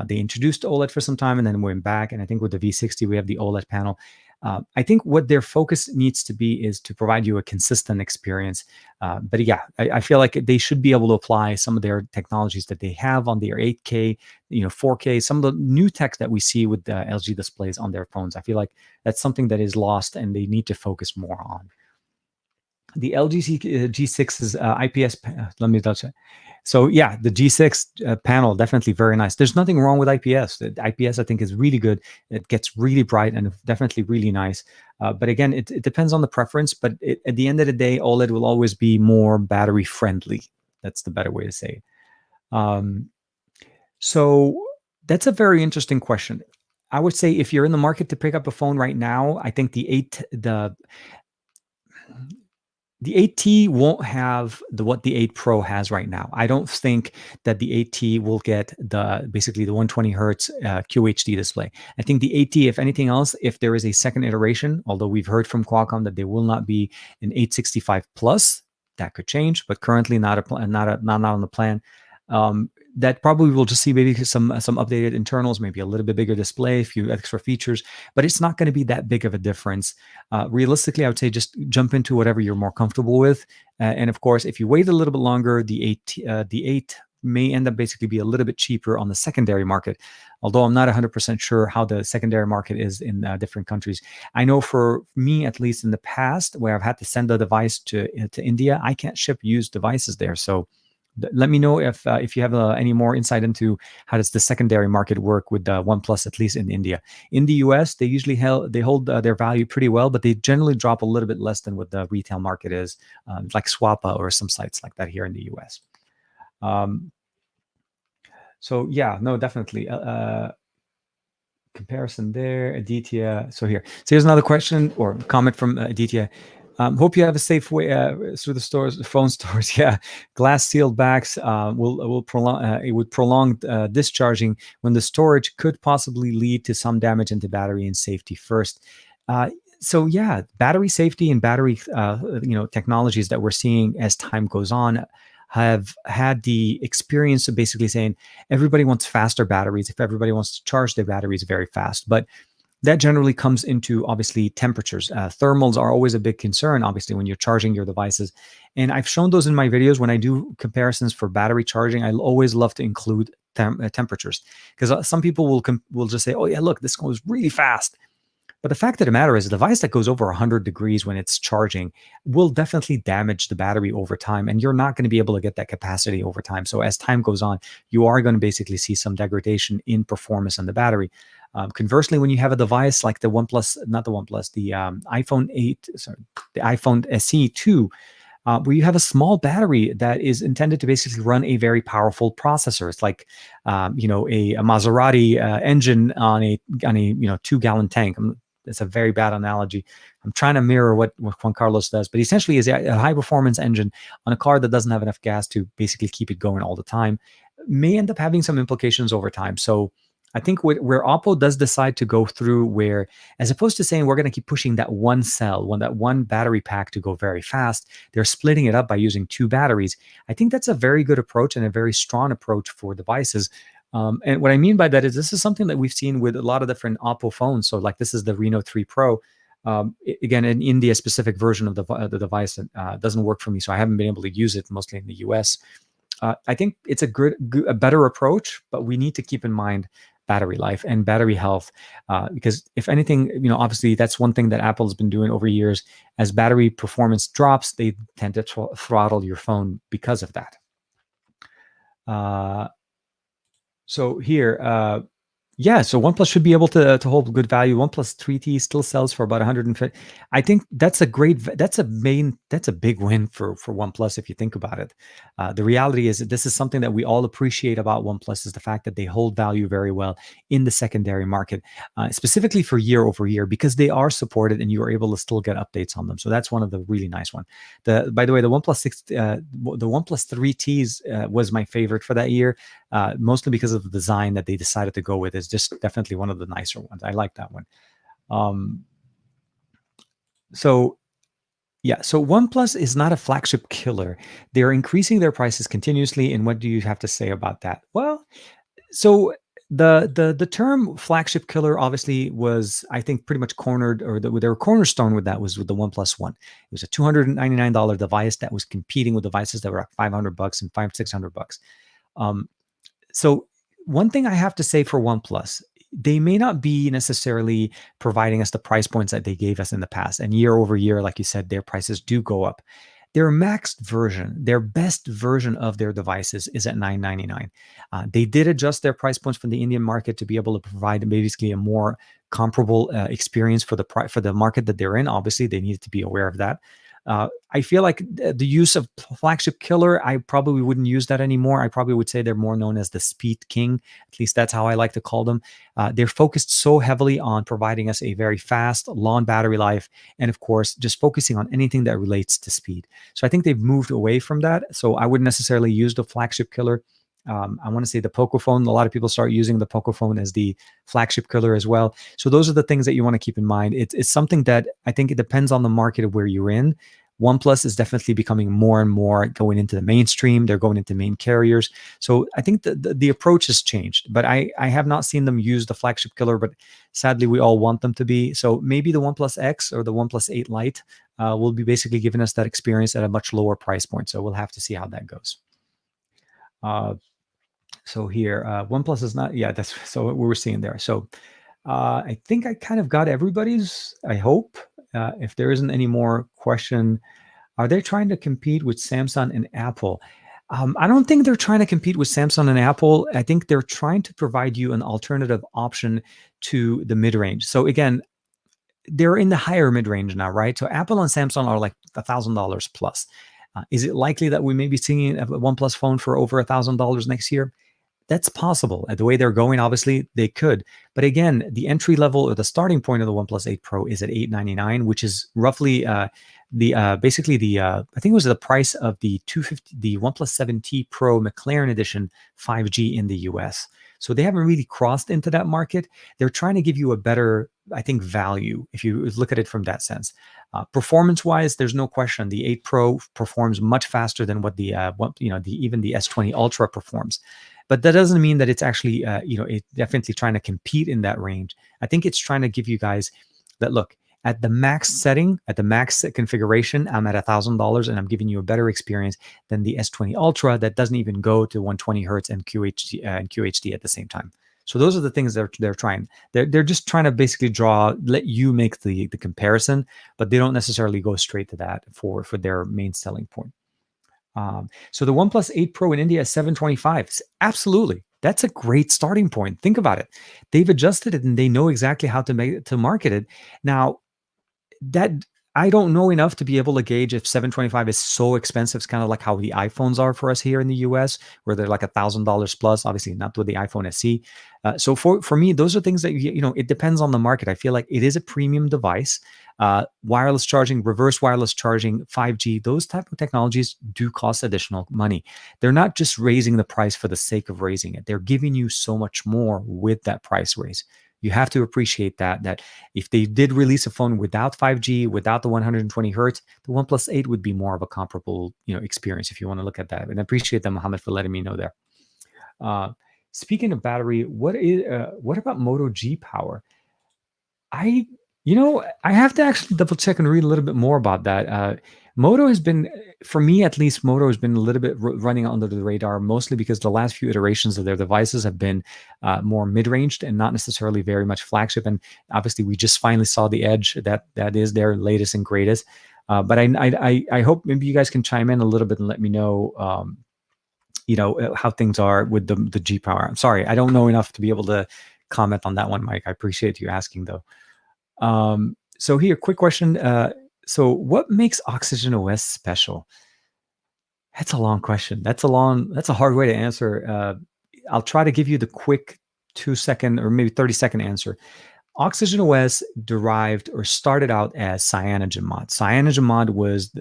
They introduced OLED for some time and then went back. And I think with the V60, we have the OLED panel. I think what their focus needs to be is to provide you a consistent experience. But yeah, I feel like they should be able to apply some of their technologies that they have on their 8K, 4K, some of the new tech that we see with the LG displays on their phones. I feel like that's something that is lost and they need to focus more on. The LG G6 is IPS. Let me touch it. So yeah, the G6 panel, definitely very nice. There's nothing wrong with IPS. The IPS, I think, is really good. It gets really bright and definitely really nice. But again, it depends on the preference. But at the end of the day, OLED will always be more battery friendly. That's the better way to say it. So that's a very interesting question. I would say if you're in the market to pick up a phone right now, I think the the 8T won't have what the 8 Pro has right now. I don't think that the 8T will get basically the 120 hertz QHD display. I think the 8T, if anything else, if there is a second iteration, although we've heard from Qualcomm that they will not be an 865 plus, that could change, but currently not on the plan. That probably will just see maybe some updated internals, maybe a little bit bigger display, a few extra features, but it's not going to be that big of a difference. Realistically, I would say just jump into whatever you're more comfortable with. And of course, if you wait a little bit longer, the 8 may end up basically be a little bit cheaper on the secondary market. Although I'm not 100% sure how the secondary market is in different countries. I know for me, at least in the past, where I've had to send a device to India, I can't ship used devices there. So let me know if you have any more insight into how does the secondary market work with OnePlus, at least in India. In the US, they usually hold their value pretty well, but they generally drop a little bit less than what the retail market is, like Swappa or some sites like that here in the US. So yeah, no, definitely. Comparison there, Aditya. So here's another question or comment from Aditya. Hope you have a safe way through the phone stores. Yeah, glass sealed backs will prolong. It would prolong discharging when the storage could possibly lead to some damage into battery and safety first. So yeah, battery safety and battery technologies that we're seeing as time goes on have had the experience of basically saying everybody wants faster batteries if everybody wants to charge their batteries very fast. But that generally comes into obviously temperatures. Thermals are always a big concern, obviously, when you're charging your devices. And I've shown those in my videos when I do comparisons for battery charging. I always love to include temperatures because some people will just say, oh yeah, look, this goes really fast. But the fact of the matter is a device that goes over 100 degrees when it's charging will definitely damage the battery over time, and you're not going to be able to get that capacity over time. So as time goes on, you are going to basically see some degradation in performance on the battery. Conversely, when you have a device like the OnePlus, not the OnePlus, the iPhone 8, sorry, the iPhone SE 2, where you have a small battery that is intended to basically run a very powerful processor. It's like, a Maserati engine on a 2-gallon tank. It's a very bad analogy. I'm trying to mirror what Juan Carlos does, but essentially is a high performance engine on a car that doesn't have enough gas to basically keep it going all the time. May end up having some implications over time. So I think where Oppo does decide to go through where, as opposed to saying we're going to keep pushing that one battery pack to go very fast, they're splitting it up by using 2 batteries. I think that's a very good approach and a very strong approach for devices. And what I mean by that is this is something that we've seen with a lot of different Oppo phones. So like this is the Reno 3 Pro. Again, an India specific version of the device that doesn't work for me. So I haven't been able to use it mostly in the US. I think it's a better approach, but we need to keep in mind battery life and battery health, because if anything, obviously that's one thing that Apple has been doing over years. As battery performance drops, they tend to throttle your phone because of that. So here, so OnePlus should be able to hold good value. OnePlus 3T still sells for about 150. I think that's a big win for OnePlus if you think about it. The reality is that this is something that we all appreciate about OnePlus is the fact that they hold value very well in the secondary market, specifically for year over year, because they are supported and you are able to still get updates on them. So that's one of the really nice one. By the way, the OnePlus 3Ts was my favorite for that year, mostly because of the design that they decided to go with. Is just definitely one of the nicer ones. I like that one. So OnePlus is not a flagship killer. They're increasing their prices continuously. And what do you have to say about that? Well, so the term flagship killer obviously was, I think, pretty much cornered, or their cornerstone with that was with the OnePlus One. It was a $299 device that was competing with devices that were at $500 and $600. So one thing I have to say for OnePlus, they may not be necessarily providing us the price points that they gave us in the past. And year over year, like you said, their prices do go up. Their maxed version, their best version of their devices is at $999. They did adjust their price points for the Indian market to be able to provide basically a more comparable experience for the market that they're in. Obviously, they needed to be aware of that. I feel like the use of flagship killer, I probably wouldn't use that anymore. I probably would say they're more known as the speed king. At least that's how I like to call them. They're focused so heavily on providing us a very fast, long battery life, and of course, just focusing on anything that relates to speed. So I think they've moved away from that. So I wouldn't necessarily use the flagship killer. I want to say the Pocophone. A lot of people start using the Pocophone as the flagship killer as well. So those are the things that you want to keep in mind. It's something that I think it depends on the market of where you're in. OnePlus is definitely becoming more and more going into the mainstream. They're going into main carriers. So I think the approach has changed, but I have not seen them use the flagship killer, but sadly we all want them to be. So maybe the OnePlus X or the OnePlus 8 Lite will be basically giving us that experience at a much lower price point. So we'll have to see how that goes. So here, OnePlus is not, yeah, that's so what we were seeing there. So I think I kind of got everybody's, I hope. If there isn't any more question, are they trying to compete with Samsung and Apple? I don't think they're trying to compete with Samsung and Apple. I think they're trying to provide you an alternative option to the mid-range. So again, they're in the higher mid-range now, right? So Apple and Samsung are like $1,000 plus. Is it likely that we may be seeing a OnePlus phone for over $1,000 next year? That's possible. The way they're going, obviously, they could. But again, the entry level or the starting point of the OnePlus 8 Pro is at $899, which is roughly basically the I think it was the price of the 250, the OnePlus 7T Pro McLaren Edition 5G in the US. So they haven't really crossed into that market. They're trying to give you a better, I think, value if you look at it from that sense. Performance-wise, there's no question the 8 Pro performs much faster than what the even the S20 Ultra performs. But that doesn't mean that it's actually, it's definitely trying to compete in that range. I think it's trying to give you guys that look at the max setting, at the max configuration. I'm at $1,000, and I'm giving you a better experience than the S20 Ultra that doesn't even go to 120 hertz and QHD at the same time. So those are the things they're trying. They're just trying to basically let you make the comparison, but they don't necessarily go straight to that for their main selling point. So the OnePlus 8 Pro in India is $725. Absolutely. That's a great starting point. Think about it. They've adjusted it and they know exactly how to market it. Now, that I don't know enough to be able to gauge if 725 is so expensive. It's kind of like how the iPhones are for us here in the US, where they're like $1,000 plus, obviously not with the iPhone SE. So for me, those are things that, it depends on the market. I feel like it is a premium device. Wireless charging, reverse wireless charging, 5G, those type of technologies do cost additional money. They're not just raising the price for the sake of raising it. They're giving you so much more with that price raise. You have to appreciate that if they did release a phone without 5G, without the 120 hertz, the OnePlus 8 would be more of a comparable, experience if you want to look at that. And I appreciate that, Mohammed, for letting me know there. Speaking of battery, what about Moto G Power? I have to actually double check and read a little bit more about that. Moto has been, for me at least, Moto has been a little bit running under the radar, mostly because the last few iterations of their devices have been more mid-ranged and not necessarily very much flagship. And obviously, we just finally saw the Edge that is their latest and greatest. But I hope maybe you guys can chime in a little bit and let me know, how things are with the G Power. I'm sorry, I don't know enough to be able to comment on that one, Mike. I appreciate you asking though. So here, quick question. So what makes Oxygen OS special? That's a long question. That's a hard way to answer. I'll try to give you the quick 2-second or maybe 30-second answer. Oxygen OS derived or started out as CyanogenMod. CyanogenMod was,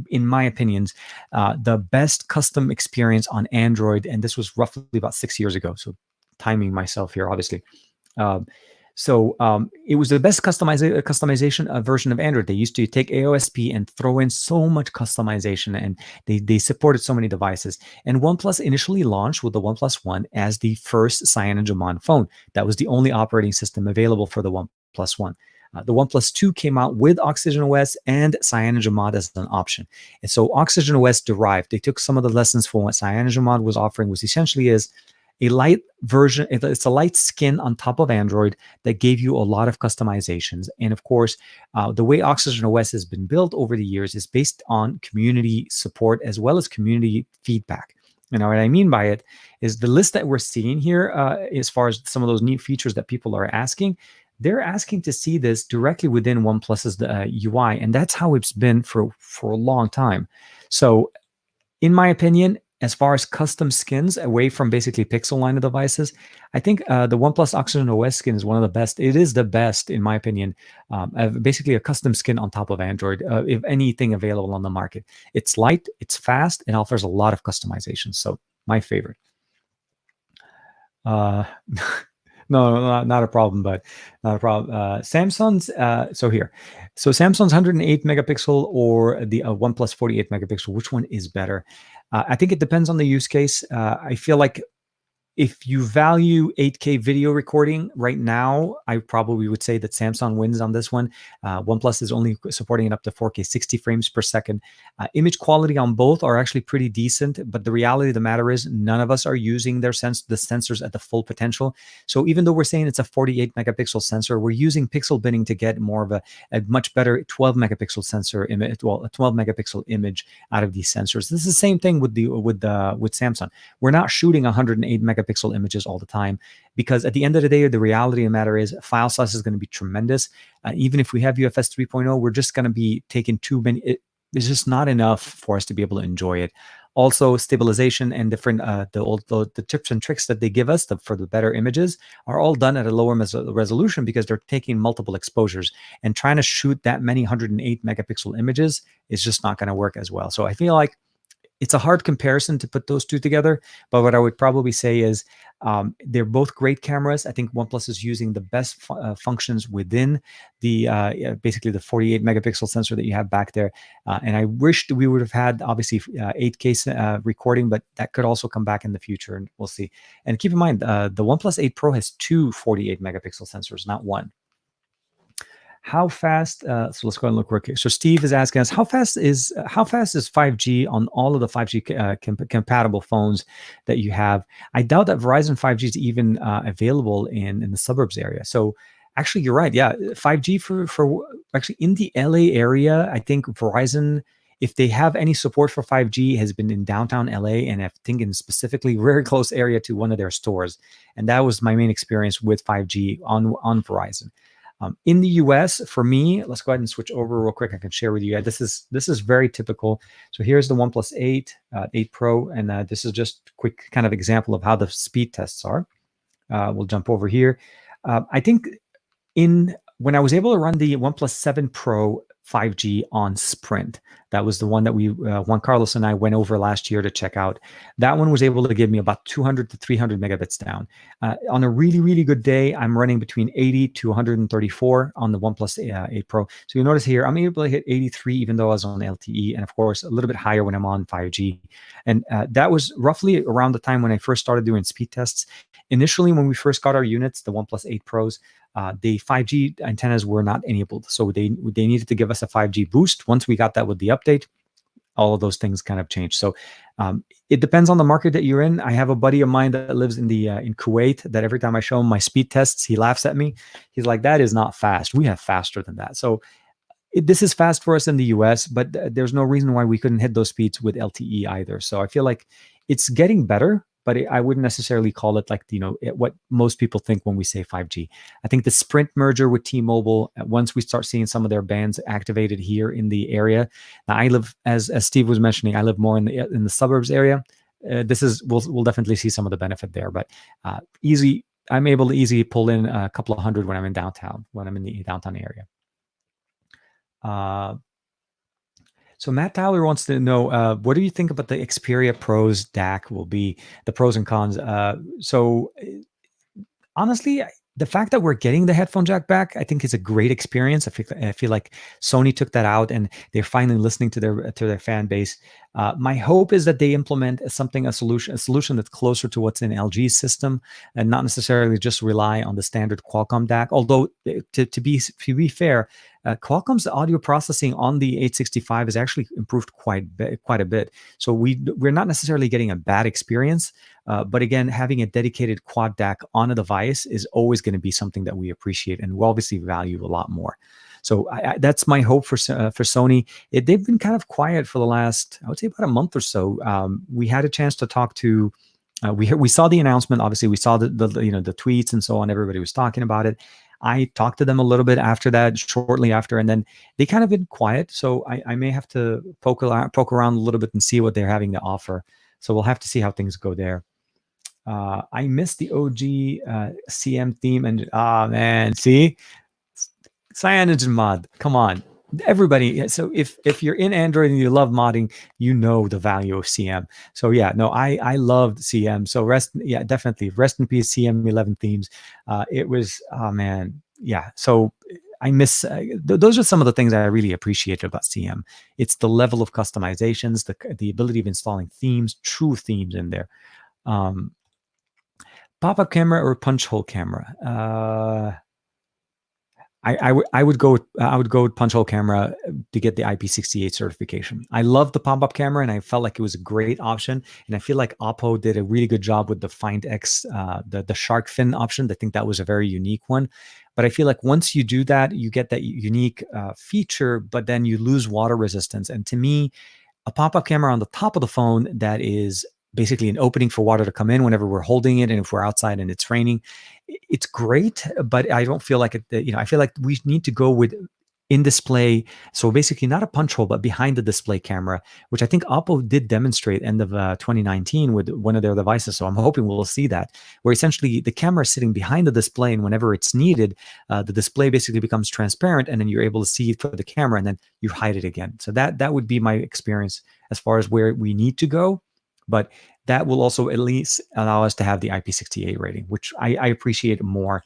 in my opinions, the best custom experience on Android. And this was roughly about 6 years ago. So timing myself here, obviously. It was the best customization version of Android. They used to take AOSP and throw in so much customization, and they supported so many devices. And OnePlus initially launched with the OnePlus One as the first CyanogenMod phone. That was the only operating system available for the OnePlus One. The OnePlus 2 came out with Oxygen OS and CyanogenMod as an option. And so Oxygen OS derived. They took some of the lessons from what CyanogenMod was offering, which essentially is a light version. It's a light skin on top of Android that gave you a lot of customizations. And of course, the way Oxygen OS has been built over the years is based on community support as well as community feedback. And what I mean by it is the list that we're seeing here, as far as some of those new features that people are asking, they're asking to see this directly within OnePlus's UI, and that's how it's been for a long time. So in my opinion, as far as custom skins away from basically Pixel line of devices, I think the OnePlus Oxygen OS skin is one of the best. It is the best, in my opinion. Basically, a custom skin on top of Android, if anything available on the market. It's light, it's fast, and offers a lot of customization. So my favorite. Uh, no, not a problem, but not a problem. Samsung's so Samsung's 108 megapixel or the OnePlus 48 megapixel. Which one is better? I think it depends on the use case. I feel like if you value 8K video recording right now, I probably would say that Samsung wins on this one. OnePlus is only supporting it up to 4K 60 frames per second. Image quality on both are actually pretty decent, but the reality of the matter is none of us are using the sensors at the full potential. So even though we're saying it's a 48 megapixel sensor, we're using pixel binning to get more of a much better 12 megapixel sensor image, well, a 12 megapixel image out of these sensors. This is the same thing with Samsung. We're not shooting 108 megapixel images all the time, because at the end of the day, the reality of the matter is file size is going to be tremendous. Even if we have UFS 3.0, we're just going to be taking too many. It's just not enough for us to be able to enjoy it. Also, stabilization and different the tips and tricks that they give us for the better images are all done at a lower resolution, because they're taking multiple exposures, and trying to shoot that many 108 megapixel images is just not going to work as well. So I feel like it's a hard comparison to put those two together, but what I would probably say is they're both great cameras. I think OnePlus is using the best functions within the basically the 48 megapixel sensor that you have back there. And I wished we would have had obviously 8K recording, but that could also come back in the future, and we'll see. And keep in mind, the OnePlus 8 Pro has two 48 megapixel sensors, not one. How fast? So let's go and look real quick. So Steve is asking us, how fast is 5G on all of the 5G compatible phones that you have? I doubt that Verizon 5G is even available in the suburbs area. So actually, you're right. Yeah, 5G for actually in the LA area, I think Verizon, if they have any support for 5G, has been in downtown LA, and I think in specifically very close area to one of their stores. And that was my main experience with 5G on Verizon. In the US, for me, let's go ahead and switch over real quick. I can share with you guys. This is very typical. So here's the OnePlus 8, 8 Pro, and this is just a quick kind of example of how the speed tests are. We'll jump over here. I think when I was able to run the OnePlus 7 Pro 5G on Sprint, that was the one that Juan Carlos and I went over last year to check out. That one was able to give me about 200 to 300 megabits down. On a really, really good day, I'm running between 80 to 134 on the OnePlus 8 Pro. So you'll notice here, I'm able to hit 83 even though I was on LTE, and of course, a little bit higher when I'm on 5G. And that was roughly around the time when I first started doing speed tests. Initially, when we first got our units, the OnePlus 8 Pros, the 5G antennas were not enabled. So they needed to give us a 5G boost. Once we got that with the update, all of those things kind of changed. So it depends on the market that you're in. I have a buddy of mine that lives in Kuwait that every time I show him my speed tests, he laughs at me. He's like, that is not fast. We have faster than that. So this is fast for us in the US, but there's no reason why we couldn't hit those speeds with LTE either. So I feel like it's getting better, but I wouldn't necessarily call it like, what most people think when we say 5G. I think the Sprint merger with T-Mobile, once we start seeing some of their bands activated here in the area. Now I live, as Steve was mentioning, I live more in the suburbs area. We'll definitely see some of the benefit there, but I'm able to easily pull in a couple of hundred when I'm in the downtown area. So Matt Tyler wants to know, what do you think about the Xperia Pro's DAC will be, the pros and cons? Honestly, the fact that we're getting the headphone jack back, I think is a great experience. I feel like Sony took that out and they're finally listening to their fan base. My hope is that they implement a solution that's closer to what's in LG's system, and not necessarily just rely on the standard Qualcomm DAC. Although to be fair, Qualcomm's audio processing on the 865 has actually improved quite a bit. So we're not necessarily getting a bad experience. But again, having a dedicated quad DAC on a device is always going to be something that we appreciate and we obviously value a lot more. So that's my hope for Sony. They've been kind of quiet for the last, I would say, about a month or so. We had a chance to talk to. We saw the announcement. Obviously, we saw the tweets and so on. Everybody was talking about it. I talked to them a little bit after that, shortly after, and then they kind of been quiet. So I may have to poke around a little bit and see what they're having to offer. So we'll have to see how things go there. I missed the OG CM theme, and man, see, CyanogenMod, come on, everybody. So if you're in Android and you love modding, you know the value of CM. So yeah, no, I loved CM. So definitely rest in peace CM 11 themes. It was, oh man, yeah. So I miss those are some of the things I really appreciated about CM. It's the level of customizations, the ability of installing themes, true themes in there. Pop-up camera or punch hole camera? I would go with punch hole camera to get the IP68 certification. I love the pop-up camera, and I felt like it was a great option. And I feel like Oppo did a really good job with the Find X, the shark fin option. I think that was a very unique one. But I feel like once you do that, you get that unique feature, but then you lose water resistance. And to me, a pop-up camera on the top of the phone that is basically an opening for water to come in whenever we're holding it, and if we're outside and it's raining, it's great. But I don't feel like it. I feel like we need to go with in display. So basically, not a punch hole, but behind the display camera, which I think Oppo did demonstrate end of 2019 with one of their devices. So I'm hoping we'll see that, where essentially the camera is sitting behind the display, and whenever it's needed, the display basically becomes transparent, and then you're able to see it for the camera, and then you hide it again. So that would be my experience as far as where we need to go. But that will also at least allow us to have the IP68 rating, which I appreciate more.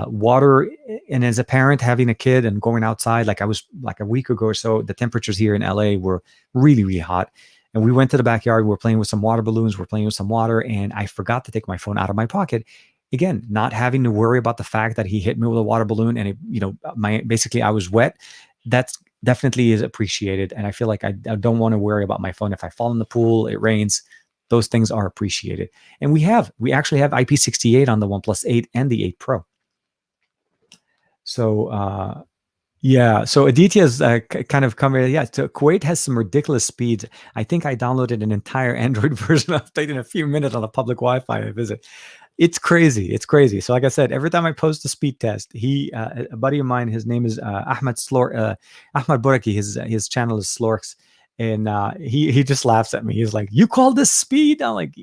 Water, and as a parent having a kid and going outside, like I was like a week ago or so, the temperatures here in LA were really, really hot. And we went to the backyard, we're playing with some water balloons, we're playing with some water, and I forgot to take my phone out of my pocket. Again, not having to worry about the fact that he hit me with a water balloon and basically I was wet. That's definitely is appreciated. And I feel like I don't want to worry about my phone. If I fall in the pool, it rains, those things are appreciated. And we actually have IP68 on the OnePlus 8 and the 8 Pro. So yeah, so Aditya's kind of coming. Yeah, so Kuwait has some ridiculous speeds. I think I downloaded an entire Android version update in a few minutes on a public Wi-Fi I visit. It's crazy. It's crazy. So like I said, every time I post a speed test, a buddy of mine, his name is Ahmad Buraki. His channel is Slorks, and he just laughs at me. He's like, "You call this speed?" I'm like,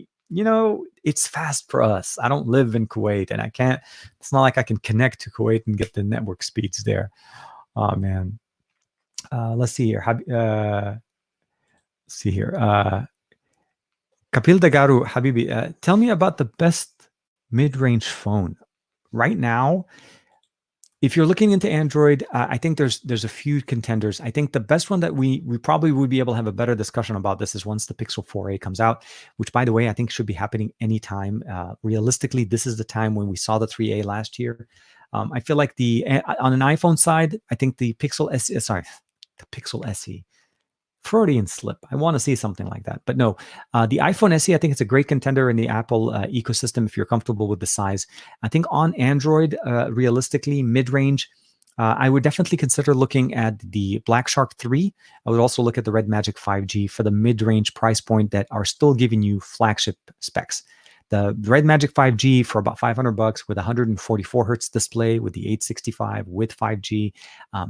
it's fast for us. I don't live in Kuwait, and I can't. It's not like I can connect to Kuwait and get the network speeds there. Oh man. Let's see here. Kapil Dagaru, Habibi, tell me about the best mid-range phone right now. If you're looking into Android, I think there's a few contenders. I think the best one that we probably would be able to have a better discussion about this is once the Pixel 4a comes out, which by the way, I think should be happening anytime. Realistically, this is the time when we saw the 3a last year. I feel like on an iPhone side, I think the Pixel SE, Freudian slip. I want to see something like that, but no, the iPhone SE, I think it's a great contender in the Apple ecosystem if you're comfortable with the size. I think on Android, realistically, mid-range, I would definitely consider looking at the Black Shark 3. I would also look at the Red Magic 5G for the mid-range price point that are still giving you flagship specs. The Red Magic 5G for about $500 with 144 hertz display with the 865 with 5G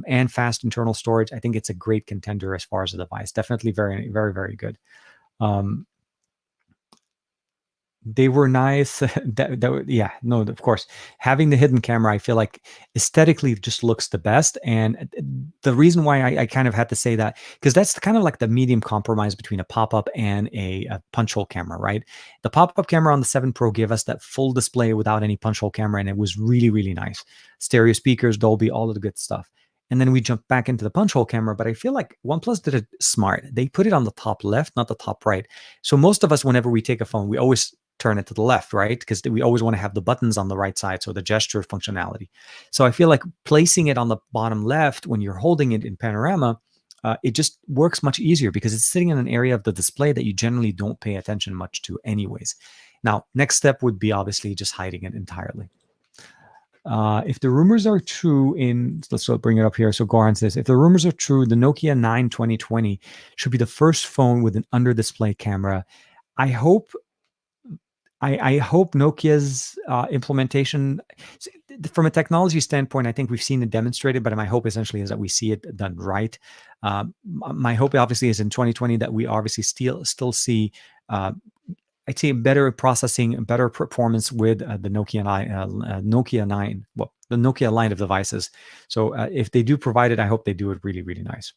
and fast internal storage. I think it's a great contender as far as the device. Definitely very, very, very good. They were nice. Of course, having the hidden camera, I feel like aesthetically just looks the best. And the reason why I kind of had to say that, because that's kind of like the medium compromise between a pop-up and a punch hole camera, right? The pop-up camera on the 7 Pro gave us that full display without any punch hole camera, and it was really, really nice. Stereo speakers, Dolby, all of the good stuff. And then we jumped back into the punch hole camera, but I feel like OnePlus did it smart. They put it on the top left, not the top right. So most of us, whenever we take a phone, we always turn it to the left, right? Because we always want to have the buttons on the right side, so the gesture functionality. So I feel like placing it on the bottom left when you're holding it in panorama, it just works much easier because it's sitting in an area of the display that you generally don't pay attention much to anyways. Now, next step would be obviously just hiding it entirely. If the rumors are true let's bring it up here. So Goran says, if the rumors are true, the Nokia 9 2020 should be the first phone with an under display camera. I hope I hope Nokia's implementation, from a technology standpoint, I think we've seen it demonstrated, but my hope essentially is that we see it done right. My hope obviously is in 2020 that we obviously still see, I'd say, better processing, better performance with the Nokia 9, well, the Nokia line of devices. So if they do provide it, I hope they do it really, really nice.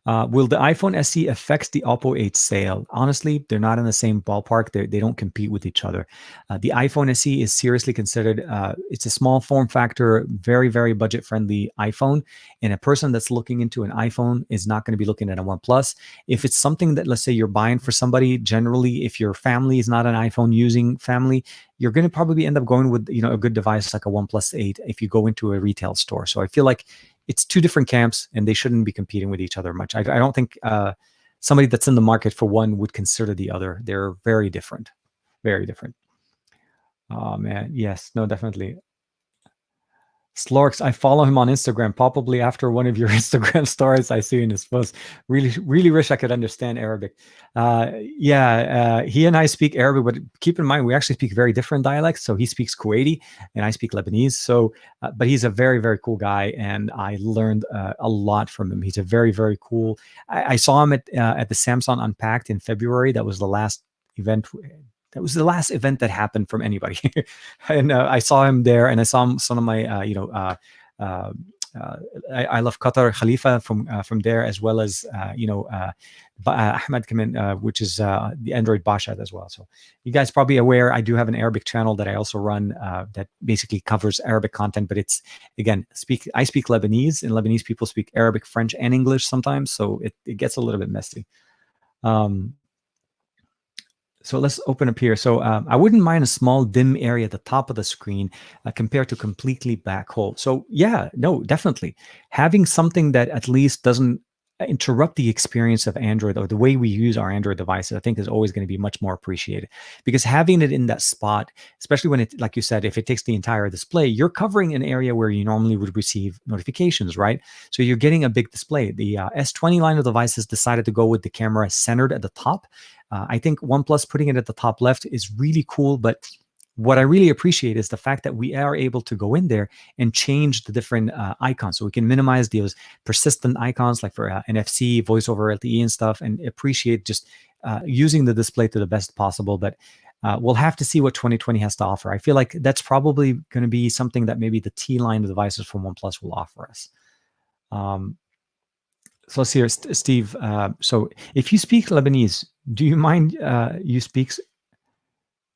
Will the iPhone SE affect the Oppo 8 sale? Honestly, they're not in the same ballpark. They don't compete with each other. The iPhone SE is seriously considered, it's a small form factor, very, very budget friendly iPhone. And a person that's looking into an iPhone is not going to be looking at a OnePlus. If it's something that, let's say, you're buying for somebody, generally, if your family is not an iPhone using family, you're going to probably end up going with, a good device like a OnePlus 8 if you go into a retail store. So I feel like it's two different camps and they shouldn't be competing with each other much. I don't think somebody that's in the market for one would consider the other. They're very different, very different. Oh man, yes, no, definitely. Slorks, I follow him on Instagram. Probably after one of your Instagram stories I see in his post. Really, really wish I could understand Arabic. He and I speak Arabic, but keep in mind we actually speak very different dialects. So he speaks Kuwaiti, and I speak Lebanese. So, but he's a very, very cool guy, and I learned a lot from him. He's a very, very cool. I saw him at the Samsung Unpacked in February. That was the last event. That was the last event that happened from anybody. And I saw him there, and I saw some of my, I love Qatar Khalifa from there, as well as Ahmed Kamin, which is the Android Bashad as well. So you guys probably aware I do have an Arabic channel that I also run that basically covers Arabic content, but it's, again, I speak Lebanese, and Lebanese people speak Arabic, French, and English sometimes, so it gets a little bit messy. So let's open up here. So I wouldn't mind a small dim area at the top of the screen compared to completely black hole. So yeah, no, definitely. Having something that at least doesn't interrupt the experience of Android or the way we use our Android devices, I think is always going to be much more appreciated. Because having it in that spot, especially when it, like you said, if it takes the entire display, you're covering an area where you normally would receive notifications, right? So you're getting a big display. The S20 line of devices decided to go with the camera centered at the top. I think OnePlus putting it at the top left is really cool, but what I really appreciate is the fact that we are able to go in there and change the different icons. So we can minimize those persistent icons like for NFC, voice over LTE and stuff, and appreciate just using the display to the best possible. But we'll have to see what 2020 has to offer. I feel like that's probably going to be something that maybe the T line of devices from OnePlus will offer us. So let's hear, Steve. So if you speak Lebanese, do you mind you speak?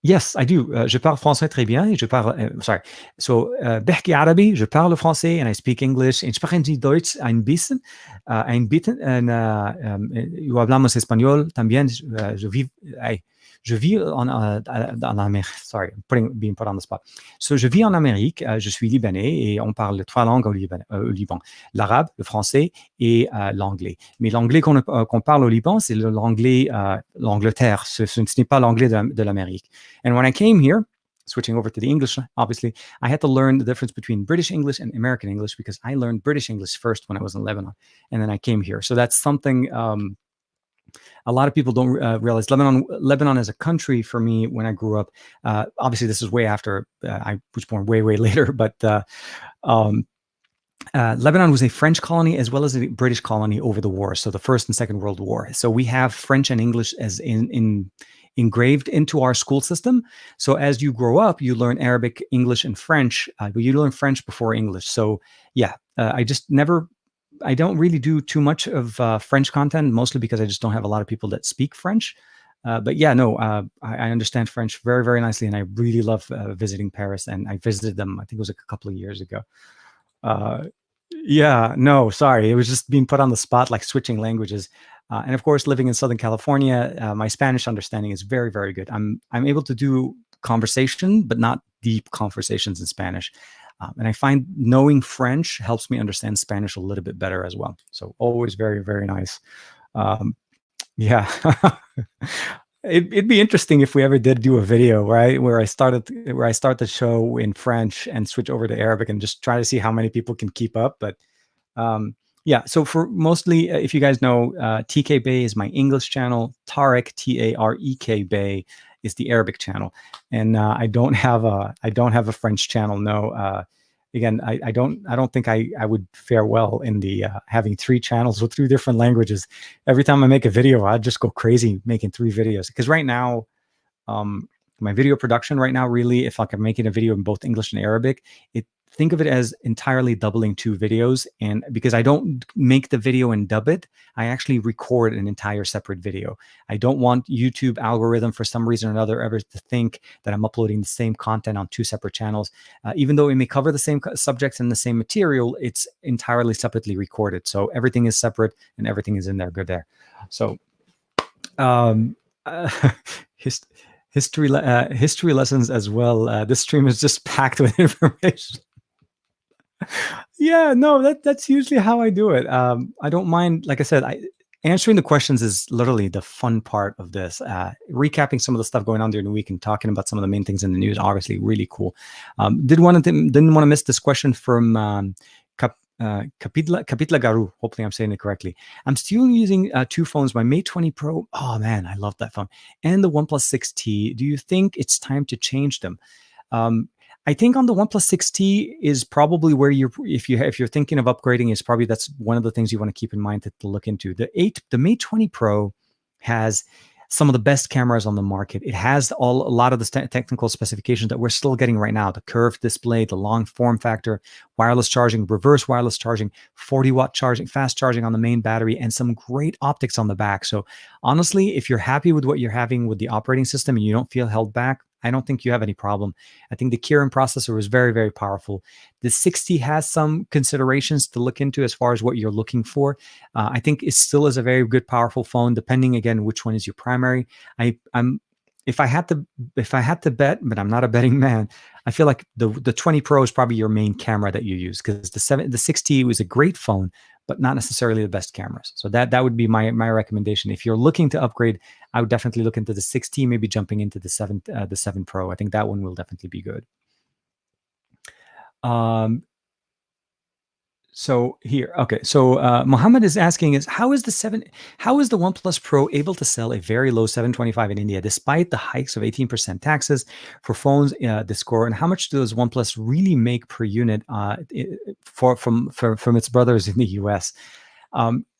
Yes, I do. Je parle français très bien. Je parle, sorry. So, بحكي عربي, je parle français, and I speak English. Ich spreche Deutsch ein bisschen. Und yo hablamos español también. Je vis en Amérique. Sorry, being put on the spot. So, je vis en Amérique. Je suis libanais et on parle 3 langues au Liban. L'arabe, le français et l'anglais. Mais l'anglais qu'on parle au Liban, c'est l'anglais l'Angleterre. Ce n'est pas l'anglais de l'Amérique. And when I came here, switching over to the English, obviously, I had to learn the difference between British English and American English because I learned British English first when I was in Lebanon, and then I came here. So that's something a lot of people don't realize. Lebanon as a country, for me, when I grew up, obviously this is way after I was born, way later, but Lebanon was a French colony as well as a British colony over the war, so the First and Second World War. So we have French and English as engraved into our school system. So as you grow up, you learn Arabic, English, and French, but you learn French before English. So yeah, I don't really do too much of French content, mostly because I just don't have a lot of people that speak French. But yeah, no, I understand French very, very nicely, and I really love visiting Paris, and I visited them, I think it was a couple of years ago. Yeah, no, sorry. It was just being put on the spot, like switching languages. And of course, living in Southern California, my Spanish understanding is very, very good. I'm able to do conversation, but not deep conversations in Spanish. And I find knowing French helps me understand Spanish a little bit better as well. So always very, very nice. Yeah. It'd be interesting if we ever did do a video, right, where I start the show in French and switch over to Arabic and just try to see how many people can keep up. But yeah, so for mostly, if you guys know, TK Bay is my English channel. Tarek, Tarek Bay, is the Arabic channel, and I don't have a French channel. No. Again, I don't think I would fare well in the having 3 channels with 3 different languages. Every time I make a video, I just go crazy making 3 videos, because right now, my video production right now, really, if like I'm making a video in both English and Arabic, think of it as entirely doubling 2 videos. And because I don't make the video and dub it, I actually record an entire separate video. I don't want YouTube algorithm for some reason or another ever to think that I'm uploading the same content on 2 separate channels. Even though it may cover the same subjects and the same material, it's entirely separately recorded. So everything is separate and everything is in there good there. So um, history lessons as well. This stream is just packed with information. Yeah, no, that's usually how I do it. I don't mind, like I said, answering the questions is literally the fun part of this. Recapping some of the stuff going on during the week and talking about some of the main things in the news, obviously really cool. Didn't want to miss this question from Capitla Garu. Hopefully I'm saying it correctly. I'm still using 2 phones, my Mate 20 Pro. Oh man, I love that phone. And the OnePlus 6T. Do you think it's time to change them? I think on the OnePlus 6T is probably where if you're thinking of upgrading, is probably that's one of the things you want to keep in mind to look into. The Mate 20 Pro has some of the best cameras on the market. It has a lot of the technical specifications that we're still getting right now: the curved display, the long form factor, wireless charging, reverse wireless charging, 40-watt charging, fast charging on the main battery, and some great optics on the back. So honestly, if you're happy with what you're having with the operating system and you don't feel held back, I don't think you have any problem. I think the Kirin processor is very, very powerful. The 60 has some considerations to look into as far as what you're looking for. I think it still is a very good, powerful phone, depending again which one is your primary. If I had to bet, but I'm not a betting man, I feel like the 20 Pro is probably your main camera that you use, because the 60 was a great phone, but not necessarily the best cameras. So that would be my recommendation. If you're looking to upgrade, I would definitely look into the 6T, maybe jumping into the 7 Pro. I think that one will definitely be good. So here, okay. So Mohammed is asking how is the OnePlus Pro able to sell a very low 725 in India despite the hikes of 18% taxes for phones this score, and how much does OnePlus really make per unit from its brothers in the US?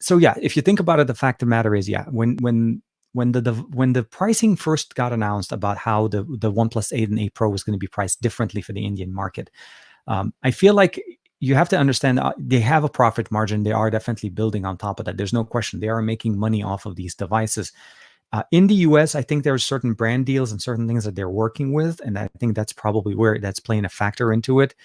So yeah, if you think about it, the fact of the matter is, yeah, when the pricing first got announced about how the OnePlus 8 and 8 Pro was going to be priced differently for the Indian market, I feel like you have to understand they have a profit margin. They are definitely building on top of that. There's no question. They are making money off of these devices. In the US, I think there's certain brand deals and certain things that they're working with, and I think that's probably where that's playing a factor into it.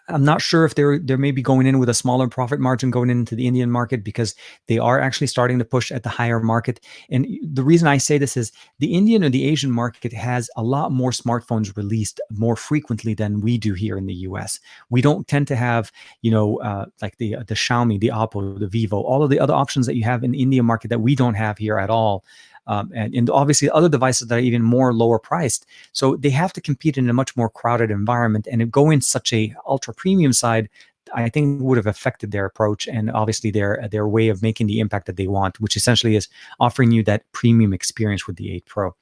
I'm not sure if they're maybe going in with a smaller profit margin going into the Indian market, because they are actually starting to push at the higher market. And the reason I say this is the Indian or the Asian market has a lot more smartphones released more frequently than we do here in the US. We don't tend to have, like the Xiaomi, the Oppo, the Vivo, all of the other options that you have in the Indian market that we don't have here at all. And obviously other devices that are even more lower priced. So they have to compete in a much more crowded environment, and go in such a ultra premium side, I think would have affected their approach and obviously their way of making the impact that they want, which essentially is offering you that premium experience with the 8 Pro.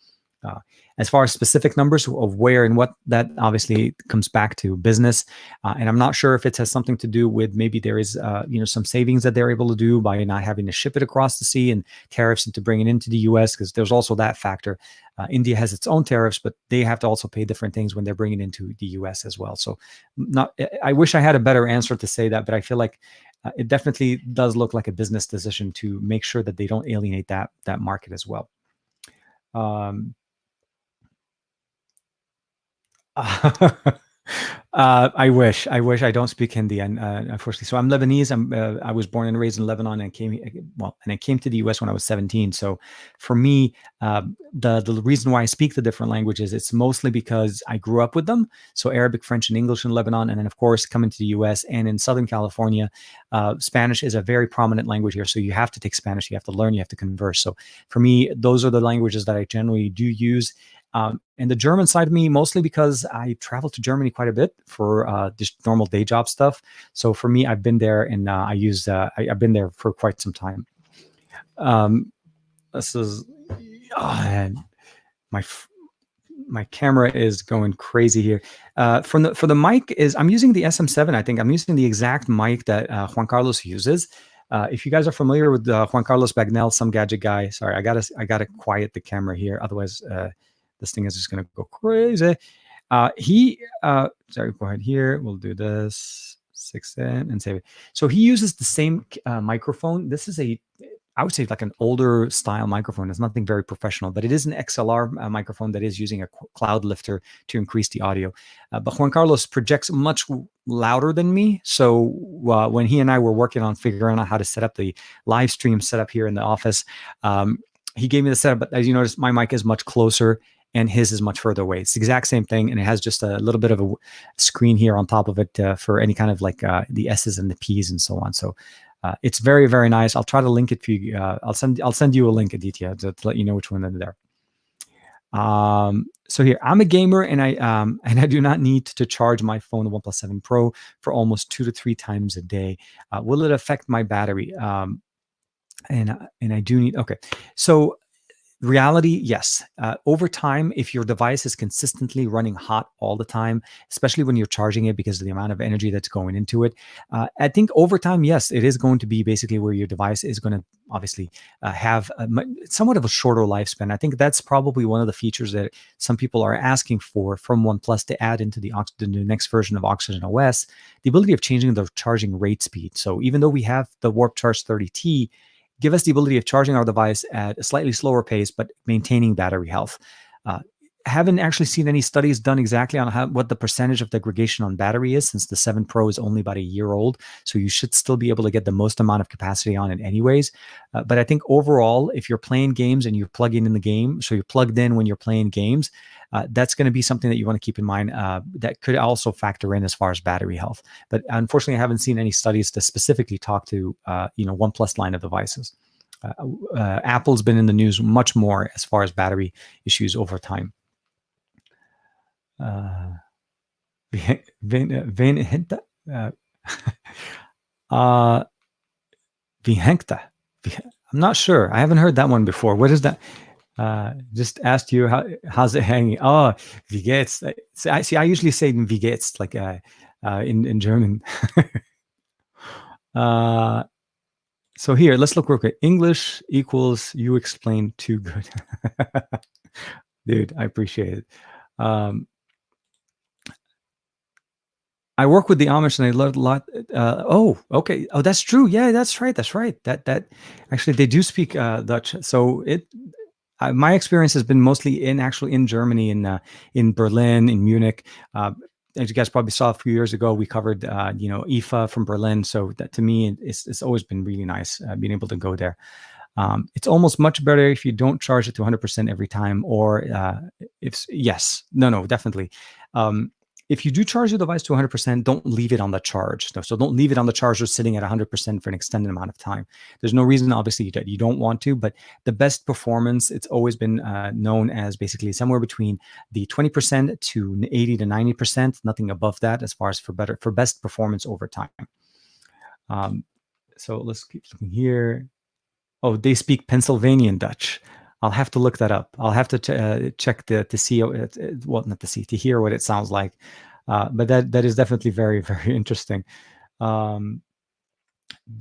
As far as specific numbers of where and what, that obviously comes back to business. And I'm not sure if it has something to do with maybe there is, some savings that they're able to do by not having to ship it across the sea and tariffs into bringing it into the US, because there's also that factor. India has its own tariffs, but they have to also pay different things when they're bringing into the US as well. So I wish I had a better answer to say that, but I feel like it definitely does look like a business decision to make sure that they don't alienate that market as well. I wish I don't speak Hindi, and unfortunately, so I'm Lebanese. I was born and raised in Lebanon, and I came to the US when I was 17. So for me, the reason why I speak the different languages, it's mostly because I grew up with them. So Arabic, French, and English in Lebanon, and then of course coming to the US and in Southern California, Spanish is a very prominent language here. So you have to take Spanish, you have to learn, you have to converse. So for me, those are the languages that I generally do use. And the German side of me, mostly because I travel to Germany quite a bit for just normal day job stuff. So for me, I've been there, and I've been there for quite some time. This is, my camera is going crazy here. For the mic is I'm using the SM7. I think I'm using the exact mic that Juan Carlos uses. If you guys are familiar with Juan Carlos Bagnell, some gadget guy, sorry, I gotta quiet the camera here, otherwise this thing is just gonna go crazy. Sorry, go ahead here. We'll do this 6N and save it. So he uses the same microphone. This is I would say like an older style microphone. It's nothing very professional, but it is an XLR microphone that is using a cloud lifter to increase the audio. But Juan Carlos projects much louder than me. So when he and I were working on figuring out how to set up the live stream setup here in the office, he gave me the setup. But as you notice, my mic is much closer and his is much further away. It's the exact same thing. And it has just a little bit of a screen here on top of it for any kind of like the S's and the P's and so on. So it's very, very nice. I'll try to link it for you. I'll send you a link, Aditya, to let you know which one is there. So here, I'm a gamer and I do not need to charge my phone, the OnePlus 7 Pro, for almost 2 to 3 times a day. Will it affect my battery? And I do need, okay. So reality, yes. Over time, if your device is consistently running hot all the time, especially when you're charging it because of the amount of energy that's going into it, I think over time, yes, it is going to be basically where your device is going to obviously have somewhat of a shorter lifespan. I think that's probably one of the features that some people are asking for from OnePlus to add into the next version of Oxygen OS, the ability of changing the charging rate speed. So even though we have the Warp Charge 30T, give us the ability of charging our device at a slightly slower pace, but maintaining battery health. Haven't actually seen any studies done exactly on what the percentage of degradation on battery is, since the 7 Pro is only about a year old. So you should still be able to get the most amount of capacity on it anyways. But I think overall, if you're playing games and you're plugging in the game, so you're plugged in when you're playing games, that's going to be something that you want to keep in mind that could also factor in as far as battery health. But unfortunately, I haven't seen any studies to specifically talk to OnePlus line of devices. Apple's been in the news much more as far as battery issues over time. Vehenta? Vehenta. I'm not sure. I haven't heard that one before. What is that? Just asked you how's it hanging. Oh, wie geht's? I usually say wie geht's, like in German. So here, let's look real quick. English equals you explain too good. Dude, I appreciate it. I work with the Amish and I learned a lot. Oh, okay. Oh, that's true. Yeah, that's right. That's right. That actually they do speak Dutch. So my experience has been mostly in Germany, in Berlin, in Munich. As you guys probably saw a few years ago, we covered IFA from Berlin. So that to me, it's always been really nice being able to go there. It's almost much better if you don't charge it to 100% every time, or definitely. If you do charge your device to 100%, don't leave it on the charge. So don't leave it on the charger sitting at 100% for an extended amount of time. There's no reason, obviously, that you don't want to, but the best performance, it's always been known as basically somewhere between the 20% to 80 to 90%, nothing above that as far as for best performance over time. So let's keep looking here. Oh, they speak Pennsylvanian Dutch. I'll have to look that up. I'll have to check to see to hear what it sounds like. But that is definitely very, very interesting. The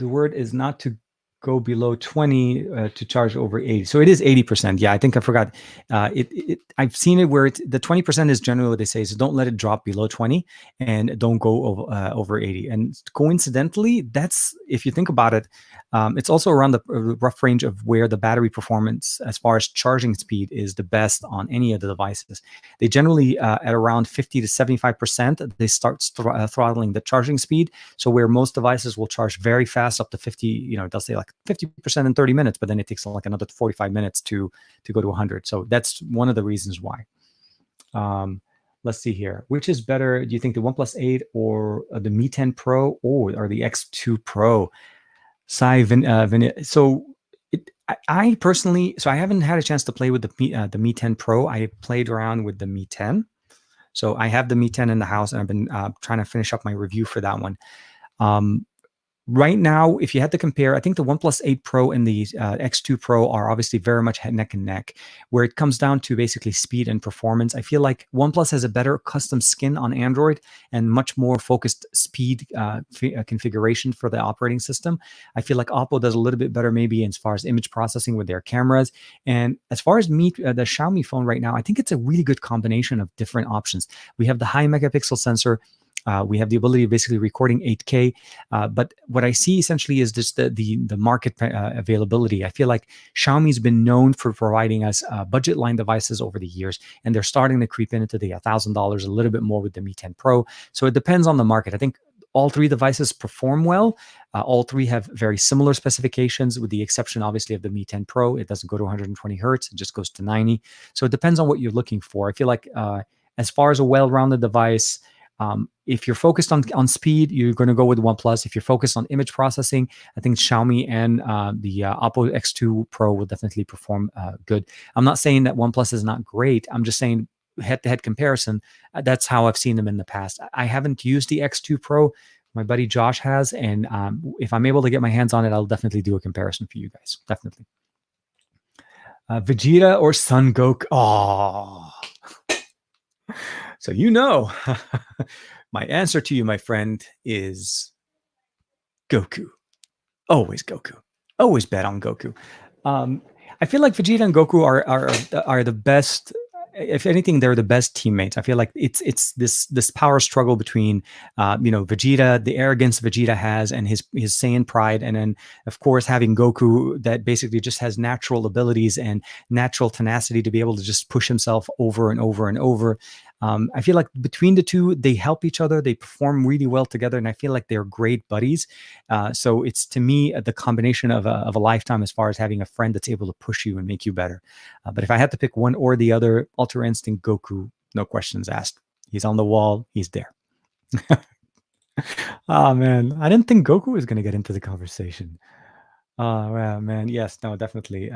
word is not to go below 20 to charge over 80. So it is 80%. Yeah, I think I forgot. I've seen it where the 20% is generally what they say. So don't let it drop below 20 and don't go over 80. And coincidentally, that's, if you think about it, it's also around the rough range of where the battery performance as far as charging speed is the best on any of the devices. They generally, at around 50 to 75%, they start throttling the charging speed. So where most devices will charge very fast up to 50, they'll say like 50% in 30 minutes, but then it takes like another 45 minutes to go to 100. So that's one of the reasons why. Let's see here. Which is better? Do you think the OnePlus 8 or the Mi 10 Pro or the X2 Pro? So I personally, I haven't had a chance to play with the Mi 10 Pro. I played around with the Mi 10. So I have the Mi 10 in the house and I've been trying to finish up my review for that one. Right now, if you had to compare, I think the OnePlus 8 Pro and the X2 Pro are obviously very much neck and neck. Where it comes down to basically speed and performance, I feel like OnePlus has a better custom skin on Android and much more focused speed configuration for the operating system. I feel like Oppo does a little bit better maybe as far as image processing with their cameras. And as far as the Xiaomi phone right now, I think it's a really good combination of different options. We have the high megapixel sensor. We have the ability of basically recording 8K, but what I see essentially is just the market availability. I feel like Xiaomi's been known for providing us budget line devices over the years, and they're starting to creep into the $1,000 a little bit more with the Mi 10 Pro. So it depends on the market. I think all three devices perform well. All three have very similar specifications, with the exception, obviously, of the Mi 10 Pro. It doesn't go to 120 hertz; it just goes to 90. So it depends on what you're looking for. I feel like as far as a well-rounded device, if you're focused on speed, you're going to go with OnePlus. If you're focused on image processing, I think Xiaomi and the Oppo X2 Pro will definitely perform good. I'm not saying that OnePlus is not great. I'm just saying head-to-head comparison. That's how I've seen them in the past. I haven't used the X2 Pro. My buddy Josh has, and if I'm able to get my hands on it, I'll definitely do a comparison for you guys. Definitely. Vegeta or Son Goku? Oh. So my answer to you, my friend, is Goku. Always Goku. Always bet on Goku. I feel like Vegeta and Goku are the best. If anything, they're the best teammates. I feel like it's this power struggle between Vegeta, the arrogance Vegeta has, and his Saiyan pride, and then of course having Goku that basically just has natural abilities and natural tenacity to be able to just push himself over and over and over. I feel like between the two, they help each other. They perform really well together, and I feel like they're great buddies. So it's, to me, the combination of a lifetime as far as having a friend that's able to push you and make you better. But if I had to pick one or the other, Ultra Instinct Goku, no questions asked. He's on the wall. He's there. Oh man, I didn't think Goku was going to get into the conversation. Oh, well, man. Yes, no, definitely.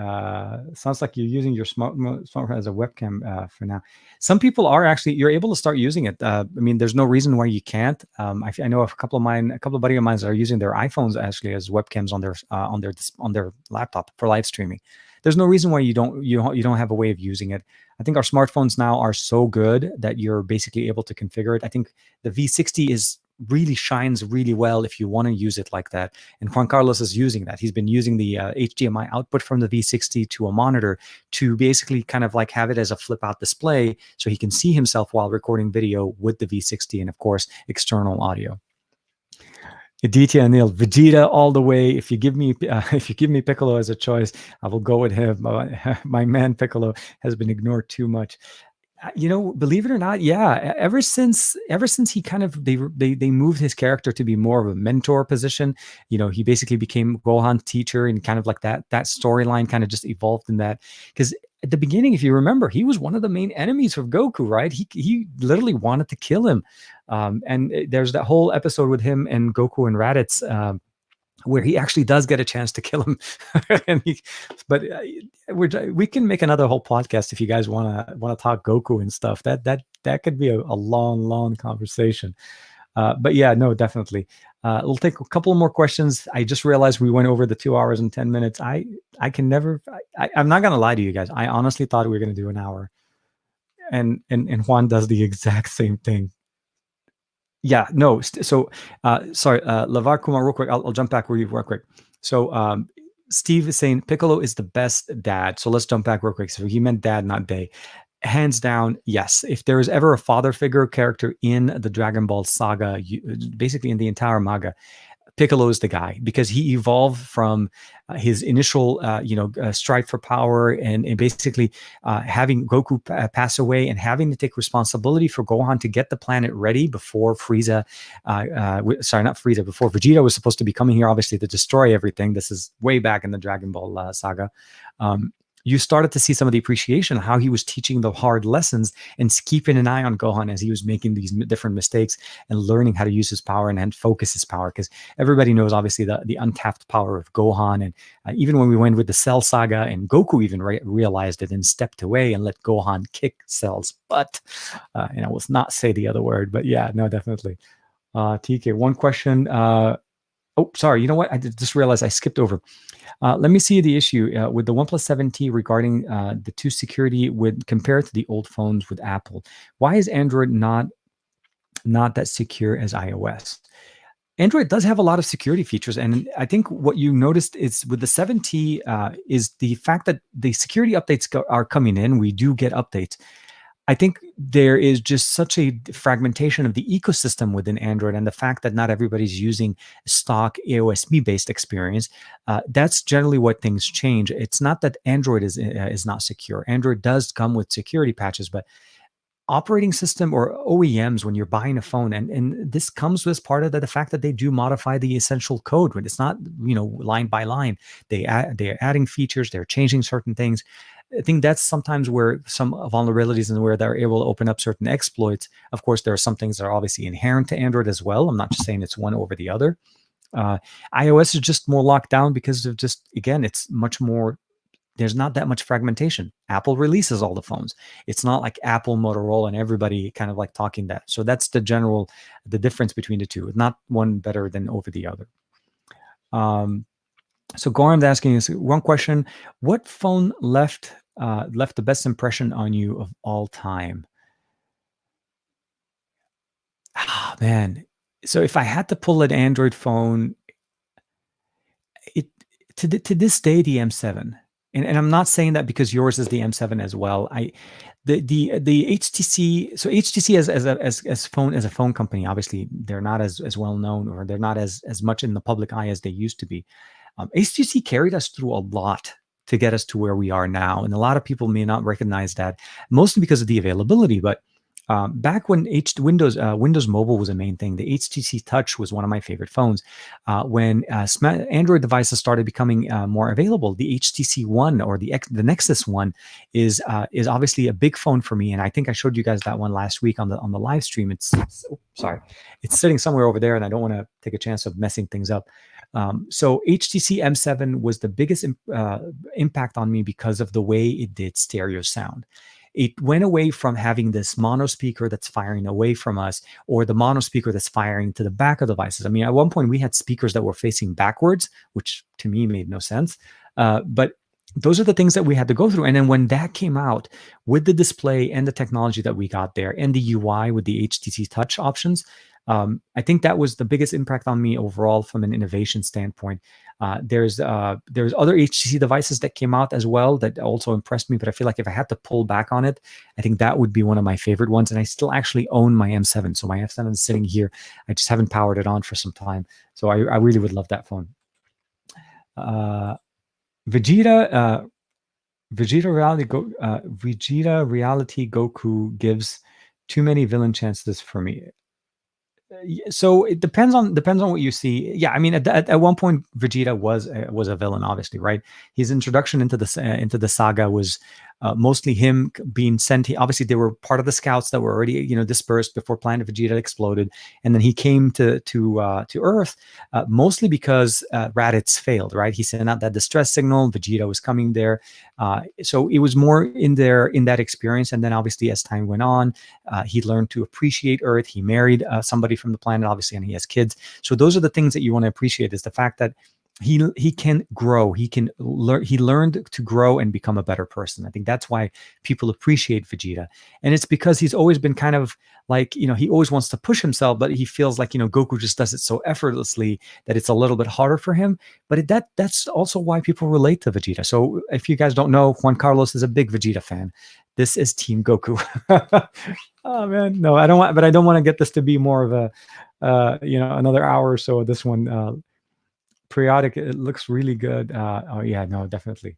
Sounds like you're using your smartphone as a webcam for now. Some people are actually, you're able to start using it. I mean, there's no reason why you can't. I know a couple of buddy of mine are using their iPhones actually as webcams on their laptop for live streaming. There's no reason why you don't have a way of using it. I think our smartphones now are so good that you're basically able to configure it. I think the V60 really shines really well if you want to use it like that. And Juan Carlos is using that. He's been using the HDMI output from the V60 to a monitor to basically kind of like have it as a flip out display so he can see himself while recording video with the V60 and of course external audio. Aditya Anil, Vegeta all the way. If you give me Piccolo as a choice, I will go with him. My man Piccolo has been ignored too much. Believe it or not, yeah. Ever since he kind of they moved his character to be more of a mentor position. He basically became Gohan's teacher, and kind of like that storyline kind of just evolved in that. Because at the beginning, if you remember, he was one of the main enemies of Goku, right? He literally wanted to kill him. And there's that whole episode with him and Goku and Raditz. Where he actually does get a chance to kill him. But we can make another whole podcast if you guys want to talk Goku and stuff. That could be a long conversation. But yeah, no, definitely. We'll take a couple more questions. I just realized we went over the 2 hours and 10 minutes. I'm not gonna lie to you guys. I honestly thought we were gonna do an hour, and Juan does the exact same thing. Yeah, no. Sorry, Lavar Kumar, real quick. I'll jump back real quick. So Steve is saying Piccolo is the best dad. So let's jump back real quick. So he meant dad, not day. Hands down, yes. If there is ever a father figure character in the Dragon Ball saga, basically in the entire manga, Piccolo is the guy, because he evolved from his initial, strive for power and basically having Goku pass away and having to take responsibility for Gohan to get the planet ready before Frieza, not Frieza, before Vegeta was supposed to be coming here, obviously, to destroy everything. This is way back in the Dragon Ball saga. You started to see some of the appreciation, how he was teaching the hard lessons and keeping an eye on Gohan as he was making these different mistakes and learning how to use his power and focus his power. Because everybody knows, obviously, the untapped power of Gohan. And even when we went with the Cell saga, and Goku even realized it and stepped away and let Gohan kick Cell's butt. And I will not say the other word, but yeah, no, definitely. TK, one question. Oh, sorry. You know what? I just realized I skipped over. Let me see the issue with the OnePlus 7T regarding the two security with compared to the old phones with Apple. Why is Android not that secure as iOS? Android does have a lot of security features, and I think what you noticed is with the 7T is the fact that the security updates are coming in. We do get updates. I think there is just such a fragmentation of the ecosystem within Android, and the fact that not everybody's using stock AOSP based experience. That's generally what things change. It's not that Android is not secure. Android does come with security patches, but operating system or OEMs when you're buying a phone, and this comes as part of the fact that they do modify the essential code when it's not line by line. They're adding features, they're changing certain things. I think that's sometimes where some vulnerabilities and where they're able to open up certain exploits. Of course, there are some things that are obviously inherent to Android as well. I'm not just saying it's one over the other. uh, iOS is just more locked down because of just, again, it's much more, there's not that much fragmentation. Apple releases all the phones. It's not like Apple, Motorola, and everybody kind of like talking that. So that's the difference between the two. Not one better than over the other. So Goran's asking us one question: what phone left the best impression on you of all time? Ah, man. So if I had to pull an Android phone, it to this day, the M7. And I'm not saying that because yours is the M7 as well. The HTC, so HTC as a phone company, obviously they're not as well known, or they're not as much in the public eye as they used to be. HTC carried us through a lot to get us to where we are now, and a lot of people may not recognize that, mostly because of the availability. But back when Windows Mobile was a main thing, the HTC Touch was one of my favorite phones. When Android devices started becoming more available, the HTC One or the Nexus One is obviously a big phone for me, and I think I showed you guys that one last week on the live stream. Sorry, it's sitting somewhere over there, and I don't want to take a chance of messing things up. So HTC M7 was the biggest impact on me because of the way it did stereo sound. It went away from having this mono speaker that's firing away from us, or the mono speaker that's firing to the back of devices. I mean, at one point we had speakers that were facing backwards, which to me made no sense. But those are the things that we had to go through. And then when that came out with the display and the technology that we got there and the UI with the HTC Touch options, I think that was the biggest impact on me overall from an innovation standpoint. There's other HTC devices that came out as well that also impressed me, but I feel like if I had to pull back on it, I think that would be one of my favorite ones. And I still actually own my M7, so my M7 is sitting here. I just haven't powered it on for some time, so I really would love that phone. Vegeta. Vegeta Reality Goku gives too many villain chances for me. So it depends on what you see. Yeah, I mean, at one point, Vegeta was a villain, obviously, right? His introduction into the saga was mostly him being sent. Obviously, they were part of the scouts that were already dispersed before Planet Vegeta exploded, and then he came to Earth mostly because Raditz failed. Right? He sent out that distress signal. Vegeta was coming there, so it was more in that experience. And then obviously, as time went on, he learned to appreciate Earth. He married somebody from the planet, obviously, and he has kids. So those are the things that you want to appreciate: is the fact that he can grow. He can learn. He learned to grow and become a better person. I think that's why people appreciate Vegeta, and it's because he's always been kind of like, he always wants to push himself, but he feels like Goku just does it so effortlessly that it's a little bit harder for him. But that's also why people relate to Vegeta. So if you guys don't know, Juan Carlos is a big Vegeta fan. This is Team Goku. Oh man, no, I don't want to get this to be more of a another hour or so of this one. Periodic, it looks really good. Oh yeah, no, definitely.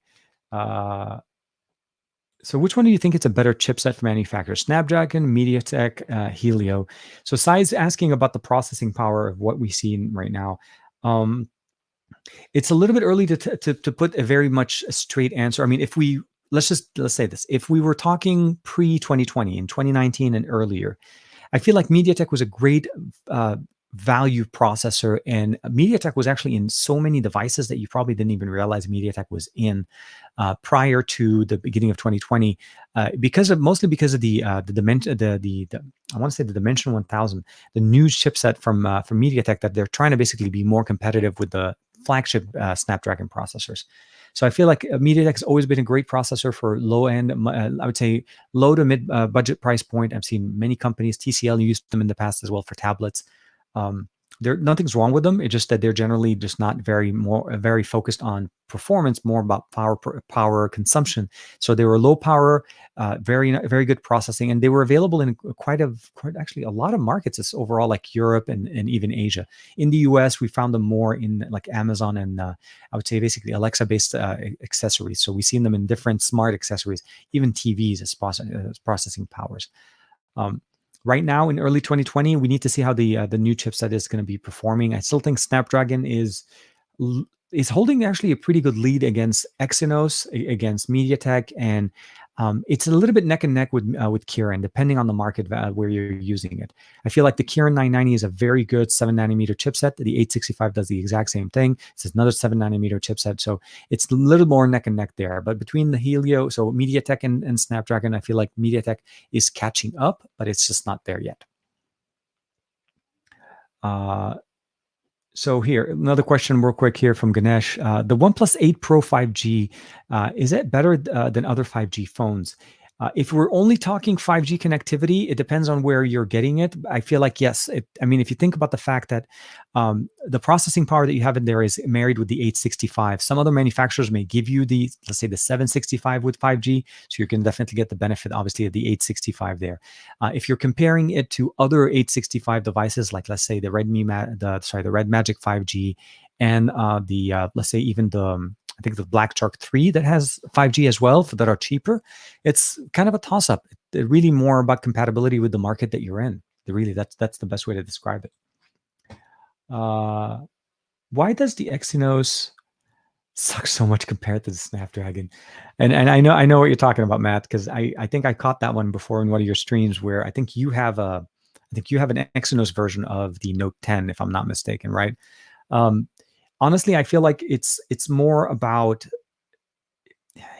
So which one do you think it's a better chipset for manufacturer? Snapdragon, MediaTek, Helio. So Sai's asking about the processing power of what we see right now. It's a little bit early to put a very much straight answer. I mean, let's say this: if we were talking pre 2020 in 2019 and earlier, I feel like MediaTek was a great value processor, and MediaTek was actually in so many devices that you probably didn't even realize MediaTek was in prior to the beginning of 2020, mostly because of the dimension, the I want to say the Dimension 1000, the new chipset from MediaTek, that they're trying to basically be more competitive with the flagship Snapdragon processors. So I feel like MediaTek has always been a great processor for low end. I would say low to mid budget price point. I've seen many companies, TCL used them in the past as well for tablets. Um, nothing's wrong with them. It's just that they're generally just not very focused on performance, more about power consumption. So they were low power, very good processing, and they were available in quite actually a lot of markets. It's overall like Europe and even Asia. In the US, we found them more in like Amazon and I would say basically Alexa based accessories. So we've seen them in different smart accessories, even TVs as processing powers. Um, right now in early 2020, we need to see how the new chipset is going to be performing. I still think Snapdragon is holding actually a pretty good lead against Exynos, against MediaTek, and it's a little bit neck and neck with Kirin, depending on the market where you're using it. I feel like the Kirin 990 is a very good 7 nanometer chipset. The 865 does the exact same thing. It's another 7 nanometer chipset, so it's a little more neck and neck there. But between the Helio, so MediaTek and Snapdragon, I feel like MediaTek is catching up, but it's just not there yet. So here, another question real quick here from Ganesh. The OnePlus 8 Pro 5G, is it better than other 5G phones? If we're only talking 5G connectivity, it depends on where you're getting it. I feel like, yes. I mean, if you think about the fact that the processing power that you have in there is married with the 865. Some other manufacturers may give you let's say the 765 with 5G. So you can definitely get the benefit, obviously, of the 865 there. If you're comparing it to other 865 devices, like let's say the the Red Magic 5G and let's say even I think the Black Shark 3 that has 5G as well that are cheaper, it's kind of a toss-up. It's really more about compatibility with the market that you're in. Really, that's the best way to describe it. Why does the Exynos suck so much compared to the Snapdragon? And I know what you're talking about, Matt, because I think I caught that one before in one of your streams where I think you have an Exynos version of the Note 10, if I'm not mistaken, right? Honestly, I feel like it's more about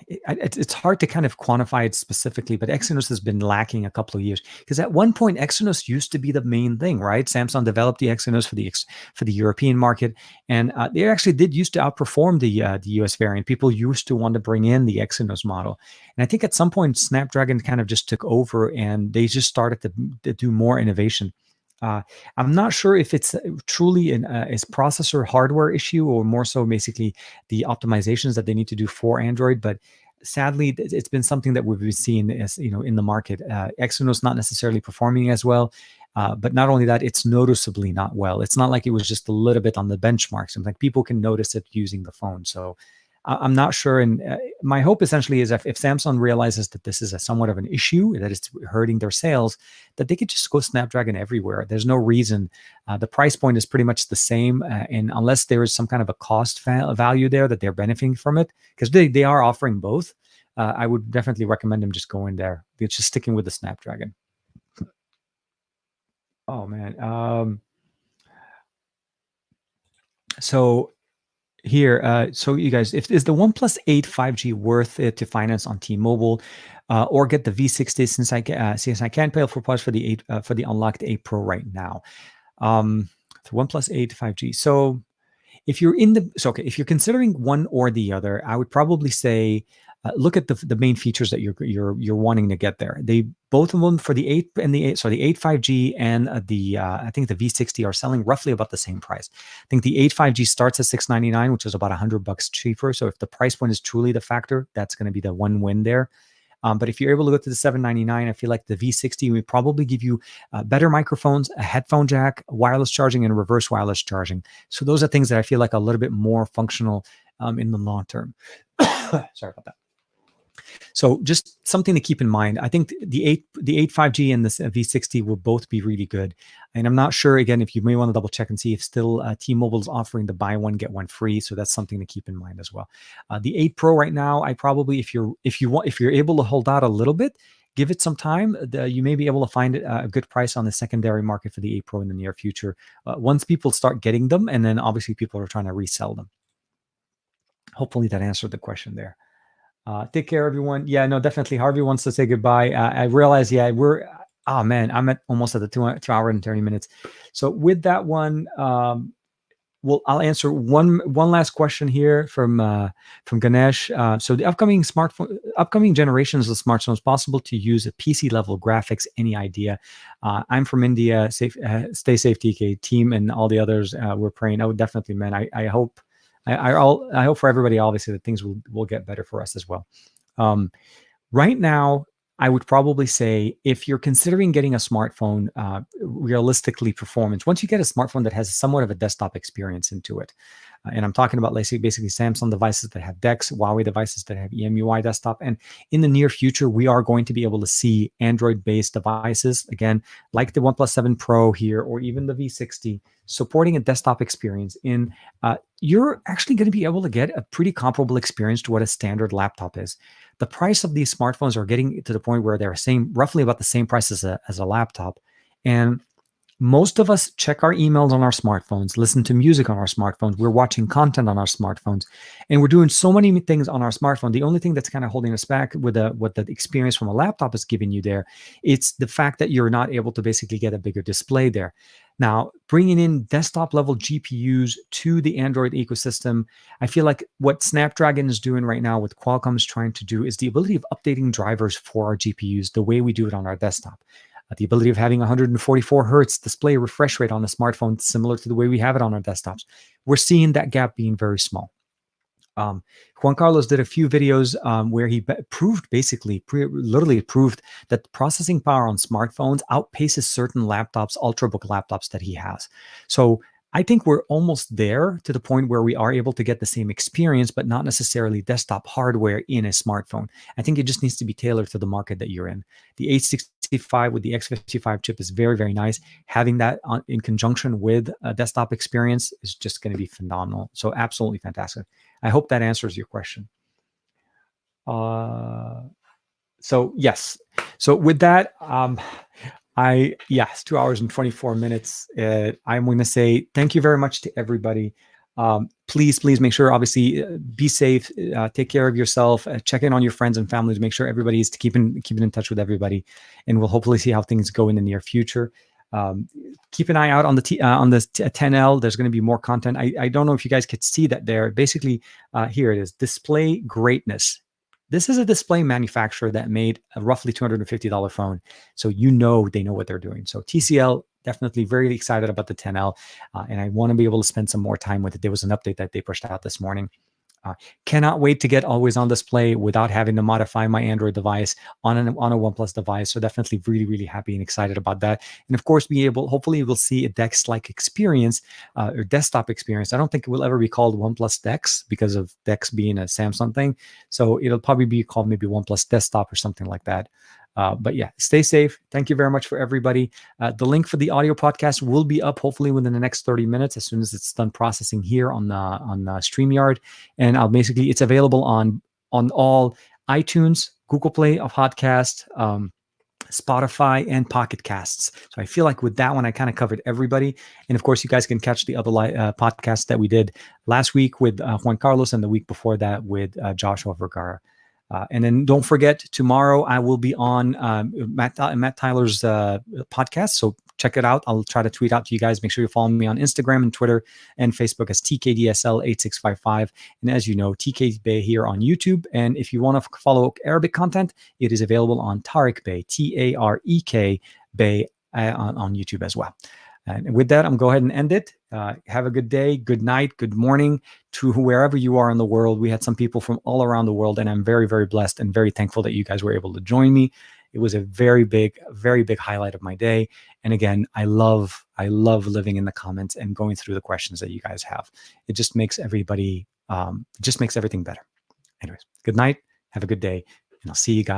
it's hard to kind of quantify it specifically, but Exynos has been lacking a couple of years because at one point Exynos used to be the main thing, right? Samsung developed the Exynos for the European market, and they actually did used to outperform the US variant. People used to want to bring in the Exynos model, and I think at some point Snapdragon kind of just took over, and they just started to do more innovation. I'm not sure if it's truly a processor hardware issue or more so basically the optimizations that they need to do for Android, but sadly, it's been something that we've been seeing as in the market. Exynos not necessarily performing as well, but not only that, it's noticeably not well. It's not like it was just a little bit on the benchmarks. And like people can notice it using the phone. So I'm not sure. And my hope essentially is if Samsung realizes that this is somewhat of an issue, that it's hurting their sales, that they could just go Snapdragon everywhere. There's no reason. The price point is pretty much the same. And unless there is some kind of a cost value there that they're benefiting from it, because they are offering both, I would definitely recommend them just going there. They're just sticking with the Snapdragon. Oh, man. So here, so you guys, is the OnePlus 8 5G worth it to finance on T-Mobile, or get the V60 since I can't pay full price for the for the unlocked 8 Pro right now? The OnePlus 8 5G. So if you're if you're considering one or the other, I would probably say look at the main features that you're wanting to get there. They both of them for the 8 and the 8, so the 8 5G and I think the V60 are selling roughly about the same price. I think the 8 5G starts at $699, which is about $100 cheaper. So if the price point is truly the factor, that's going to be the one win there. But if you're able to go to the $799, I feel like the V60 would probably give you better microphones, a headphone jack, wireless charging, and reverse wireless charging. So those are things that I feel like are a little bit more functional in the long term. Sorry about that. So just something to keep in mind. I think the 8 5G and the V60 will both be really good. And I'm not sure, again, if you may want to double check and see if still T-Mobile is offering the buy one, get one free. So that's something to keep in mind as well. The 8 Pro right now, I probably, if you're able to hold out a little bit, give it some time. You may be able to find a good price on the secondary market for the 8 Pro in the near future. Once people start getting them, and then obviously people are trying to resell them. Hopefully that answered the question there. Take care, everyone. Yeah, no, definitely. Harvey wants to say goodbye. I realize, yeah, oh man, I'm almost at the 2 hour and 30 minutes. So with that one, well, I'll answer one last question here from Ganesh. So the upcoming generations of smartphones, possible to use a PC level graphics? Any idea? I'm from India. Stay safe, TK team, and all the others. We're praying. Oh, definitely, man. I hope. I hope for everybody, obviously, that things will get better for us as well. Right now, I would probably say if you're considering getting a smartphone, realistically performance, once you get a smartphone that has somewhat of a desktop experience into it, and I'm talking about basically Samsung devices that have DeX, Huawei devices that have EMUI desktop, and in the near future, we are going to be able to see Android-based devices, again, like the OnePlus 7 Pro here, or even the V60, supporting a desktop experience in, you're actually going to be able to get a pretty comparable experience to what a standard laptop is. The price of these smartphones are getting to the point where they're roughly about the same price as a laptop. And most of us check our emails on our smartphones, listen to music on our smartphones, we're watching content on our smartphones, and we're doing so many things on our smartphone. The only thing that's kind of holding us back with what the experience from a laptop is giving you there, it's the fact that you're not able to basically get a bigger display there. Now, bringing in desktop level GPUs to the Android ecosystem, I feel like what Snapdragon is doing right now, what Qualcomm is trying to do, is the ability of updating drivers for our GPUs the way we do it on our desktop. The ability of having 144 hertz display refresh rate on a smartphone, similar to the way we have it on our desktops. We're seeing that gap being very small. Juan Carlos did a few videos where he literally proved that processing power on smartphones outpaces certain laptops, ultrabook laptops that he has. So I think we're almost there to the point where we are able to get the same experience, but not necessarily desktop hardware in a smartphone. I think it just needs to be tailored to the market that you're in. The H65 with the X55 chip is very, very nice. Having that in conjunction with a desktop experience is just going to be phenomenal. So absolutely fantastic. I hope that answers your question. So yes. So with that, yes, 2 hours and 24 minutes. I'm going to say thank you very much to everybody. Please make sure, obviously, be safe, take care of yourself, check in on your friends and family to make sure everybody is keeping in touch with everybody, and we'll hopefully see how things go in the near future. Keep an eye out on the 10L. There's going to be more content. I don't know if you guys could see that there. Basically, here it is, display greatness. This is a display manufacturer that made a roughly $250 phone. So they know what they're doing. So TCL, definitely very excited about the 10L. And I want to be able to spend some more time with it. There was an update that they pushed out this morning. Cannot wait to get always on display without having to modify my Android device on a OnePlus device. So definitely really, really happy and excited about that. And of course, hopefully we'll see a DeX-like experience or desktop experience. I don't think it will ever be called OnePlus DeX because of DeX being a Samsung thing. So it'll probably be called maybe OnePlus Desktop or something like that. But yeah, stay safe. Thank you very much for everybody. The link for the audio podcast will be up hopefully within the next 30 minutes as soon as it's done processing here on StreamYard. And it's available on all iTunes, Google Play of Podcast, Spotify, and Pocket Casts. So I feel like with that one, I kind of covered everybody. And of course, you guys can catch the other podcasts that we did last week with Juan Carlos and the week before that with Joshua Vergara. And then don't forget, tomorrow I will be on Matt Tyler's podcast. So check it out. I'll try to tweet out to you guys. Make sure you follow me on Instagram and Twitter and Facebook as TKDSL8655. And as you know, TK Bay here on YouTube. And if you want to follow Arabic content, it is available on Tarek Bay, Tarek Bay on YouTube as well. And with that, I'm going to go ahead and end it. Have a good day, good night, good morning to wherever you are in the world. We had some people from all around the world, and I'm very, very blessed and very thankful that you guys were able to join me. It was a very big highlight of my day. And again, I love living in the comments and going through the questions that you guys have. It just makes everything better. Anyways, good night. Have a good day. And I'll see you guys.